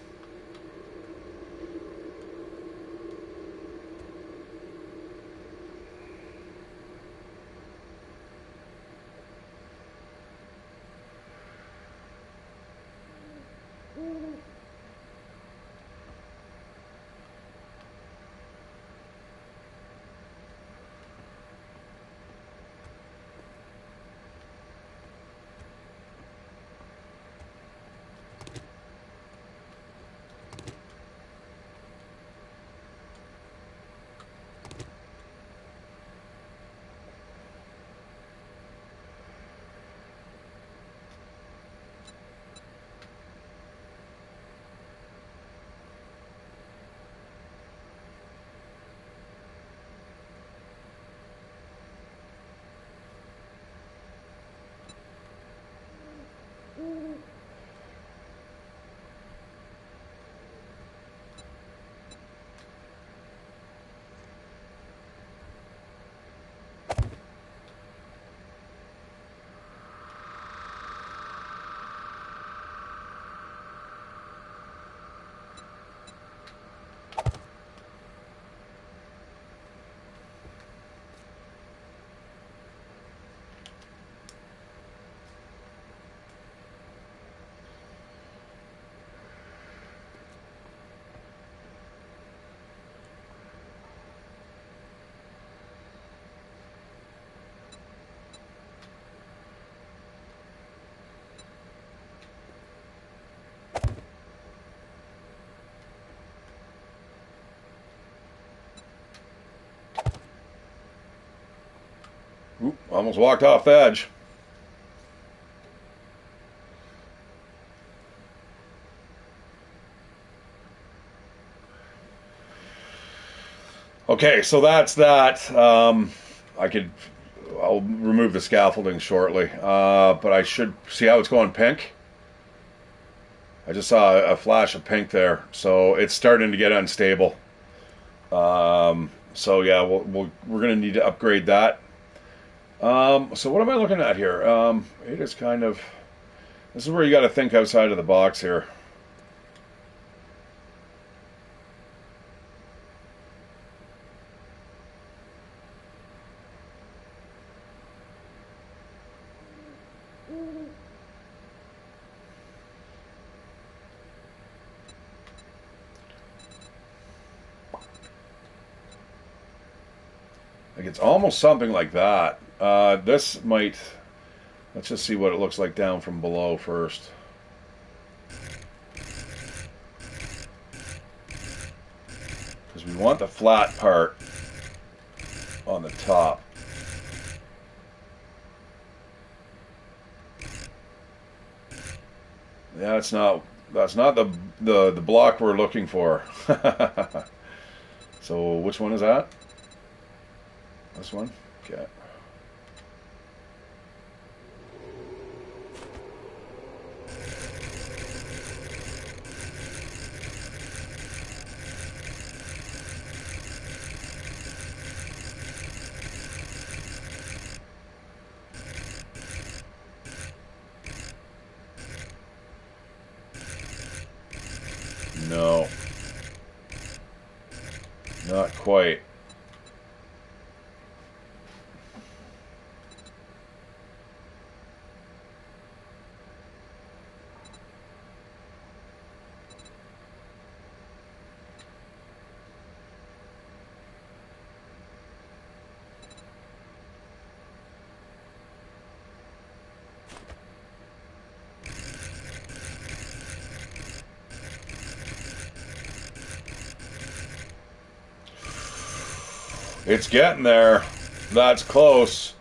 Oop, almost walked off the edge. Okay, so that's that. I'll remove the scaffolding shortly, but I should see how it's going pink. I just saw a flash of pink there, so it's starting to get unstable. So yeah, we're gonna need to upgrade that. So what am I looking at here? It is kind of. This is where you got to think outside of the box here. Like it's almost something like that. This might. Let's just see what it looks like down from below first. Because we want the flat part on the top. Yeah, that's not the block we're looking for. So which one is that? This one? Okay. No. Not quite. It's getting there. That's close.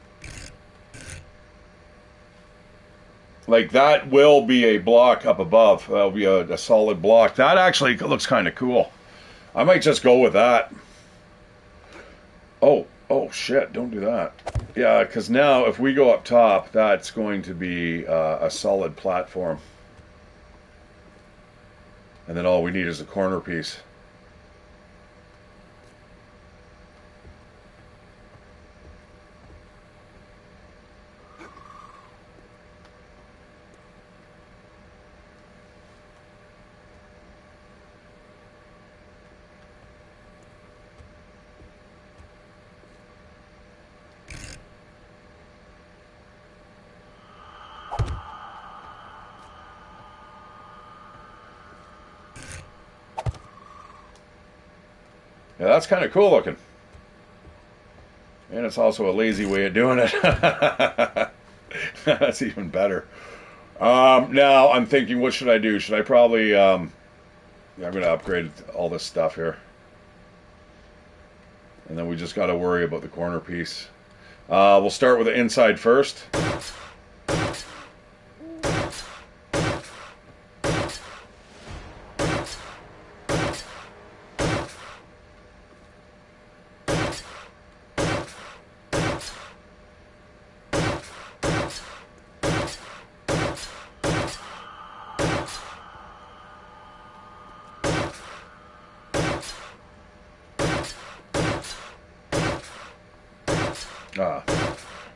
Like that will be a block up above. That'll be a solid block. That actually looks kind of cool. I might just go with that. Oh shit, don't do that. Yeah, because now if we go up top, that's going to be a solid platform. And then all we need is a corner piece. Yeah, that's kind of cool looking. And it's also a lazy way of doing it. That's even better. Now I'm thinking, what should I do? Should I probably... I'm going to upgrade all this stuff here. And then we just got to worry about the corner piece. We'll start with the inside first.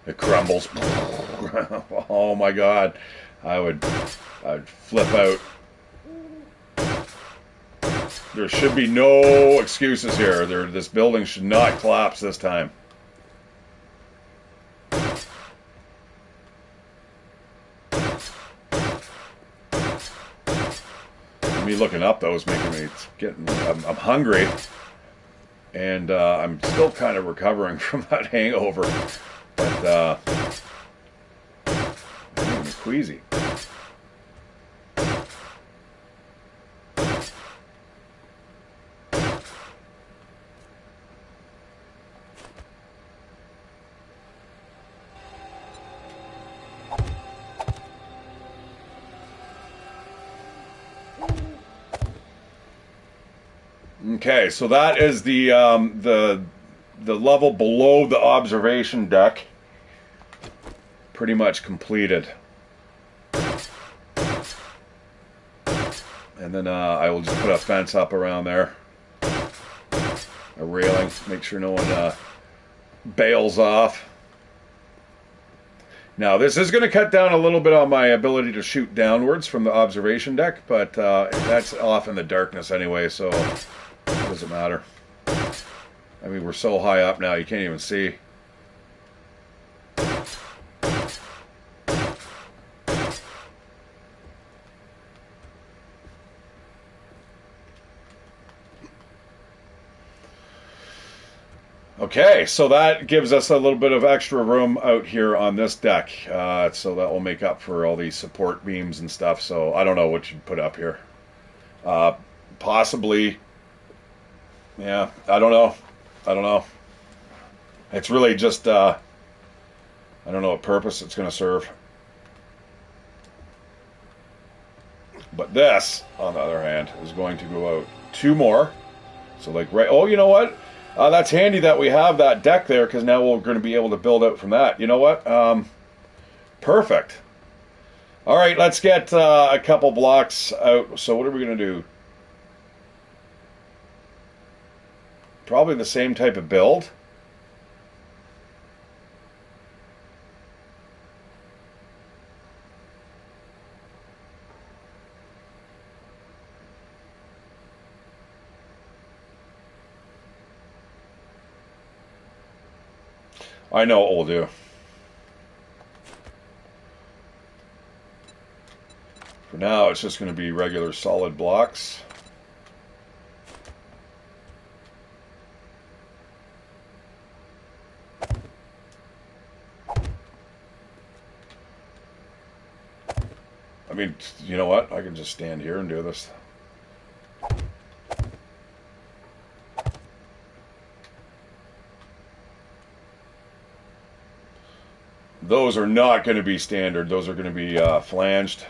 It crumbles. Oh my god. I'd flip out. There should be no excuses here. This building should not collapse this time. Me looking up though is making me I'm hungry. And I'm still kind of recovering from that hangover. But I'm making me queasy. Okay, so that is the level below the observation deck. Pretty much completed. And then I will just put a fence up around there. A railing, make sure no one bails off. Now this is going to cut down a little bit on my ability to shoot downwards from the observation deck, but that's off in the darkness anyway, so it doesn't matter. I mean, we're so high up now you can't even see. Okay, so that gives us a little bit of extra room out here on this deck. So that will make up for all these support beams and stuff. So I don't know what you'd put up here. Possibly, yeah, I don't know. I don't know. It's really just, I don't know what purpose it's going to serve. But this, on the other hand, is going to go out 2 more. So like, right, oh, you know what? That's handy that we have that deck there, because now we're going to be able to build out from that. You know what? Perfect. All right, let's get a couple blocks out. So what are we going to do? Probably the same type of build. I know what we'll do. For now, it's just going to be regular solid blocks. I mean, you know what? I can just stand here and do this. Those are not going to be standard. Those are going to be flanged.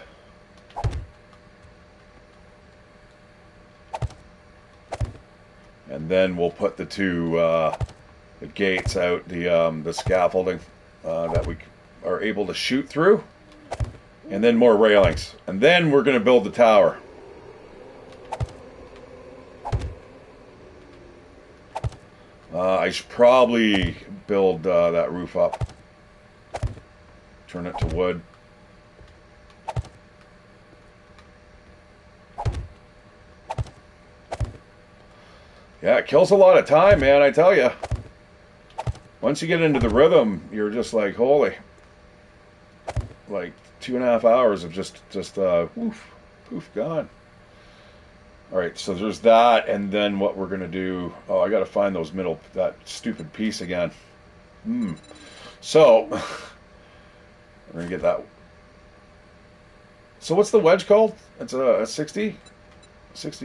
And then we'll put the 2 the gates out, the scaffolding that we are able to shoot through. And then more railings. And then we're going to build the tower. I should probably build that roof up. Turn it to wood. Yeah, it kills a lot of time, man, I tell you. Once you get into the rhythm, you're just like, holy. Like 2.5 hours of just woof, poof, gone. All right, so there's that, and then what we're gonna do? Oh, I gotta find that stupid piece again. So we're gonna get that. So what's the wedge called? It's a 60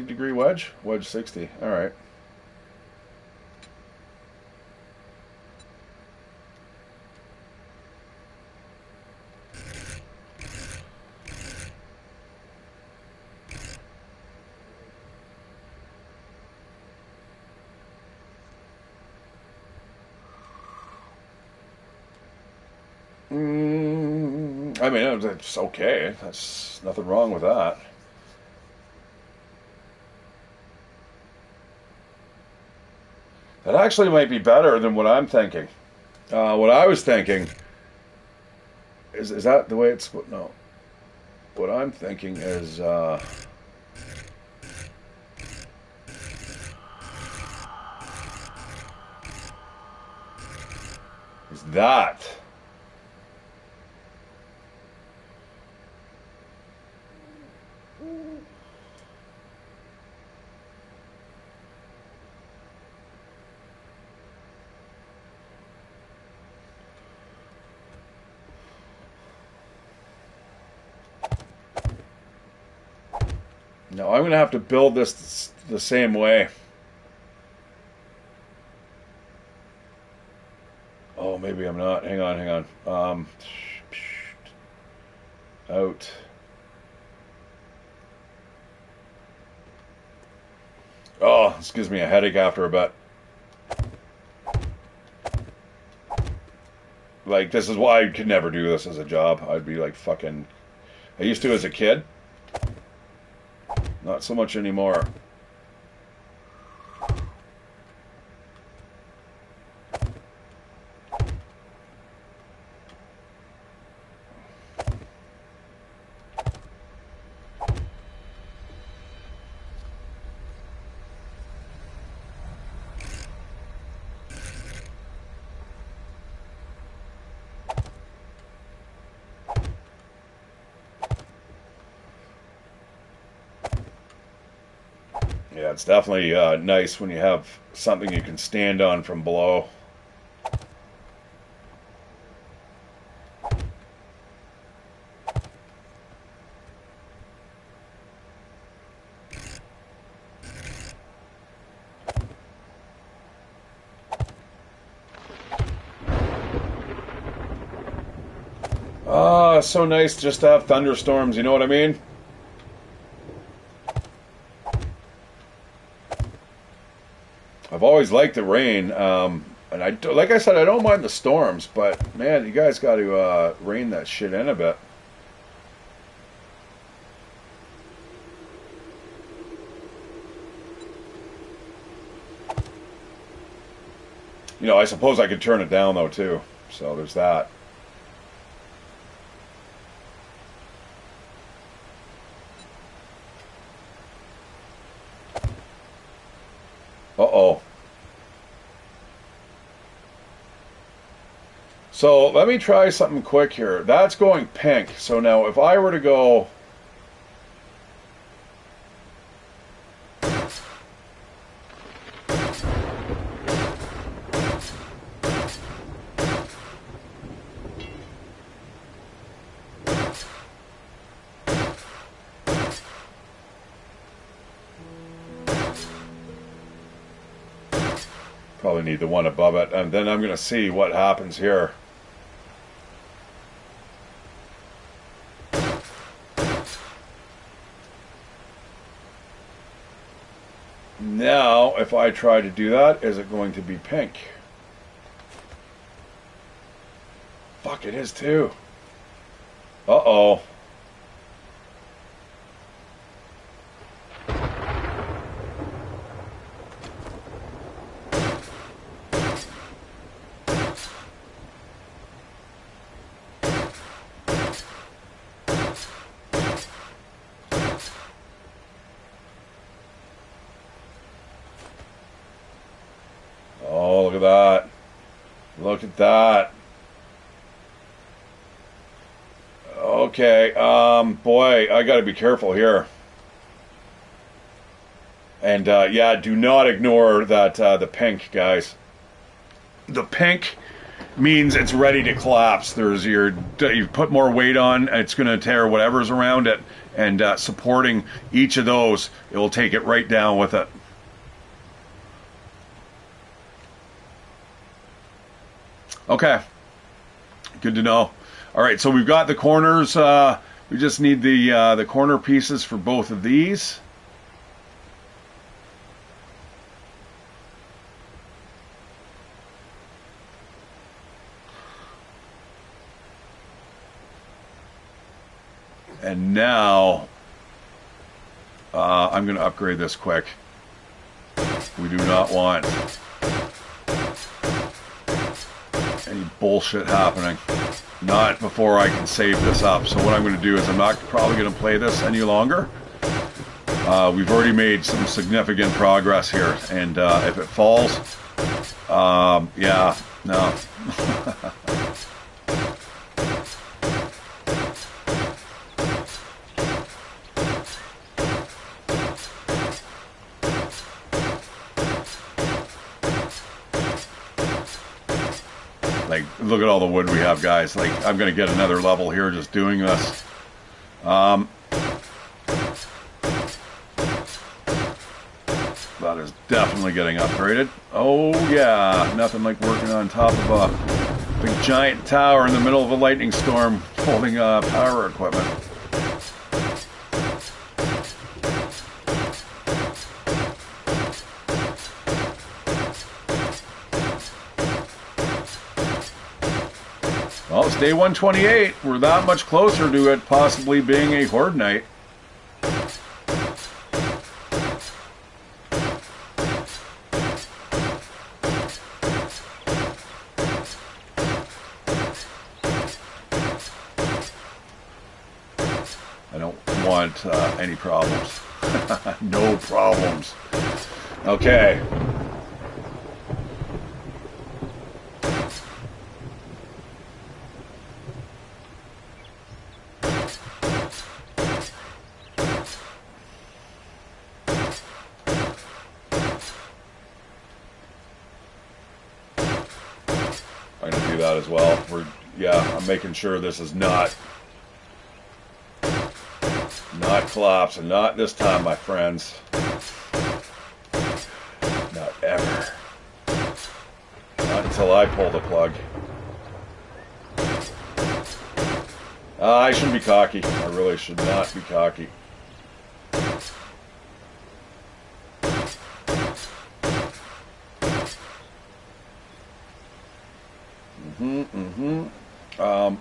degree wedge. Wedge 60. All right. I mean, it's okay. That's nothing wrong with that. That actually might be better than what I'm thinking. What I was thinking is that the way it's no. What I'm thinking is that. No, I'm going to have to build this the same way. Oh, maybe I'm not. Hang on. Out. Oh, this gives me a headache after a bit. Like, this is why I could never do this as a job. I'd be like fucking... I used to as a kid. Not so much anymore. Yeah, it's definitely nice when you have something you can stand on from below. Ah, so nice just to have thunderstorms, you know what I mean? I've always liked the rain, and like I said, I don't mind the storms, but man, you guys got to rein that shit in a bit. You know, I suppose I could turn it down though too, so there's that. Uh-oh. So let me try something quick here. That's going pink. So now if I were to go... Probably need the one above it, and then I'm going to see what happens here. Now, if I try to do that, is it going to be pink? Fuck, it is too. Uh-oh. Oh, look at that. Look at that. Okay, boy, I gotta be careful here. And, yeah, do not ignore that, the pink, guys. The pink means it's ready to collapse. You put more weight on, it's gonna tear whatever's around it, and, supporting each of those, it will take it right down with it. Okay, good to know. All right, so we've got the corners. We just need the corner pieces for both of these. And now I'm going to upgrade this quick. We do not want any bullshit happening. Not before I can save this up. So what I'm going to do is I'm not probably going to play this any longer. We've already made some significant progress here. And if it falls, yeah, no. Like, look at all the wood we have, guys. Like, I'm going to get another level here just doing this. That is definitely getting upgraded. Oh, yeah. Nothing like working on top of a big giant tower in the middle of a lightning storm holding power equipment. Well, it's day 128. We're that much closer to it possibly being a horde night. I don't want any problems. No problems. Okay. I'm going to do that as well. I'm making sure this is not collapsing. Not this time, my friends. Not ever. Not until I pull the plug. I shouldn't be cocky. I really should not be cocky.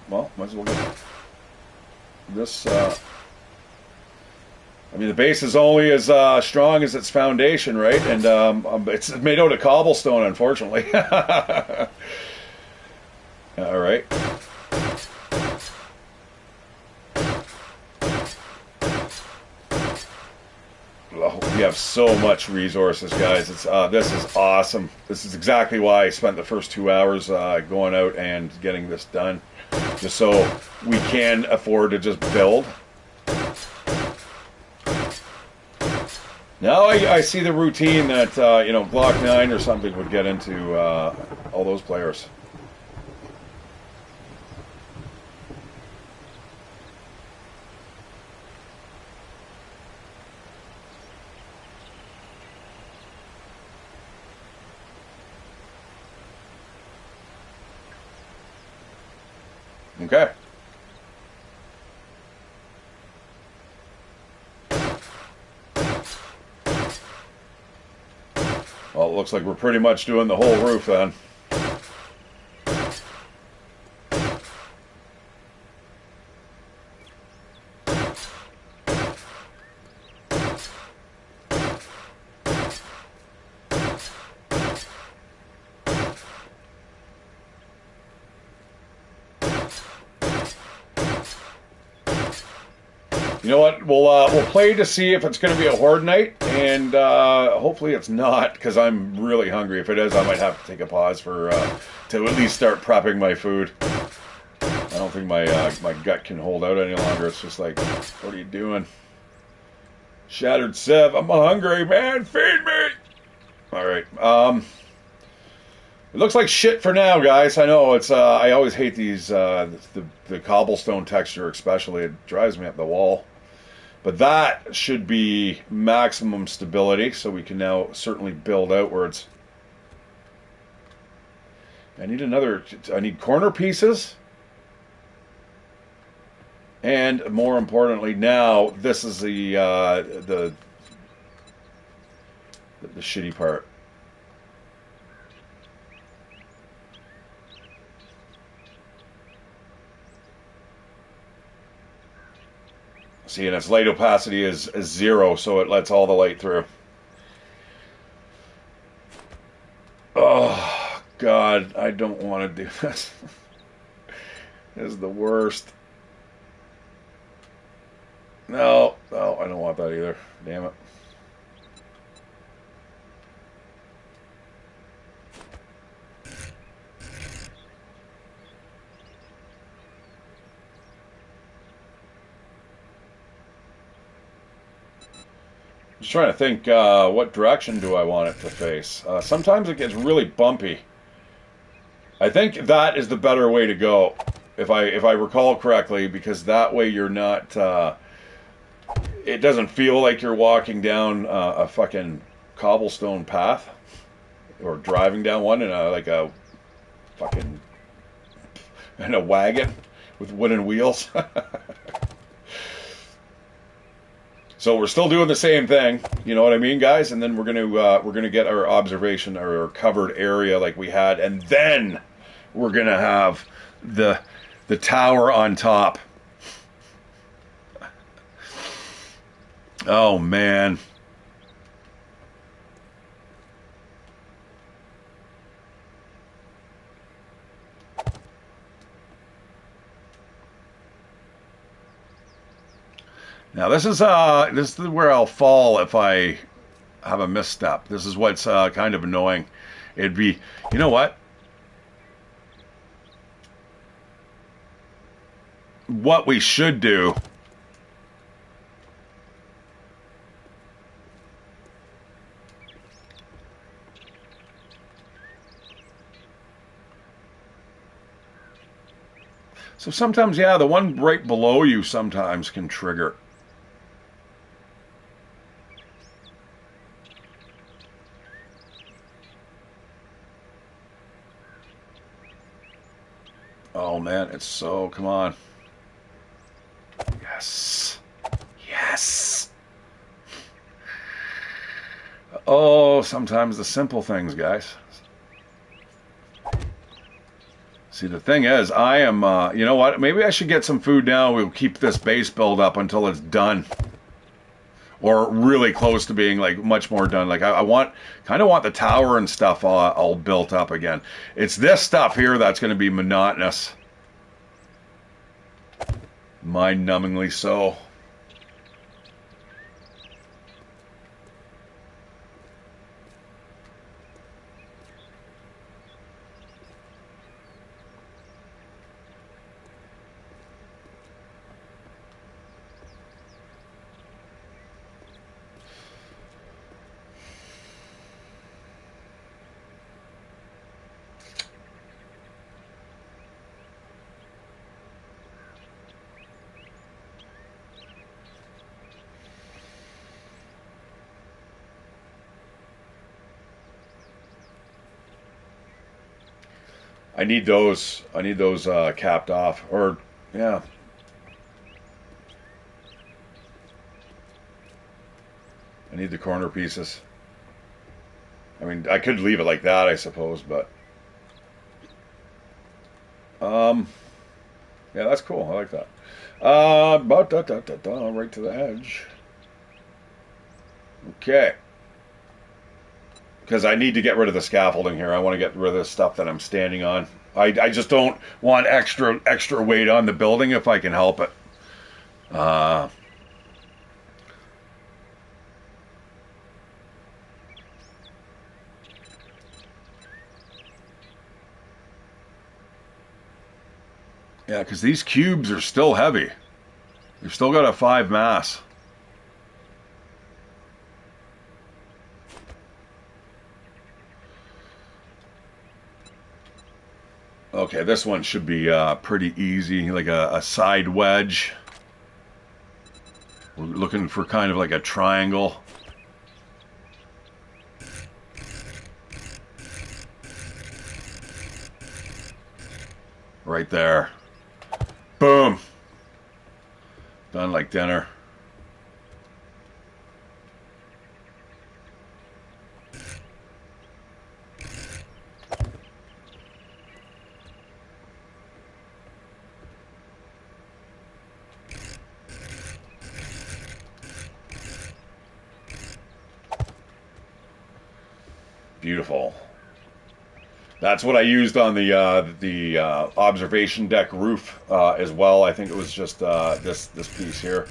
Well, might as well get this. I mean, the base is only as strong as its foundation, right? And it's made out of cobblestone, unfortunately. All right. Oh, we have so much resources, guys. It's this is awesome. This is exactly why I spent the first 2 hours going out and getting this done, just so we can afford to just build. Now I see the routine that Glock 9 or something would get into all those players. Okay. Well, it looks like we're pretty much doing the whole roof then. You know what? We'll play to see if it's going to be a horde night, and hopefully it's not, because I'm really hungry. If it is, I might have to take a pause for to at least start prepping my food. I don't think my gut can hold out any longer. It's just like, what are you doing? Shatteredciv, I'm hungry, man. Feed me. All right. It looks like shit for now, guys. I know it's. I always hate these the cobblestone texture, especially. It drives me up the wall. But that should be maximum stability, so we can now certainly build outwards. I need corner pieces. And more importantly, now this is the shitty part. See, and its light opacity is 0, so it lets all the light through. Oh, God, I don't want to do this. This is the worst. No, I don't want that either. Damn it. Just trying to think, what direction do I want it to face? Sometimes it gets really bumpy. I think that is the better way to go, if I recall correctly, because that way you're not. It doesn't feel like you're walking down a fucking cobblestone path, or driving down one in a fucking in a wagon with wooden wheels. So we're still doing the same thing, you know what I mean, guys? And then we're gonna get our observation or our covered area like we had, and then we're gonna have the tower on top. Oh man. Now this is where I'll fall if I have a misstep. This is what's kind of annoying. It'd be, you know what? What we should do. So sometimes, yeah, the one right below you sometimes can trigger. Oh man, it's so, come on. Yes. Yes. Oh, sometimes the simple things, guys. See, the thing is, I am, you know what? Maybe I should get some food now. We'll keep this base build up until it's done. Or really close to being, like, much more done. Like, I kind of want the tower and stuff all built up again. It's this stuff here that's going to be monotonous. Mind-numbingly so. I need those. I need those capped off. Or, yeah. I need the corner pieces. I mean, I could leave it like that, I suppose, but... yeah, that's cool. I like that. Right to the edge. Okay. Because I need to get rid of the scaffolding here. I want to get rid of the stuff that I'm standing on. I just don't want extra weight on the building if I can help it. Yeah, because these cubes are still heavy. We've still got a 5 mass. Okay, this one should be pretty easy, like a side wedge. We're looking for kind of like a triangle. Right there. Boom. Done like dinner. Beautiful. That's what I used on the observation deck roof as well. I think it was just this piece here.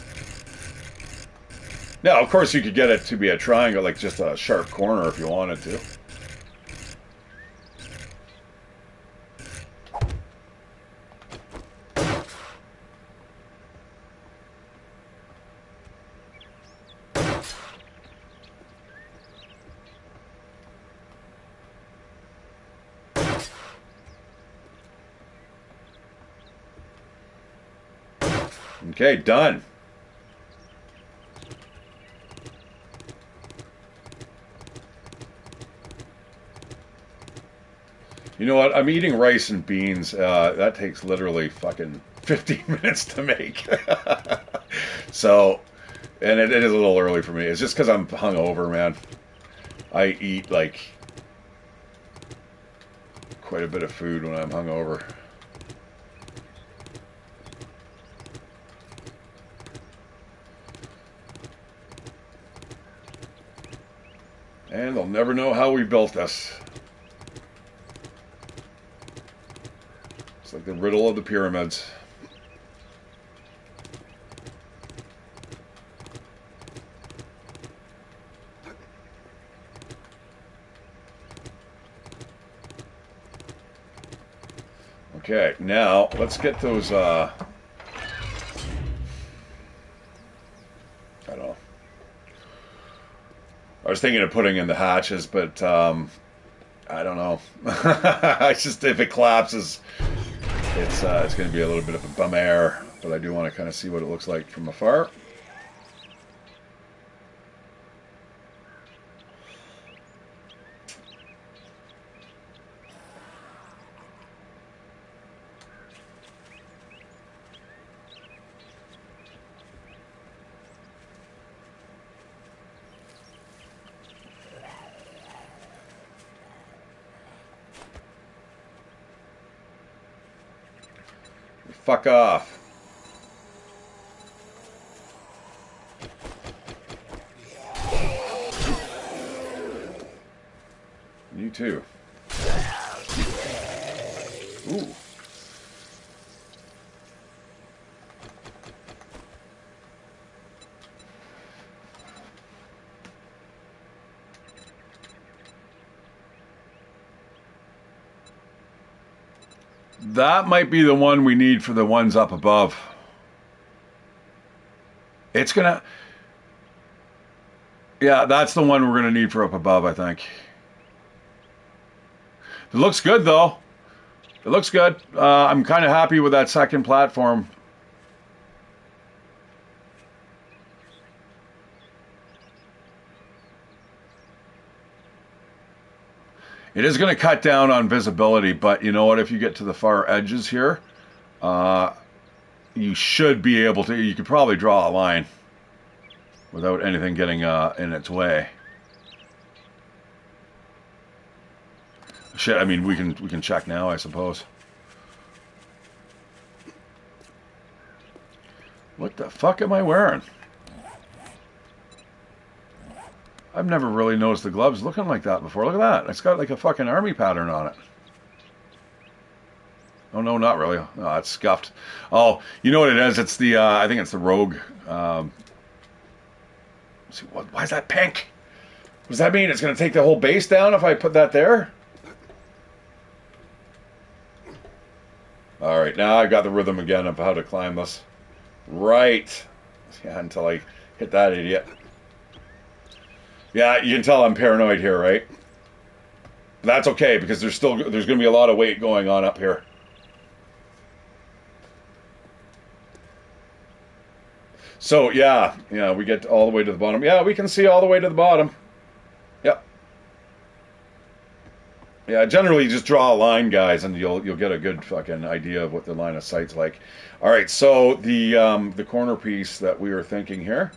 Now, of course, you could get it to be a triangle, like just a sharp corner if you wanted to. Okay, done. You know what? I'm eating rice and beans. That takes literally fucking 15 minutes to make. So, and it is a little early for me. It's just because I'm hungover, man. I eat like quite a bit of food when I'm hungover. And they'll never know how we built this. It's like the riddle of the pyramids. Okay, now let's get those, I don't know. I was thinking of putting in the hatches, but I don't know. It's just if it collapses, it's going to be a little bit of a bum air. But I do want to kind of see what it looks like from afar. fuck off. You too. Ooh. That might be the one we need for the ones up above. It's gonna... Yeah, that's the one we're gonna need for up above, I think. It looks good, though. It looks good. I'm kind of happy with that second platform. It is going to cut down on visibility, but you know what? If you get to the far edges here, you should be able to. You could probably draw a line without anything getting in its way. Shit, I mean, we can check now, I suppose. What the fuck am I wearing? I've never really noticed the gloves looking like that before. Look at that. It's got like a fucking army pattern on it. Oh, no, not really. Oh, it's scuffed. Oh, you know what it is? It's the, I think it's the Rogue. Let's see, why is that pink? What does that mean? It's going to take the whole base down if I put that there? All right, now I got the rhythm again of how to climb this. Right. Yeah, until I hit that idiot. Yeah, you can tell I'm paranoid here, right? That's okay, because there's going to be a lot of weight going on up here. So, yeah, we get all the way to the bottom. Yeah, we can see all the way to the bottom. Yep. Yeah, generally just draw a line, guys, and you'll get a good fucking idea of what the line of sight's like. All right, so the corner piece that we were thinking here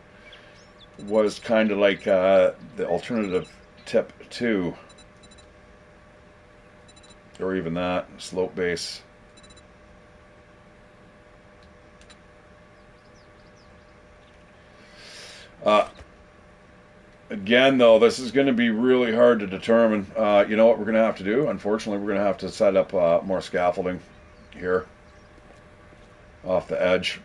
was kind of like the alternative tip 2, or even that slope base. Again, though, this is going to be really hard to determine. You know what we're going to have to do? Unfortunately, we're going to have to set up more scaffolding here off the edge.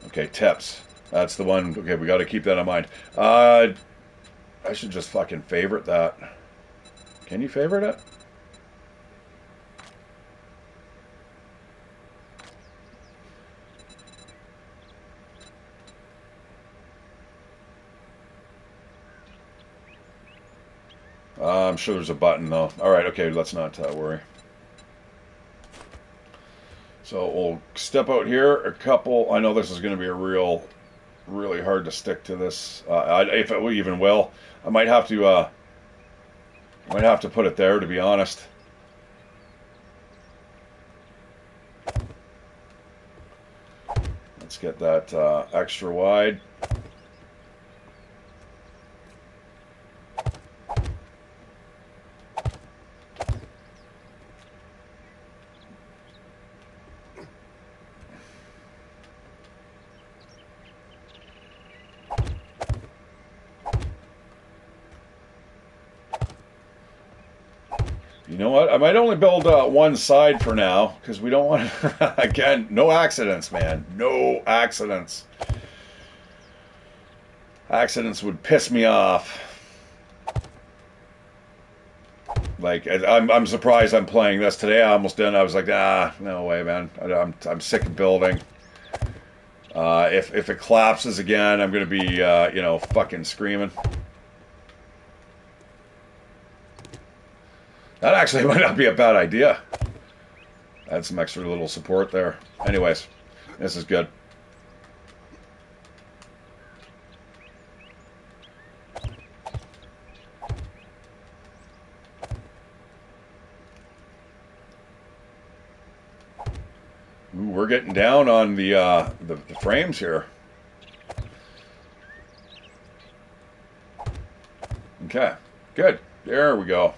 Okay, tips. That's the one. Okay, we got to keep that in mind. I should just fucking favorite that. Can you favorite it? I'm sure there's a button, though. All right, okay, let's not worry. So we'll step out here a couple. I know this is going to be really hard to stick to this. If it even will, I might have to put it there, to be honest. Let's get that extra wide. You know what? I might only build one side for now, because we don't want to... Again, no accidents, man. No accidents. Accidents would piss me off. Like, I'm surprised I'm playing this today. I almost didn't. I was like, no way, man. I'm sick of building. If it collapses again, I'm going to be, fucking screaming. That actually might not be a bad idea. Add some extra little support there. Anyways, this is good. Ooh, we're getting down on the frames here. Okay, good. There we go.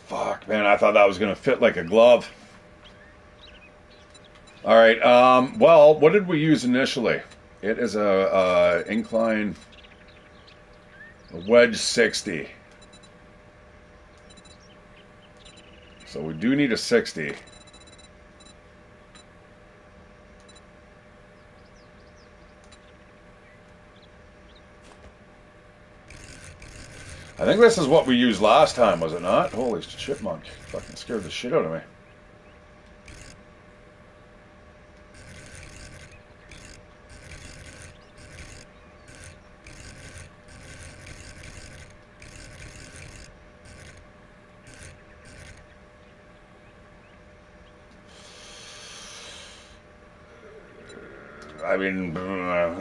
Fuck, man, I thought that was going to fit like a glove. All right, well, what did we use initially? It is a incline wedge 60. So we do need a 60. I think this is what we used last time, was it not? Holy chipmunk. Fucking scared the shit out of me. I mean,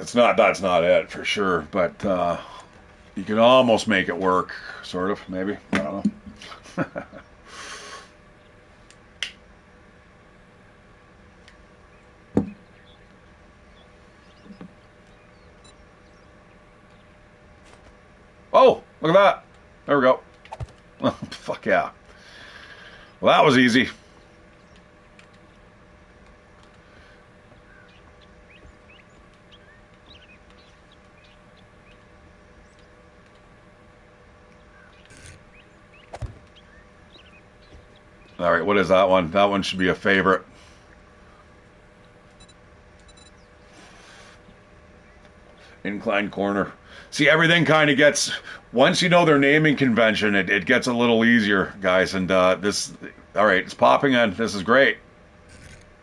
it's not. That's not it for sure, but you can almost make it work, sort of, maybe. I don't know. Oh, look at that. There we go. Oh, fuck yeah. Well, that was easy. All right, what is that one? That one should be a favorite. Incline corner. See, everything kind of gets, once you know their naming convention, it gets a little easier, guys. And this, all right, it's popping in. This is great.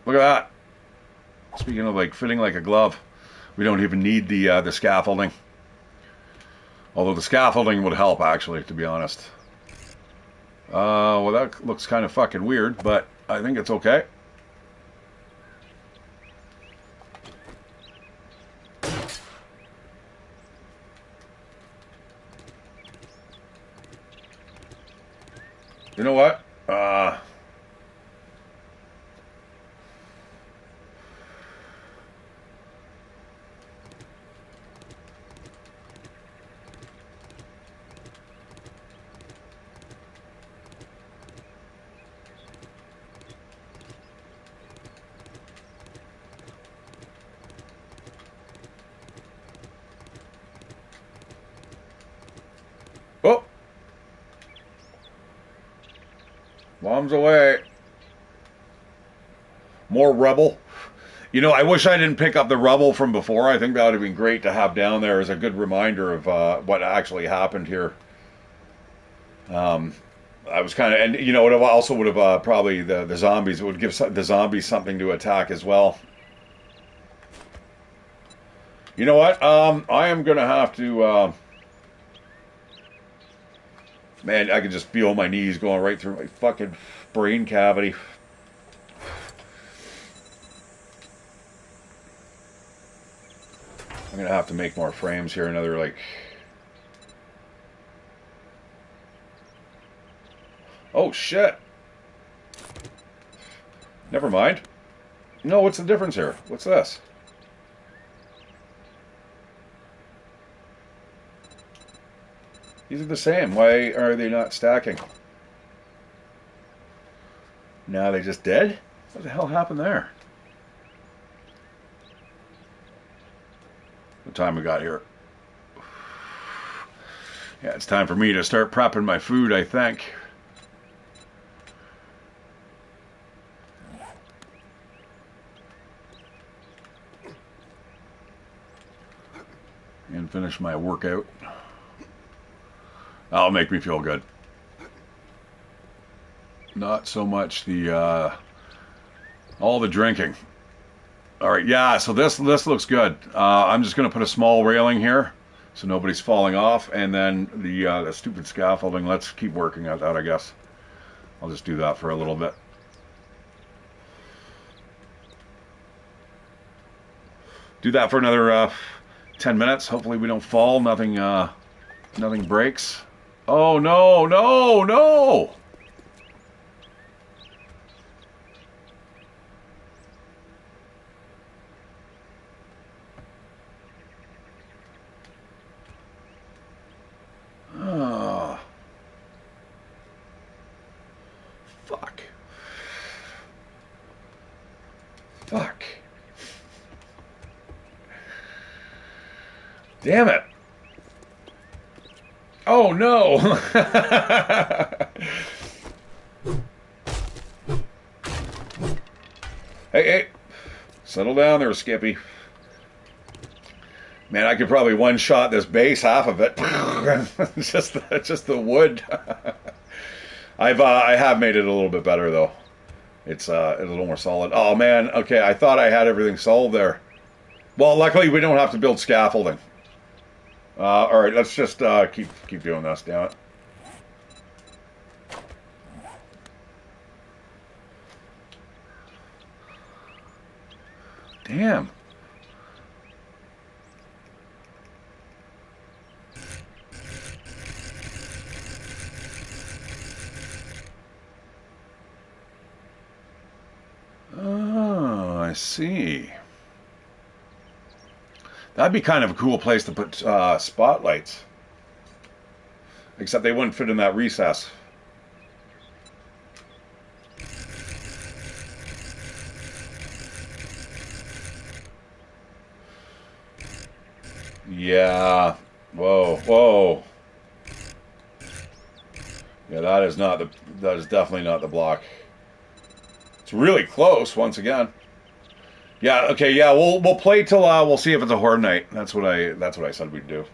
Look at that. Speaking of like fitting like a glove, we don't even need the scaffolding. Although the scaffolding would help, actually, to be honest. Well, that looks kind of fucking weird, but I think it's okay. You know what? Oh! Bombs away. More rubble. You know, I wish I didn't pick up the rubble from before. I think that would have been great to have down there as a good reminder of what actually happened here. I was kind of, and you know, it also would have probably the zombies. It would give the zombies something to attack as well. You know what? I am gonna have to. Man, I can just feel my knees going right through my fucking brain cavity. I'm gonna have to make more frames here. Another like. Oh shit. Never mind. No, what's the difference here? What's this? These are the same. Why are they not stacking? Now they just dead? What the hell happened there? What time we got here? Yeah, it's time for me to start prepping my food, I think. And finish my workout. That'll make me feel good. Not so much the All the drinking. All right, yeah, so this looks good. I'm just going to put a small railing here so nobody's falling off, and then the stupid scaffolding, let's keep working at that, I guess. I'll just do that for a little bit. Do that for another 10 minutes. Hopefully we don't fall. Nothing breaks. Oh, no, no, no! Oh, fuck. Fuck. Damn it. Oh, no. Hey. Settle down there, Skippy. Man, I could probably one-shot this base, half of it. just the wood. I have made it a little bit better, though. It's a little more solid. Oh, man. Okay, I thought I had everything solved there. Well, luckily, we don't have to build scaffolding. All right, let's just keep doing this, damn it. Damn. Oh, I see. That'd be kind of a cool place to put spotlights. Except they wouldn't fit in that recess. Yeah. Whoa. Yeah, that is definitely not the block. It's really close once again. Yeah, okay, yeah, we'll play till we'll see if it's a horde night. That's what I said we'd do.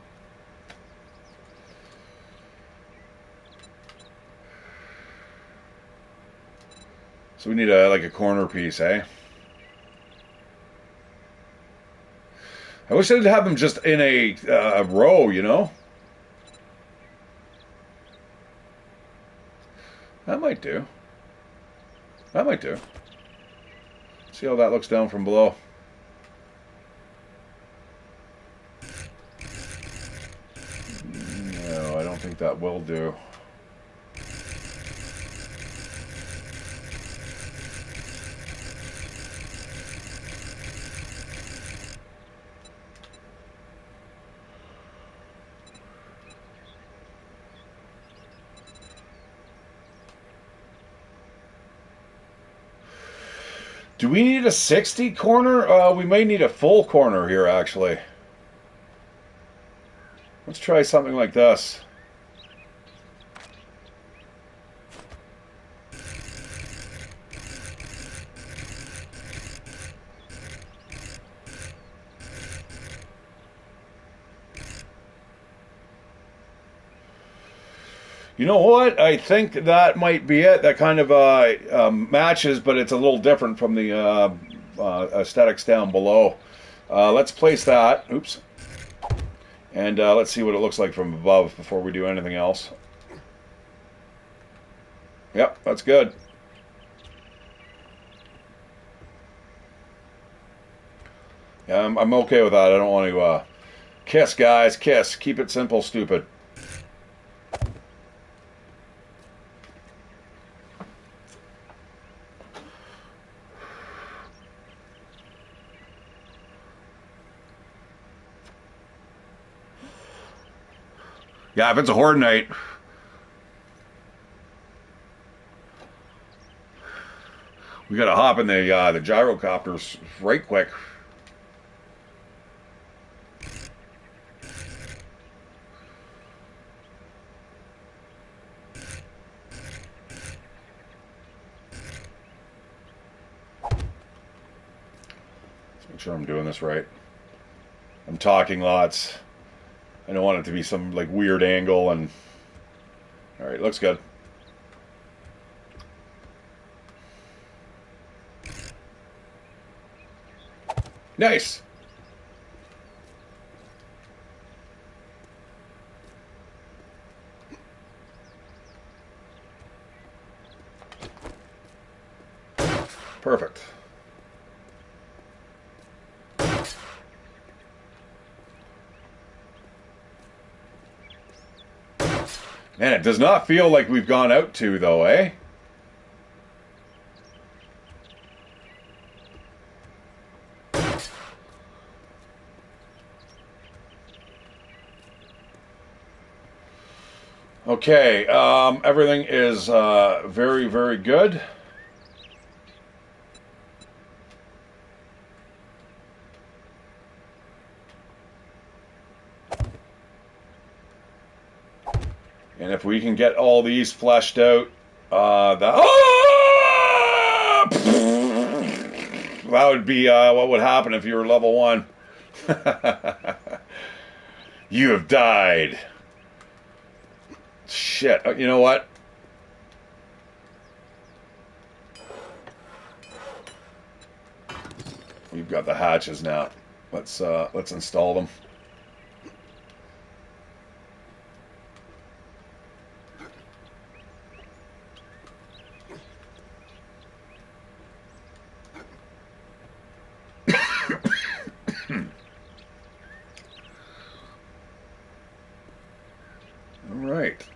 So we need like a corner piece, eh? I wish they'd have them just in a row, you know? That might do. See how that looks down from below. No, I don't think that will do. Do we need a 60 corner? We may need a full corner here, actually. Let's try something like this. You know what? I think that might be it. That kind of matches, but it's a little different from the aesthetics down below. Let's place that. Oops. And let's see what it looks like from above before we do anything else. Yep, that's good. Yeah, I'm okay with that. I don't want to kiss, guys. Kiss. Keep it simple, stupid. Yeah, if it's a horde night, we gotta hop in the gyrocopters right quick. Let's make sure I'm doing this right. I'm talking lots. I don't want it to be some like weird angle and all right, looks good. Nice. Perfect. Man, it does not feel like we've gone out to, though, eh? Okay, everything is very, very good. And if we can get all these fleshed out, that would be what would happen if you were level 1. You have died. Shit. You know what? We've got the hatches now. Let's install them. All right.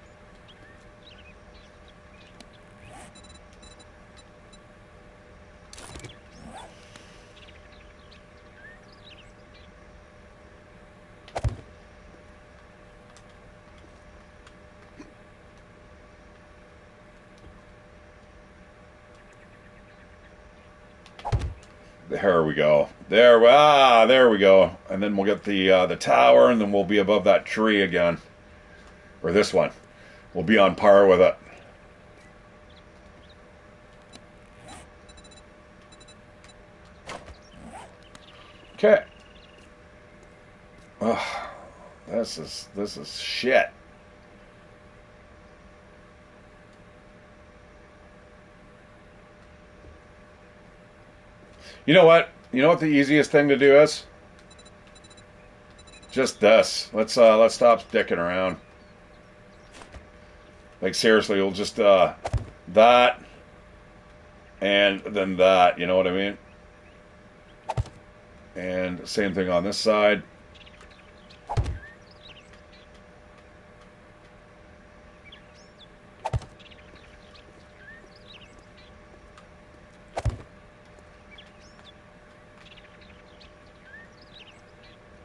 There we go. There we go. And then we'll get the tower, and then we'll be above that tree again. Or this one. We'll be on par with it. Okay. Ugh, this is shit. You know what? You know what the easiest thing to do is? Just this. Let's stop dicking around. Like seriously, we'll just that and then that, you know what I mean? And same thing on this side.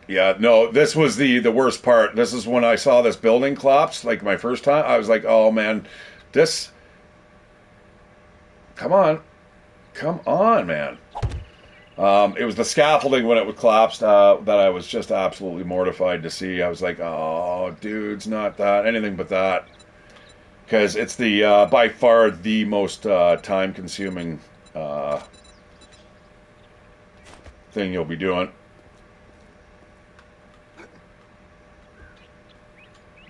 Yeah, no, this was the worst part. This is when I saw this building collapse, like my first time. I was like, oh man, this. Come on, man. It was the scaffolding when it would collapse that I was just absolutely mortified to see. I was like, oh, dudes, not that, anything but that, because it's the by far the most time-consuming thing you'll be doing.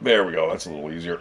There we go. That's a little easier.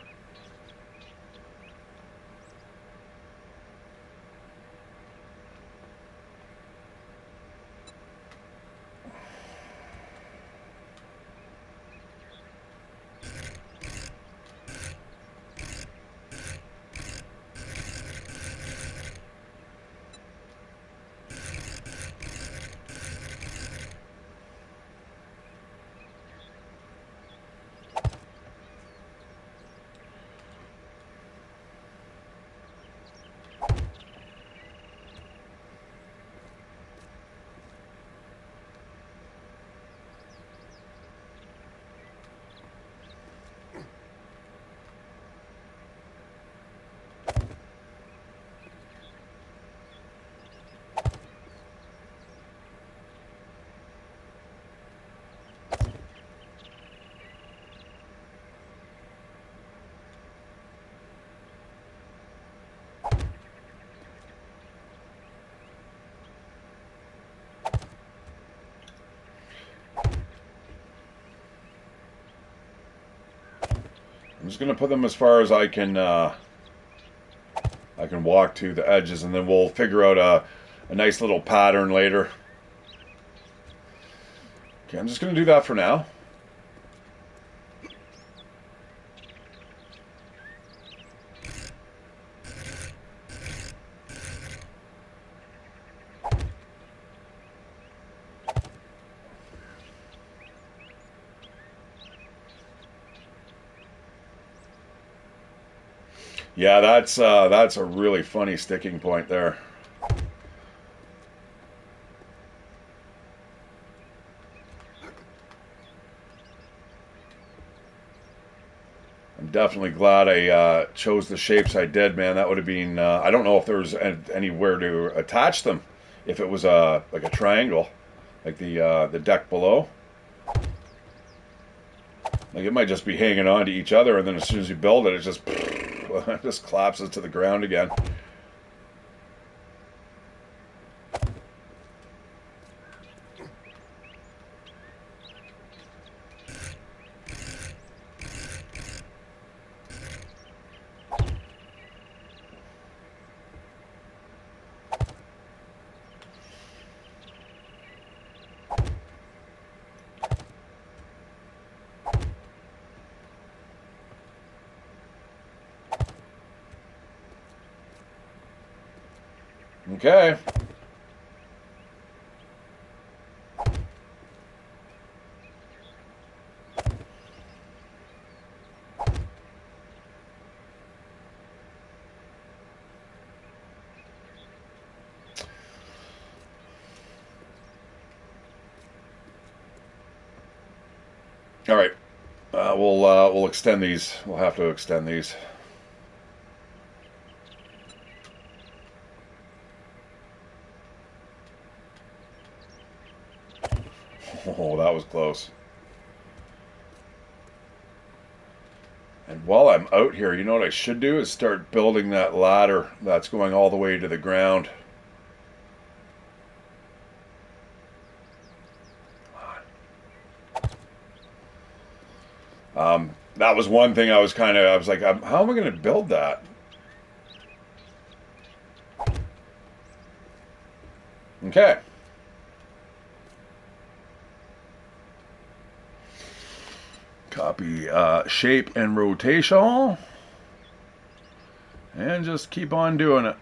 I'm just gonna put them as far as I can walk to the edges, and then we'll figure out a nice little pattern later. Okay, I'm just going to do that for now. Yeah, that's a really funny sticking point there. I'm definitely glad I chose the shapes I did, man. That would have been I don't know if there was anywhere to attach them. If it was like a triangle, like the deck below, like it might just be hanging on to each other, and then as soon as you build it, it just it just collapses to the ground again. Okay. All right. We'll extend these. We'll have to extend these. Oh, that was close. And while I'm out here, you know what I should do is start building that ladder that's going all the way to the ground. That was one thing I was like, how am I going to build that? Okay. Copy shape and rotation. And just keep on doing it.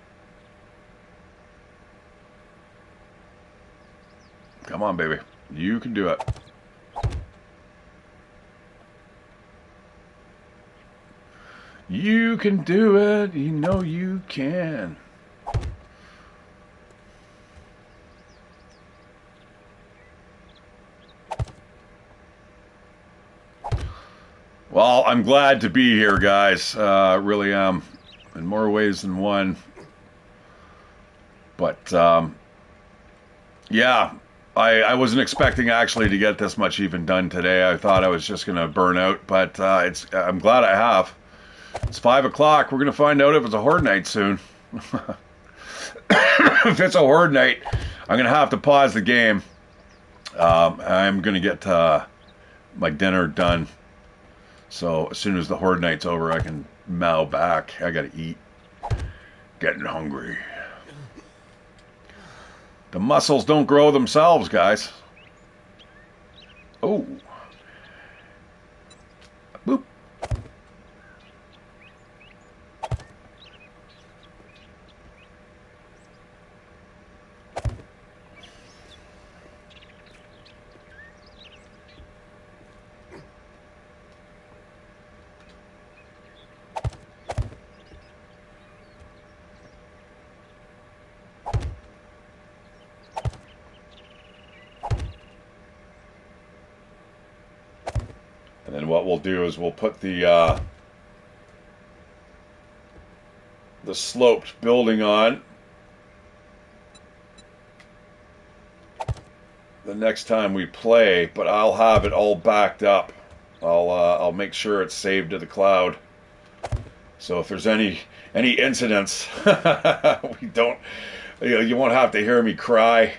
Come on, baby. You can do it. You can do it. You know you can. Well, I'm glad to be here, guys. Really am, in more ways than one. But yeah, I wasn't expecting actually to get this much even done today. I thought I was just going to burn out, but I'm glad I have. It's 5 o'clock. We're going to find out if it's a horde night soon. If it's a horde night, I'm going to have to pause the game. I'm going to get my dinner done. So as soon as the horde night's over, I can mow back. I got to eat. Getting hungry. The muscles don't grow themselves, guys. Oh. Boop. And then what we'll do is we'll put the sloped building on the next time we play, but I'll have it all backed up. I'll make sure it's saved to the cloud. So if there's any incidents, we don't, you won't have to hear me cry.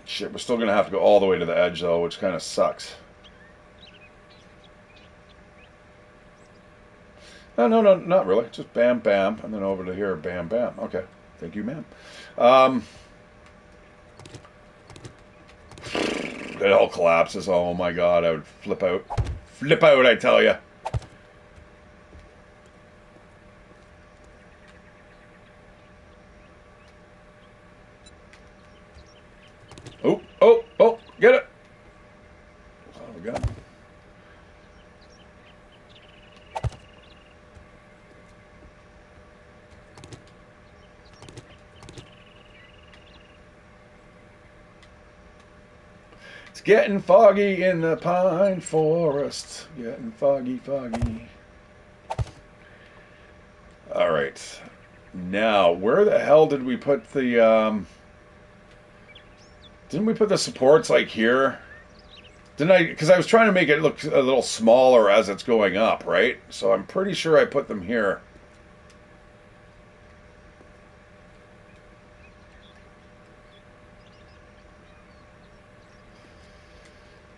Shit, we're still gonna have to go all the way to the edge though, which kind of sucks. No, not really. Just bam, bam, and then over to here, bam, bam. Okay, thank you, ma'am. It all collapses. Oh my god, I would flip out. Flip out, I tell you. Oh, oh, oh, get it. Oh, God. It's getting foggy in the pine forest. Getting foggy, foggy. All right. Now, where the hell did we put the, didn't we put the supports like here? Didn't I? Because I was trying to make it look a little smaller as it's going up, right? So I'm pretty sure I put them here.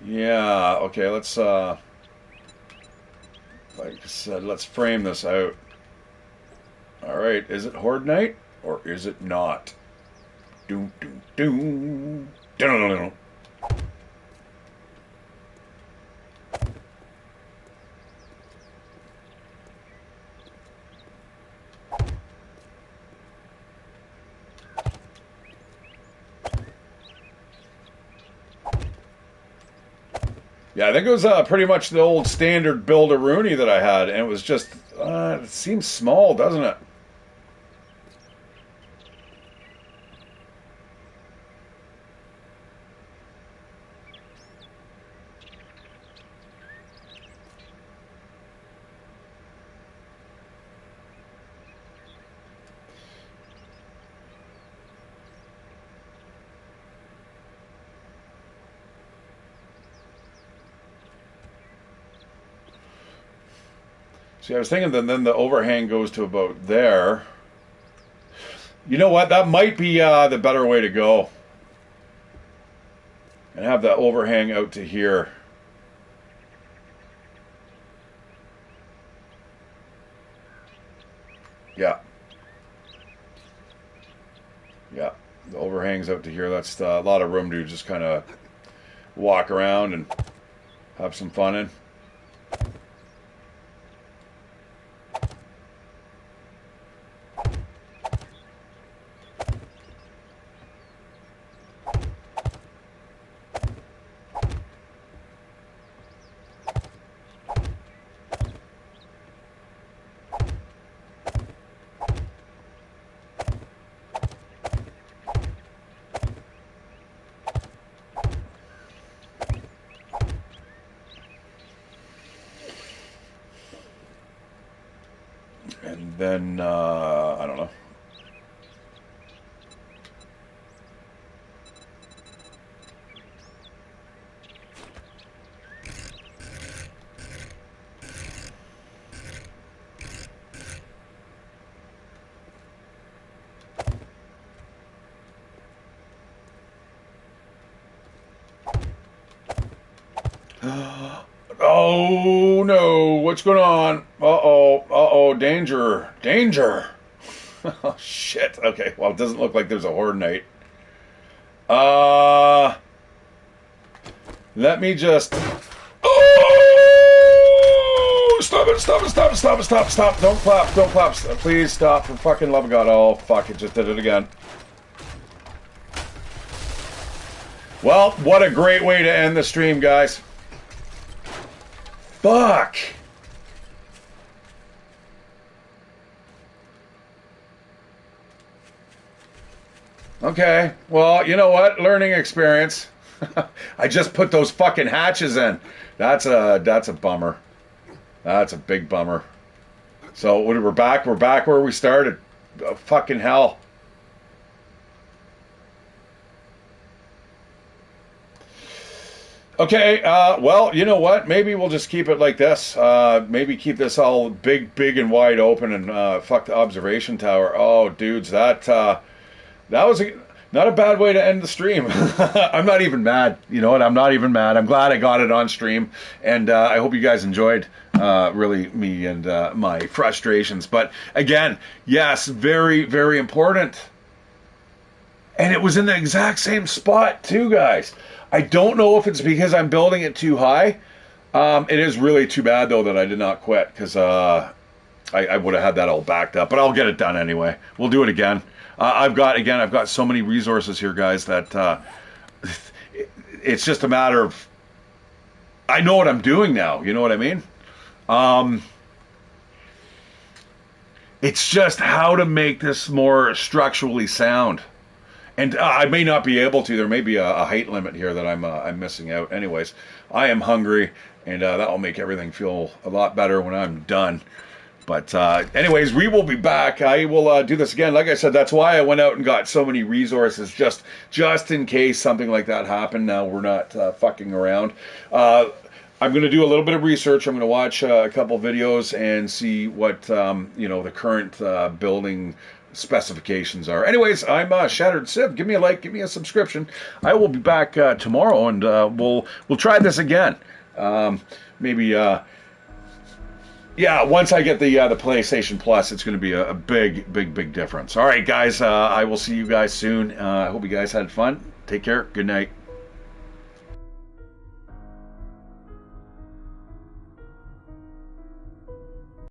Yeah, okay, let's, like I said, let's frame this out. All right, is it Horde Night or is it not? Doom, doom, doom. Dun-dun-dun-dun. Yeah, I think it was pretty much the old standard build-a-rooney that I had, and it was just, it seems small, doesn't it? See, I was thinking that then the overhang goes to about there. You know what? That might be the better way to go. And have that overhang out to here. Yeah. Yeah. The overhang's out to here. That's a lot of room to just kind of walk around and have some fun in. And then, I don't know. Oh no, what's going on? Uh-oh, uh-oh, danger, danger. Oh shit, okay, well it doesn't look like there's a Horde Night. Uh, let me just... Oh! Stop it, stop it, stop it, stop it, stop, stop, don't clap, don't clap, please stop, for fucking love of God. Oh fuck, it just did it again. Well, what a great way to end the stream, guys. Fuck. Okay, well, you know what? Learning experience. I just put those fucking hatches in. That's a bummer. That's a big bummer. So we're back where we started. Oh, fucking hell. Okay, well, you know what? Maybe we'll just keep it like this. Maybe keep this all big and wide open and fuck the observation tower. Oh, dudes, that was not a bad way to end the stream. I'm not even mad. You know what? I'm not even mad. I'm glad I got it on stream, and I hope you guys enjoyed really me and my frustrations. But again, yes, very, very important. And it was in the exact same spot too, guys. I don't know if it's because I'm building it too high. It is really too bad though that I did not quit, because I would have had that all backed up. But I'll get it done anyway. We'll do it again. I've got so many resources here, guys, that it's just a matter of, I know what I'm doing now. You know what I mean? It's just how to make this more structurally sound. And I may not be able to. There may be a height limit here that I'm missing out. Anyways, I am hungry, and that will make everything feel a lot better when I'm done. But anyways, we will be back. I will do this again. Like I said, that's why I went out and got so many resources, just in case something like that happened. Now we're not fucking around. I'm going to do a little bit of research. I'm going to watch a couple videos and see what the current building specifications are. Anyways, I'm Shatteredciv. Give me a like, give me a subscription. I will be back tomorrow, and we'll try this again. Maybe once I get the PlayStation Plus, it's going to be a big difference. All right, guys, I will see you guys soon. I hope you guys had fun. Take care. Good night.